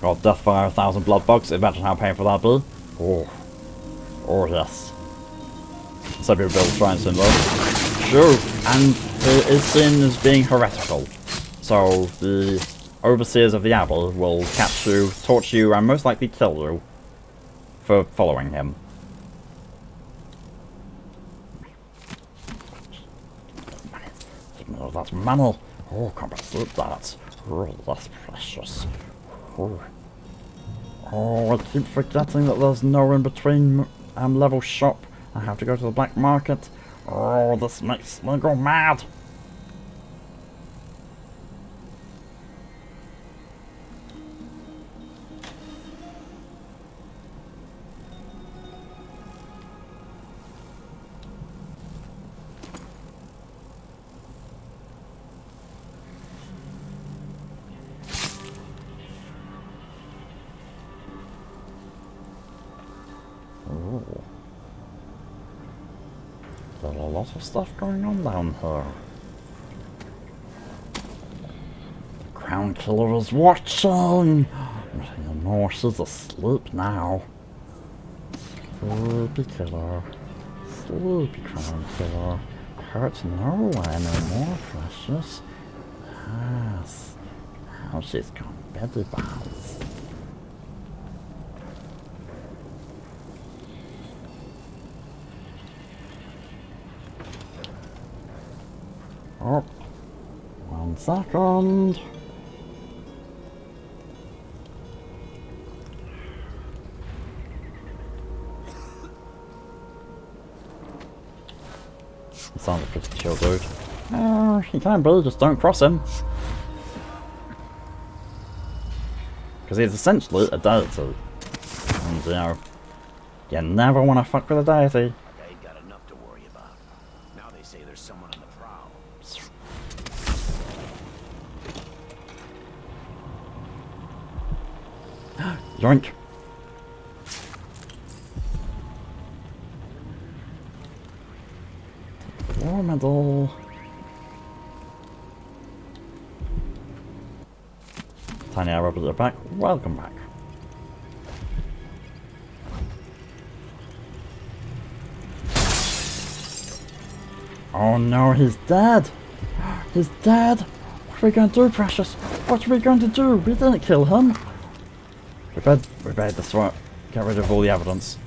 God, death by 1,000 blood bugs, imagine how painful that'd be. Oh. Oh yes. Some people build shrines to him though. True, and he is seen as being heretical. So the overseers of the abbey will catch you, torture you, and most likely kill you for following him. Oh, that's mantle. Oh, can't believe that. Oh, that's precious. Oh, I keep forgetting that there's no in-between level shop. I have to go to the black market. Oh, this makes me go mad. Oh. There's a lot of stuff going on down here. The Crown Killer is watching! You know she's asleep now. Sleepy Killer. Sleepy Crown Killer. Hurt no one anymore, precious. Yes. Now she's got belly buzz. Oh, 1 second. He sounds like a pretty chill dude. He can be, just don't cross him. Because he's essentially a deity. And you know, you never want to fuck with a deity. Yoink. War medal. Tiny arrow at the back. Welcome back. Oh no, he's dead. He's dead. What are we going to do, precious? What are we going to do? We didn't kill him. We better destroy it. Get rid of all the evidence.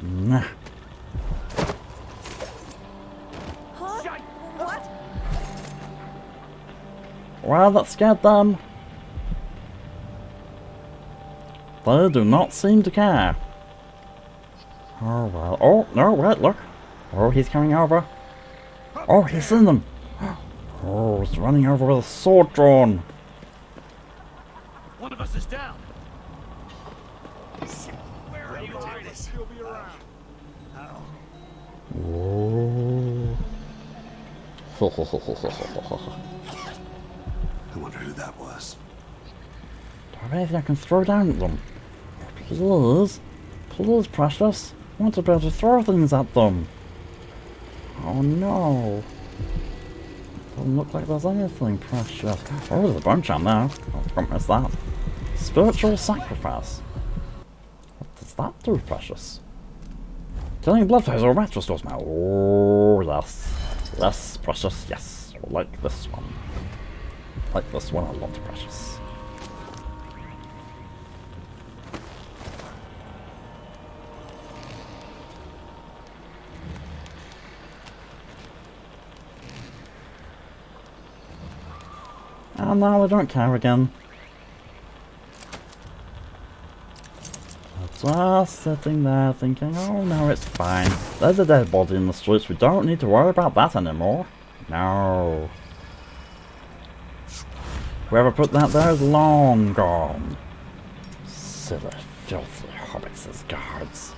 Nah. What? Well, that scared them. They do not seem to care. Oh well. Oh, no, wait, look. Oh, he's coming over. Oh, he's seen them. Oh, he's running over with a sword drawn. One of us is down. Where are you hiding? She'll be around. Whoa. I wonder who that was. Do I have anything I can throw down at them? Please? Please, precious? I want to be able to throw things at them. Oh no. Doesn't look like there's anything precious. Oh, there's a bunch on there. I can't miss that. Spiritual sacrifice. What does that do, precious? Killing bloodflies or rats restores my. Oh, yes. Yes, precious, yes. Like this one. Like this one a lot, precious. And now I don't care again. Just sitting there thinking, oh no, it's fine. There's a dead body in the streets, we don't need to worry about that anymore. No. Whoever put that there is long gone. Silly, filthy hobbits as guards.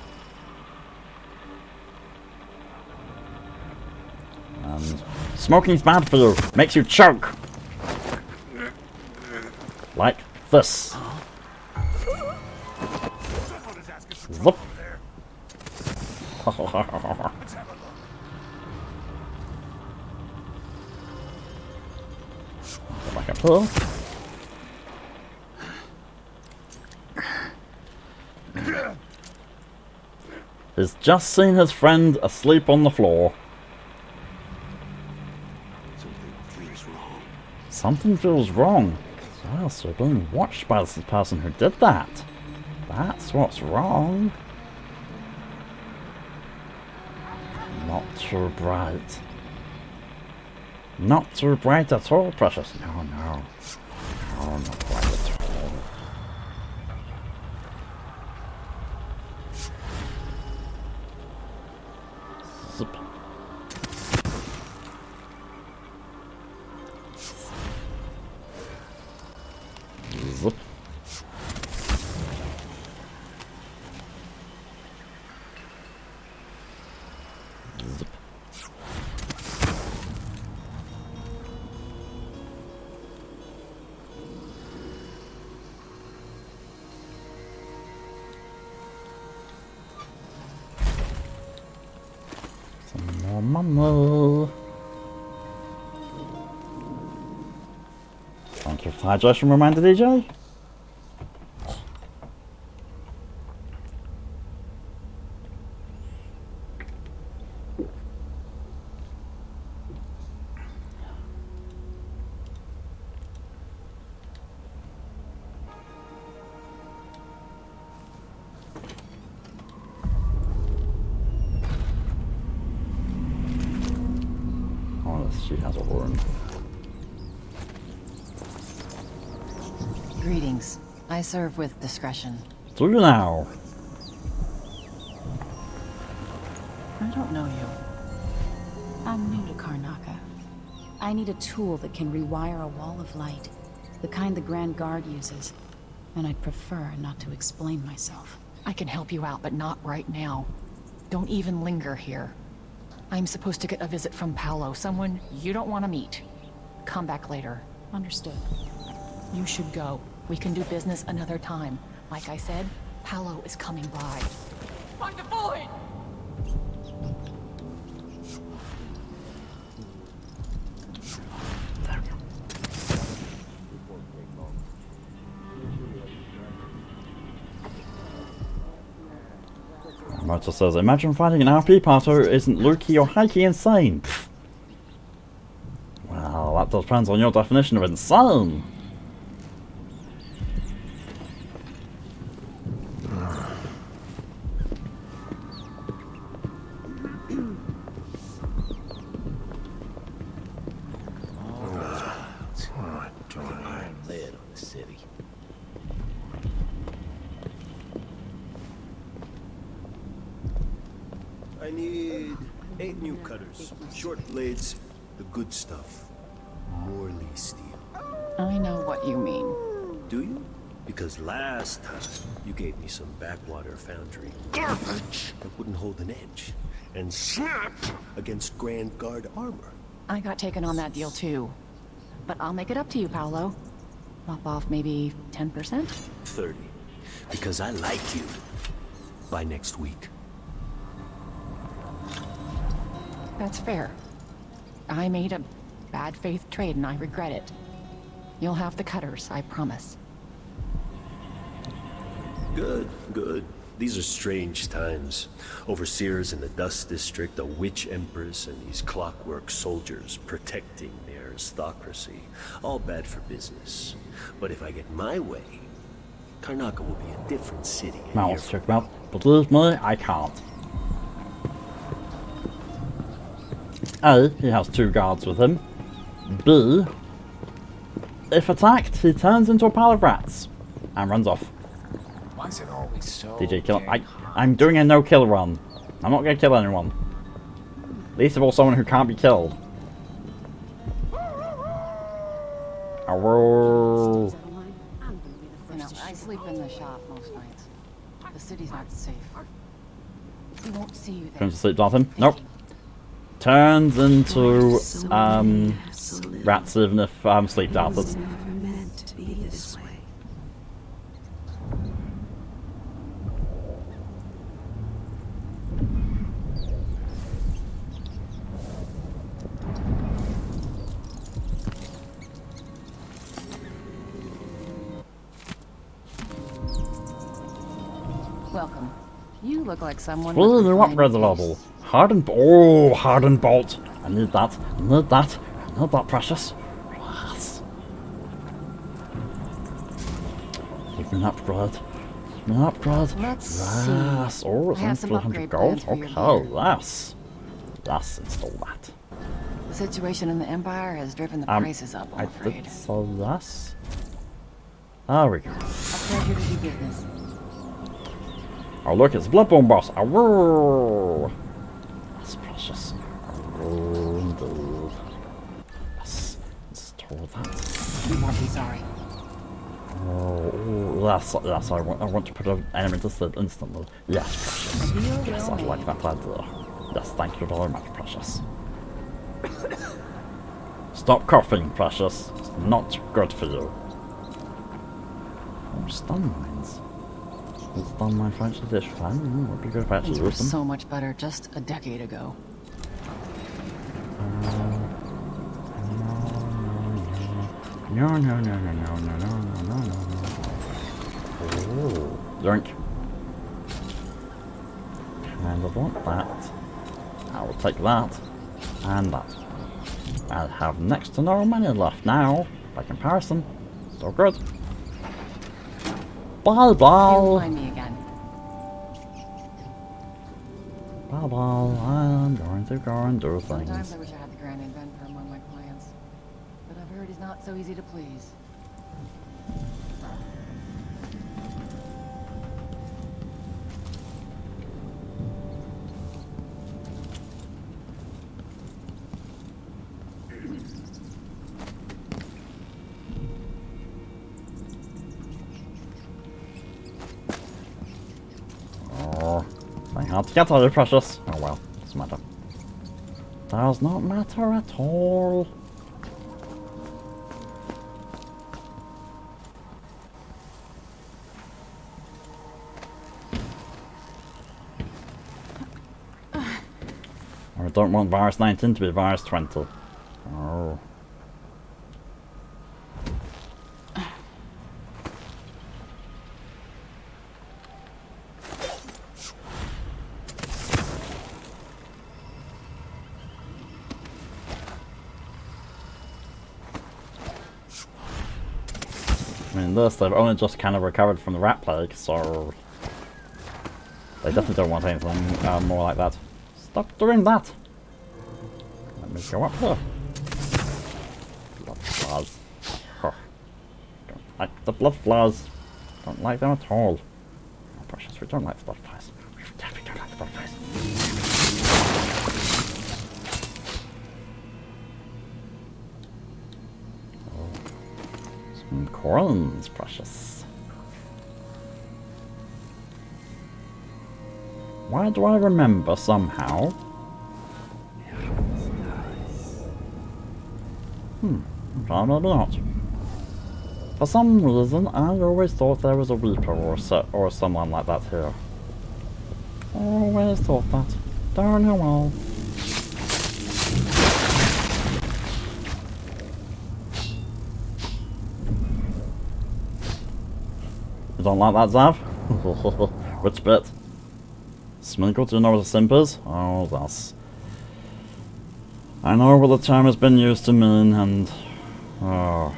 And smoking's bad for you, makes you choke. Like this. Zup. Go back up here. He's just seen his friend asleep on the floor. Something feels wrong. Yes, we're being watched by the person who did that. That's what's wrong. Not too bright. Not too bright at all, precious. No, no. No, not bright at all. Zip. Zip. Zip. Some more money. Thank you for the hydration reminder, DJ. She has a horn. Greetings. I serve with discretion. Do you now? I don't know you. I'm new to Karnaca. I need a tool that can rewire a wall of light, the kind the Grand Guard uses, and I'd prefer not to explain myself. I can help you out, but not right now. Don't even linger here. I'm supposed to get a visit from Paolo, someone you don't want to meet. Come back later. Understood. You should go. We can do business another time. Like I said, Paolo is coming by. Find the void! Motor says, imagine finding an RP party who isn't low-key or high-key insane. Pfft. Well, that depends on your definition of insane. I need 8 new cutters, short blades, the good stuff. Morley steel. I know what you mean. Do you? Because last time you gave me some backwater foundry garbage that wouldn't hold an edge. and snapped against Grand Guard armor. I got taken on that deal too. But I'll make it up to you, Paolo. Lop off maybe 10%? 30. Because I like you. By next week. That's fair. I made a bad faith trade and I regret it. You'll have the cutters, I promise. Good, good. These are strange times. Overseers in the Dust District, a witch empress, and these clockwork soldiers protecting the aristocracy. All bad for business. But if I get my way, Karnaca will be a different city. Mouse, check him out. Believe me, I can't. A, he has 2 guards with him. B, if attacked, he turns into a pile of rats and runs off. Why's it always so DJ kill. I'm doing a no-kill run. I'm not gonna kill anyone. Least of all someone who can't be killed. Arrow. You know, I sleep in the shop most nights. The city's not safe. We won't see you there. Turns to sleep, Jonathan. Nope. Turns into rats even if sleep darted. Welcome. You look like someone. Really new upgrade level. Hardened. Oh, hardened bolt. I need that. I need that. I need that, precious. Yes. Give me an upgrade. Give me an upgrade. Let's yes. see. Oh, it's I only have some 300 upgrade gold. plans for your Okay, gear. yes. Yes, install that. The situation in the Empire has driven the prices up, I'm afraid. So yes. There we go. A pleasure to do business. Oh look, it's Bloodborne boss. Arrrrrrr. That's precious. Arrrrrrr. Yes. Install that. You won't be sorry. Oh, yes, I want to put an enemy to sleep instantly. Yes, precious. Yes, I like that idea. Yes, thank you very much, precious. Stop coughing, precious. It's not good for you. Oh, stun mines. Stun mine French dish fan. Would be good if I actually Things were use them. so much better just a decade ago. No, no, no, no, no, no, no, no, no, no. Oh, yoink. And I want that. I will take that. And that. I have next to no money left now. By comparison. So good. Bye bye. You'll find me again. Bye bye. I'm going to go and do Sometimes things. I wish I had the Grand Inventor among my clients. But I've heard he's not so easy to please. Oh, I hard to get out, precious. Oh well, doesn't matter. Does not matter at all. I don't want virus 19 to be virus 20. Oh. I mean, this, they've only just kind of recovered from the rat plague, so they definitely don't want anything more like that. Stop doing that! Let me go up here. Bloodflies. Huh. Don't like the bloodflies. Don't like them at all. Oh, precious, we don't like the bloodflies. We definitely don't like the bloodflies. Some coins, precious. Why do I remember somehow? Okay, maybe not. For some reason, I always thought there was a Reaper or someone like that here. Always thought that. Darn how well. You don't like that, Zav? Which bit? Smeagol, do you know what a simp is? Oh, that's... I know what the term has been used to mean, and... Oh...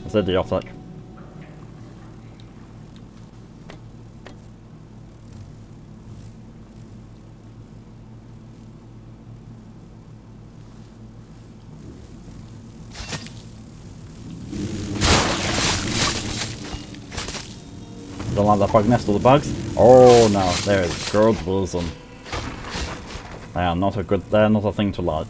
It's idiotic. Don't like that bug nest or the bugs? Oh no, there's good reason. They are not a thing to like.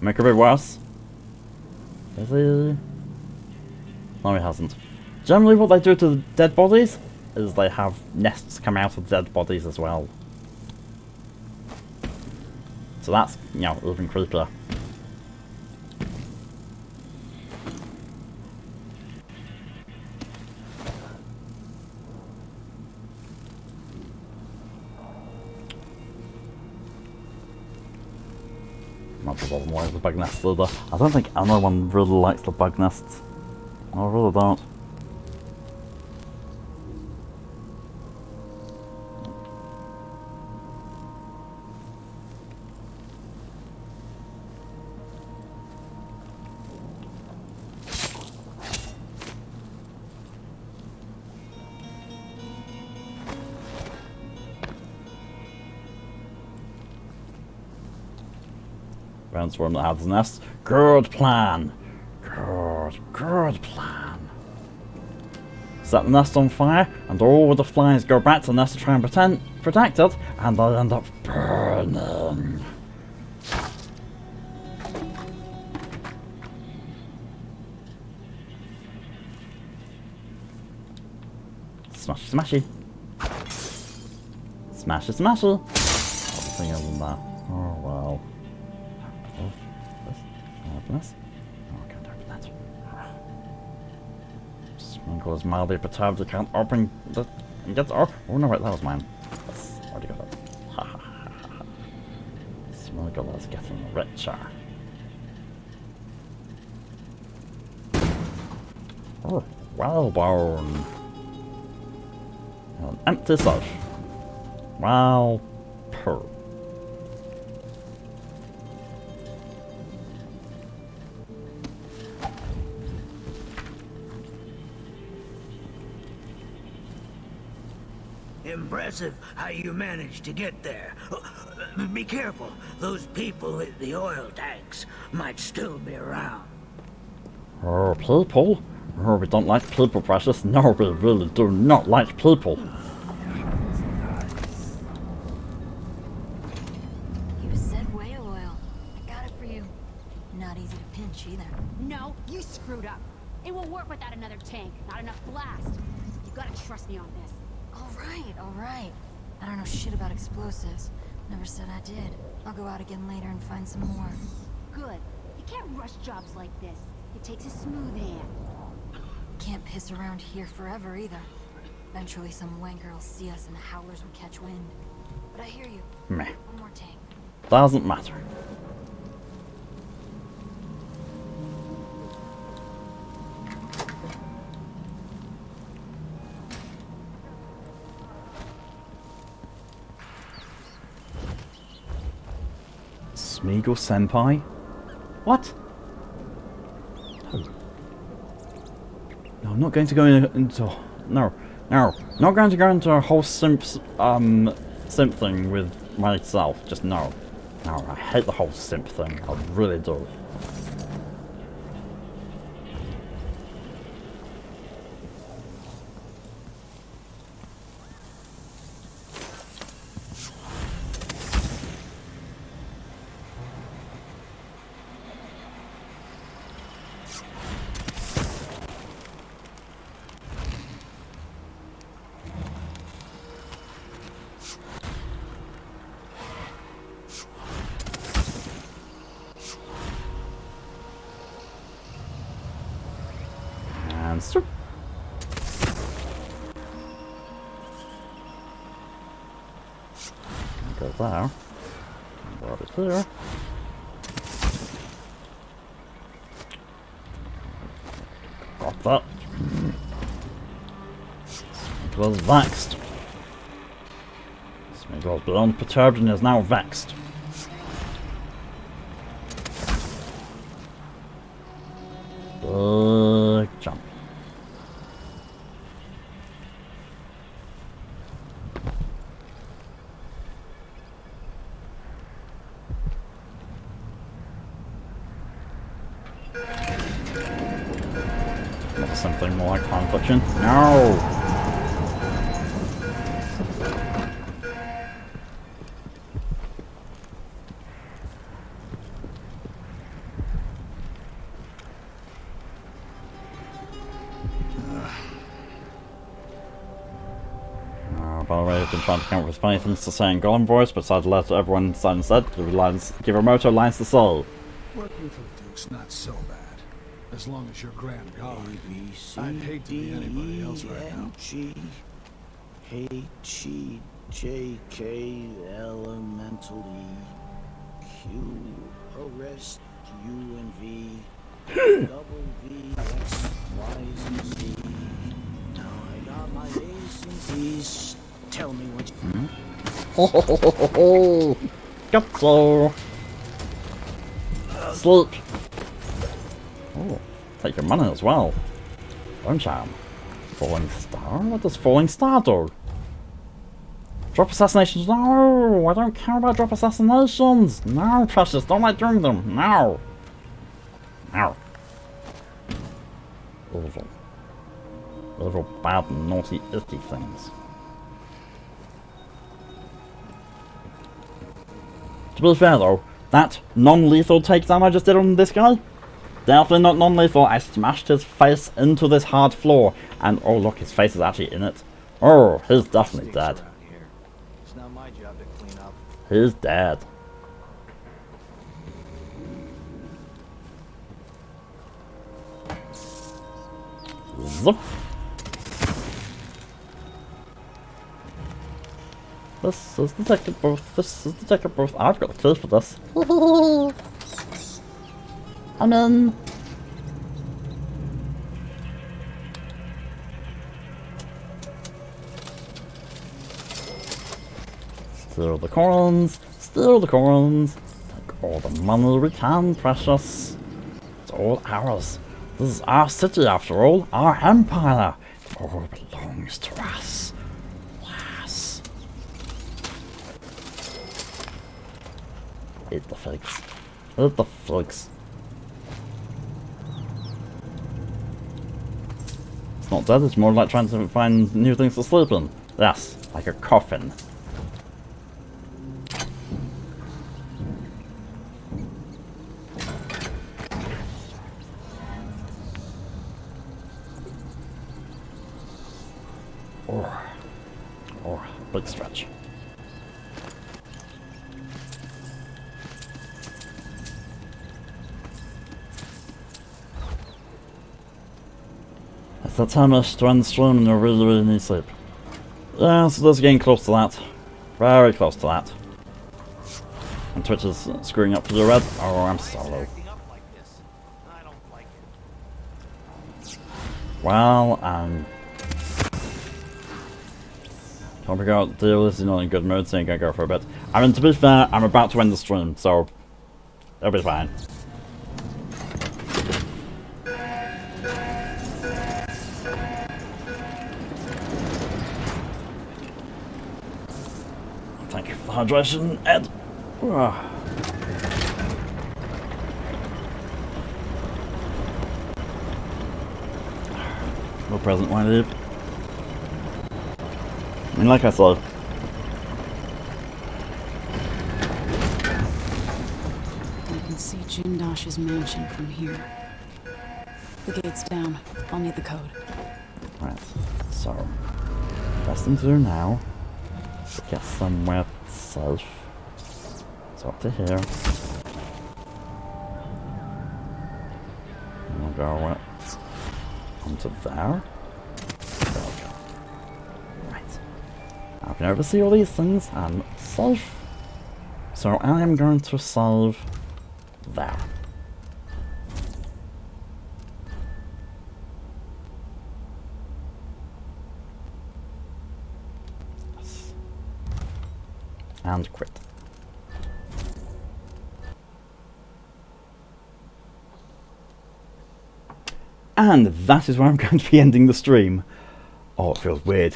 Make it a bit worse. Is he? No, he hasn't. Generally what they do to the dead bodies is they have nests come out of dead bodies as well. So that's, you know, even creepier. Not that doesn't like the bug nests either. I don't think anyone really likes the bug nests. I really don't. Brainstorm that has nests. Good plan. Good plan. Set the nest on fire, and all the flies go back to the nest to try and protect it, and they'll end up burning. Smashy, smashy. Smashy, smashy. Everything other than that. Oh well. Open this. Oh, I can't open that. Smeagol is mildly perturbed. He can't open the. He gets. Oh no, wait, that was mine. That's already got that. Ha ha ha ha. Smeagol is getting richer. Oh, whalebone. An empty safe. Wow. Purr. Impressive how you managed to get there. Be careful. Those people with the oil tanks might still be around. Oh, people? Oh, we don't like people, Precious. No, we really do not like people. You said whale oil. I got it for you. Not easy to pinch either. No, you screwed up. It won't work without another tank. Not enough blast. You gotta trust me on this. All right. I don't know shit about explosives. Never said I did. I'll go out again later and find some more. Good. You can't rush jobs like this. It takes a smooth hand. Can't piss around here forever either. Eventually some wanker will see us and the howlers will catch wind. But I hear you. Meh. One more tank. Doesn't matter. Smeagol Senpai? What? No, I'm not going to go into... No, not going to go into a whole simp thing with myself. Just no. No, I hate the whole simp thing. I really do. Zoop. Go there. Grab it here. Got that. Smeagol is vexed. Smeagol was beyond perturbed and is now vexed. Big jump. Not something more like fan fiction. No! By the way, I've been trying to come up with funny things to say in Golem voice, but decided to let everyone decide instead. Give Remoto lines to say. Working for the Duke's not so bad. As long as you're Grand Guard. I'd hate to be anybody else right now. H-E-J-K elemental E Q arrest U and V double V X Y Z. Now I got my A's and Z's. Tell me what you Got so sleep. Oh, take your money as well. Bone charm. Falling star? What does falling star do? Drop assassinations? No! I don't care about drop assassinations! No, Precious, don't like doing them! No! No. Evil. Evil, bad, naughty, icky things. To be fair though, that non-lethal takedown I just did on this guy? Definitely not non-lethal. I smashed his face into this hard floor, and oh look, his face is actually in it. Oh, he's definitely dead. It's not my job to clean up. He's dead. Zup. This is the ticket booth. This is the ticket booth. I've got the key for this. I'm in. Steal the coins. Steal the coins. Take all the money we can, Precious. It's all ours. This is our city after all. Our empire. It all belongs to us. Yes. Eat the figs. Eat the figs. It's not dead, it's more like trying to find new things to sleep in. Yes, like a coffin. Or big stretch. It's that time to end the stream and you really need sleep. Yeah, so this is getting close to that. Very close to that. And Twitch is screwing up for the red. Oh, I'm solo. Well, can't figure out the deal. This is not in good mood, so I'm gonna go for a bit. I mean, to be fair, I'm about to end the stream, so it'll be fine. Thank you for the hydration, Ed. No present, why leave? I mean, like I said, You can see Jindash's mansion from here. The gate's down. I'll need the code. right, so best thing to do now is get somewhere safe. So up to here. And we'll go Onto there. There we go. Right. I can oversee all these things and save. So I am going to save there. Yes. And quit. And that is where I'm going to be ending the stream. Oh, it feels weird.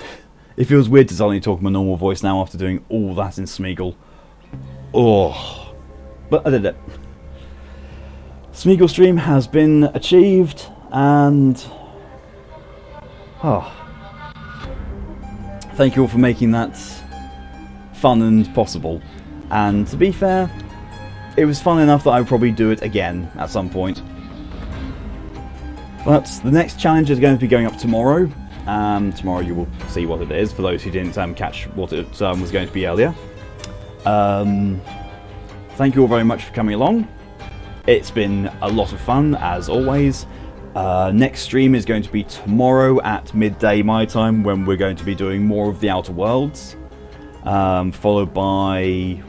It feels weird to suddenly talk my normal voice now after doing all that in Smeagol. Oh. But I did it. Smeagol stream has been achieved, and... oh. Thank you all for making that fun and possible. And to be fair, it was fun enough that I would probably do it again at some point. But the next challenge is going to be going up tomorrow. Tomorrow you will see what it is, for those who didn't catch what it was going to be earlier. Thank you all very much for coming along. It's been a lot of fun, as always. Next stream is going to be tomorrow at midday my time, when we're going to be doing more of the Outer Worlds. Followed by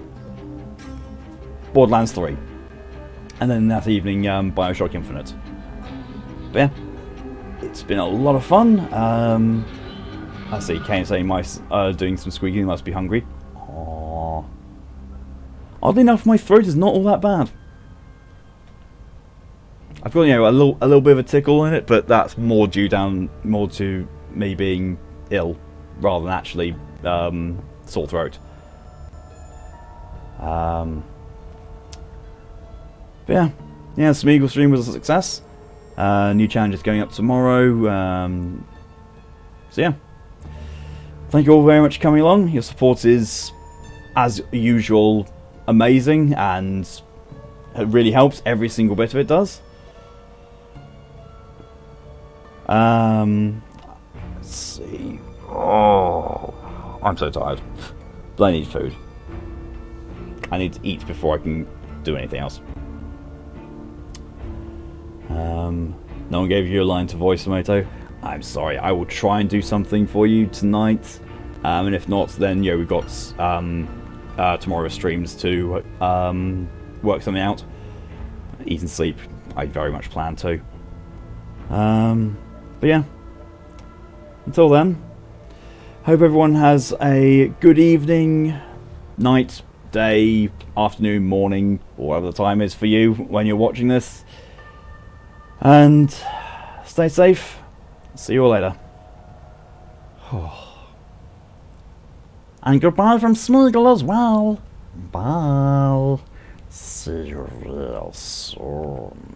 Borderlands 3. And then that evening, Bioshock Infinite. But yeah, it's been a lot of fun. I see Kane saying mice doing some squeaking, must be hungry. Aww. Oddly enough, my throat is not all that bad. I've got, you know, a little bit of a tickle in it, but that's more due more to me being ill rather than actually sore throat. But yeah, Smeagol stream was a success. New challenges going up tomorrow. So yeah, thank you all very much for coming along. Your support is, as usual, amazing, and it really helps. Every single bit of it does. Let's see. Oh, I'm so tired. But I need food. I need to eat before I can do anything else. No one gave you a line to voice, Tomato. I'm sorry. I will try and do something for you tonight. And if not, then we've got tomorrow's streams to work something out. Eat and sleep. I very much plan to. But yeah. Until then, hope everyone has a good evening, night, day, afternoon, morning, or whatever the time is for you when you're watching this. And stay safe. See you all later. And goodbye from Smeagol as well. Bye. See you real soon.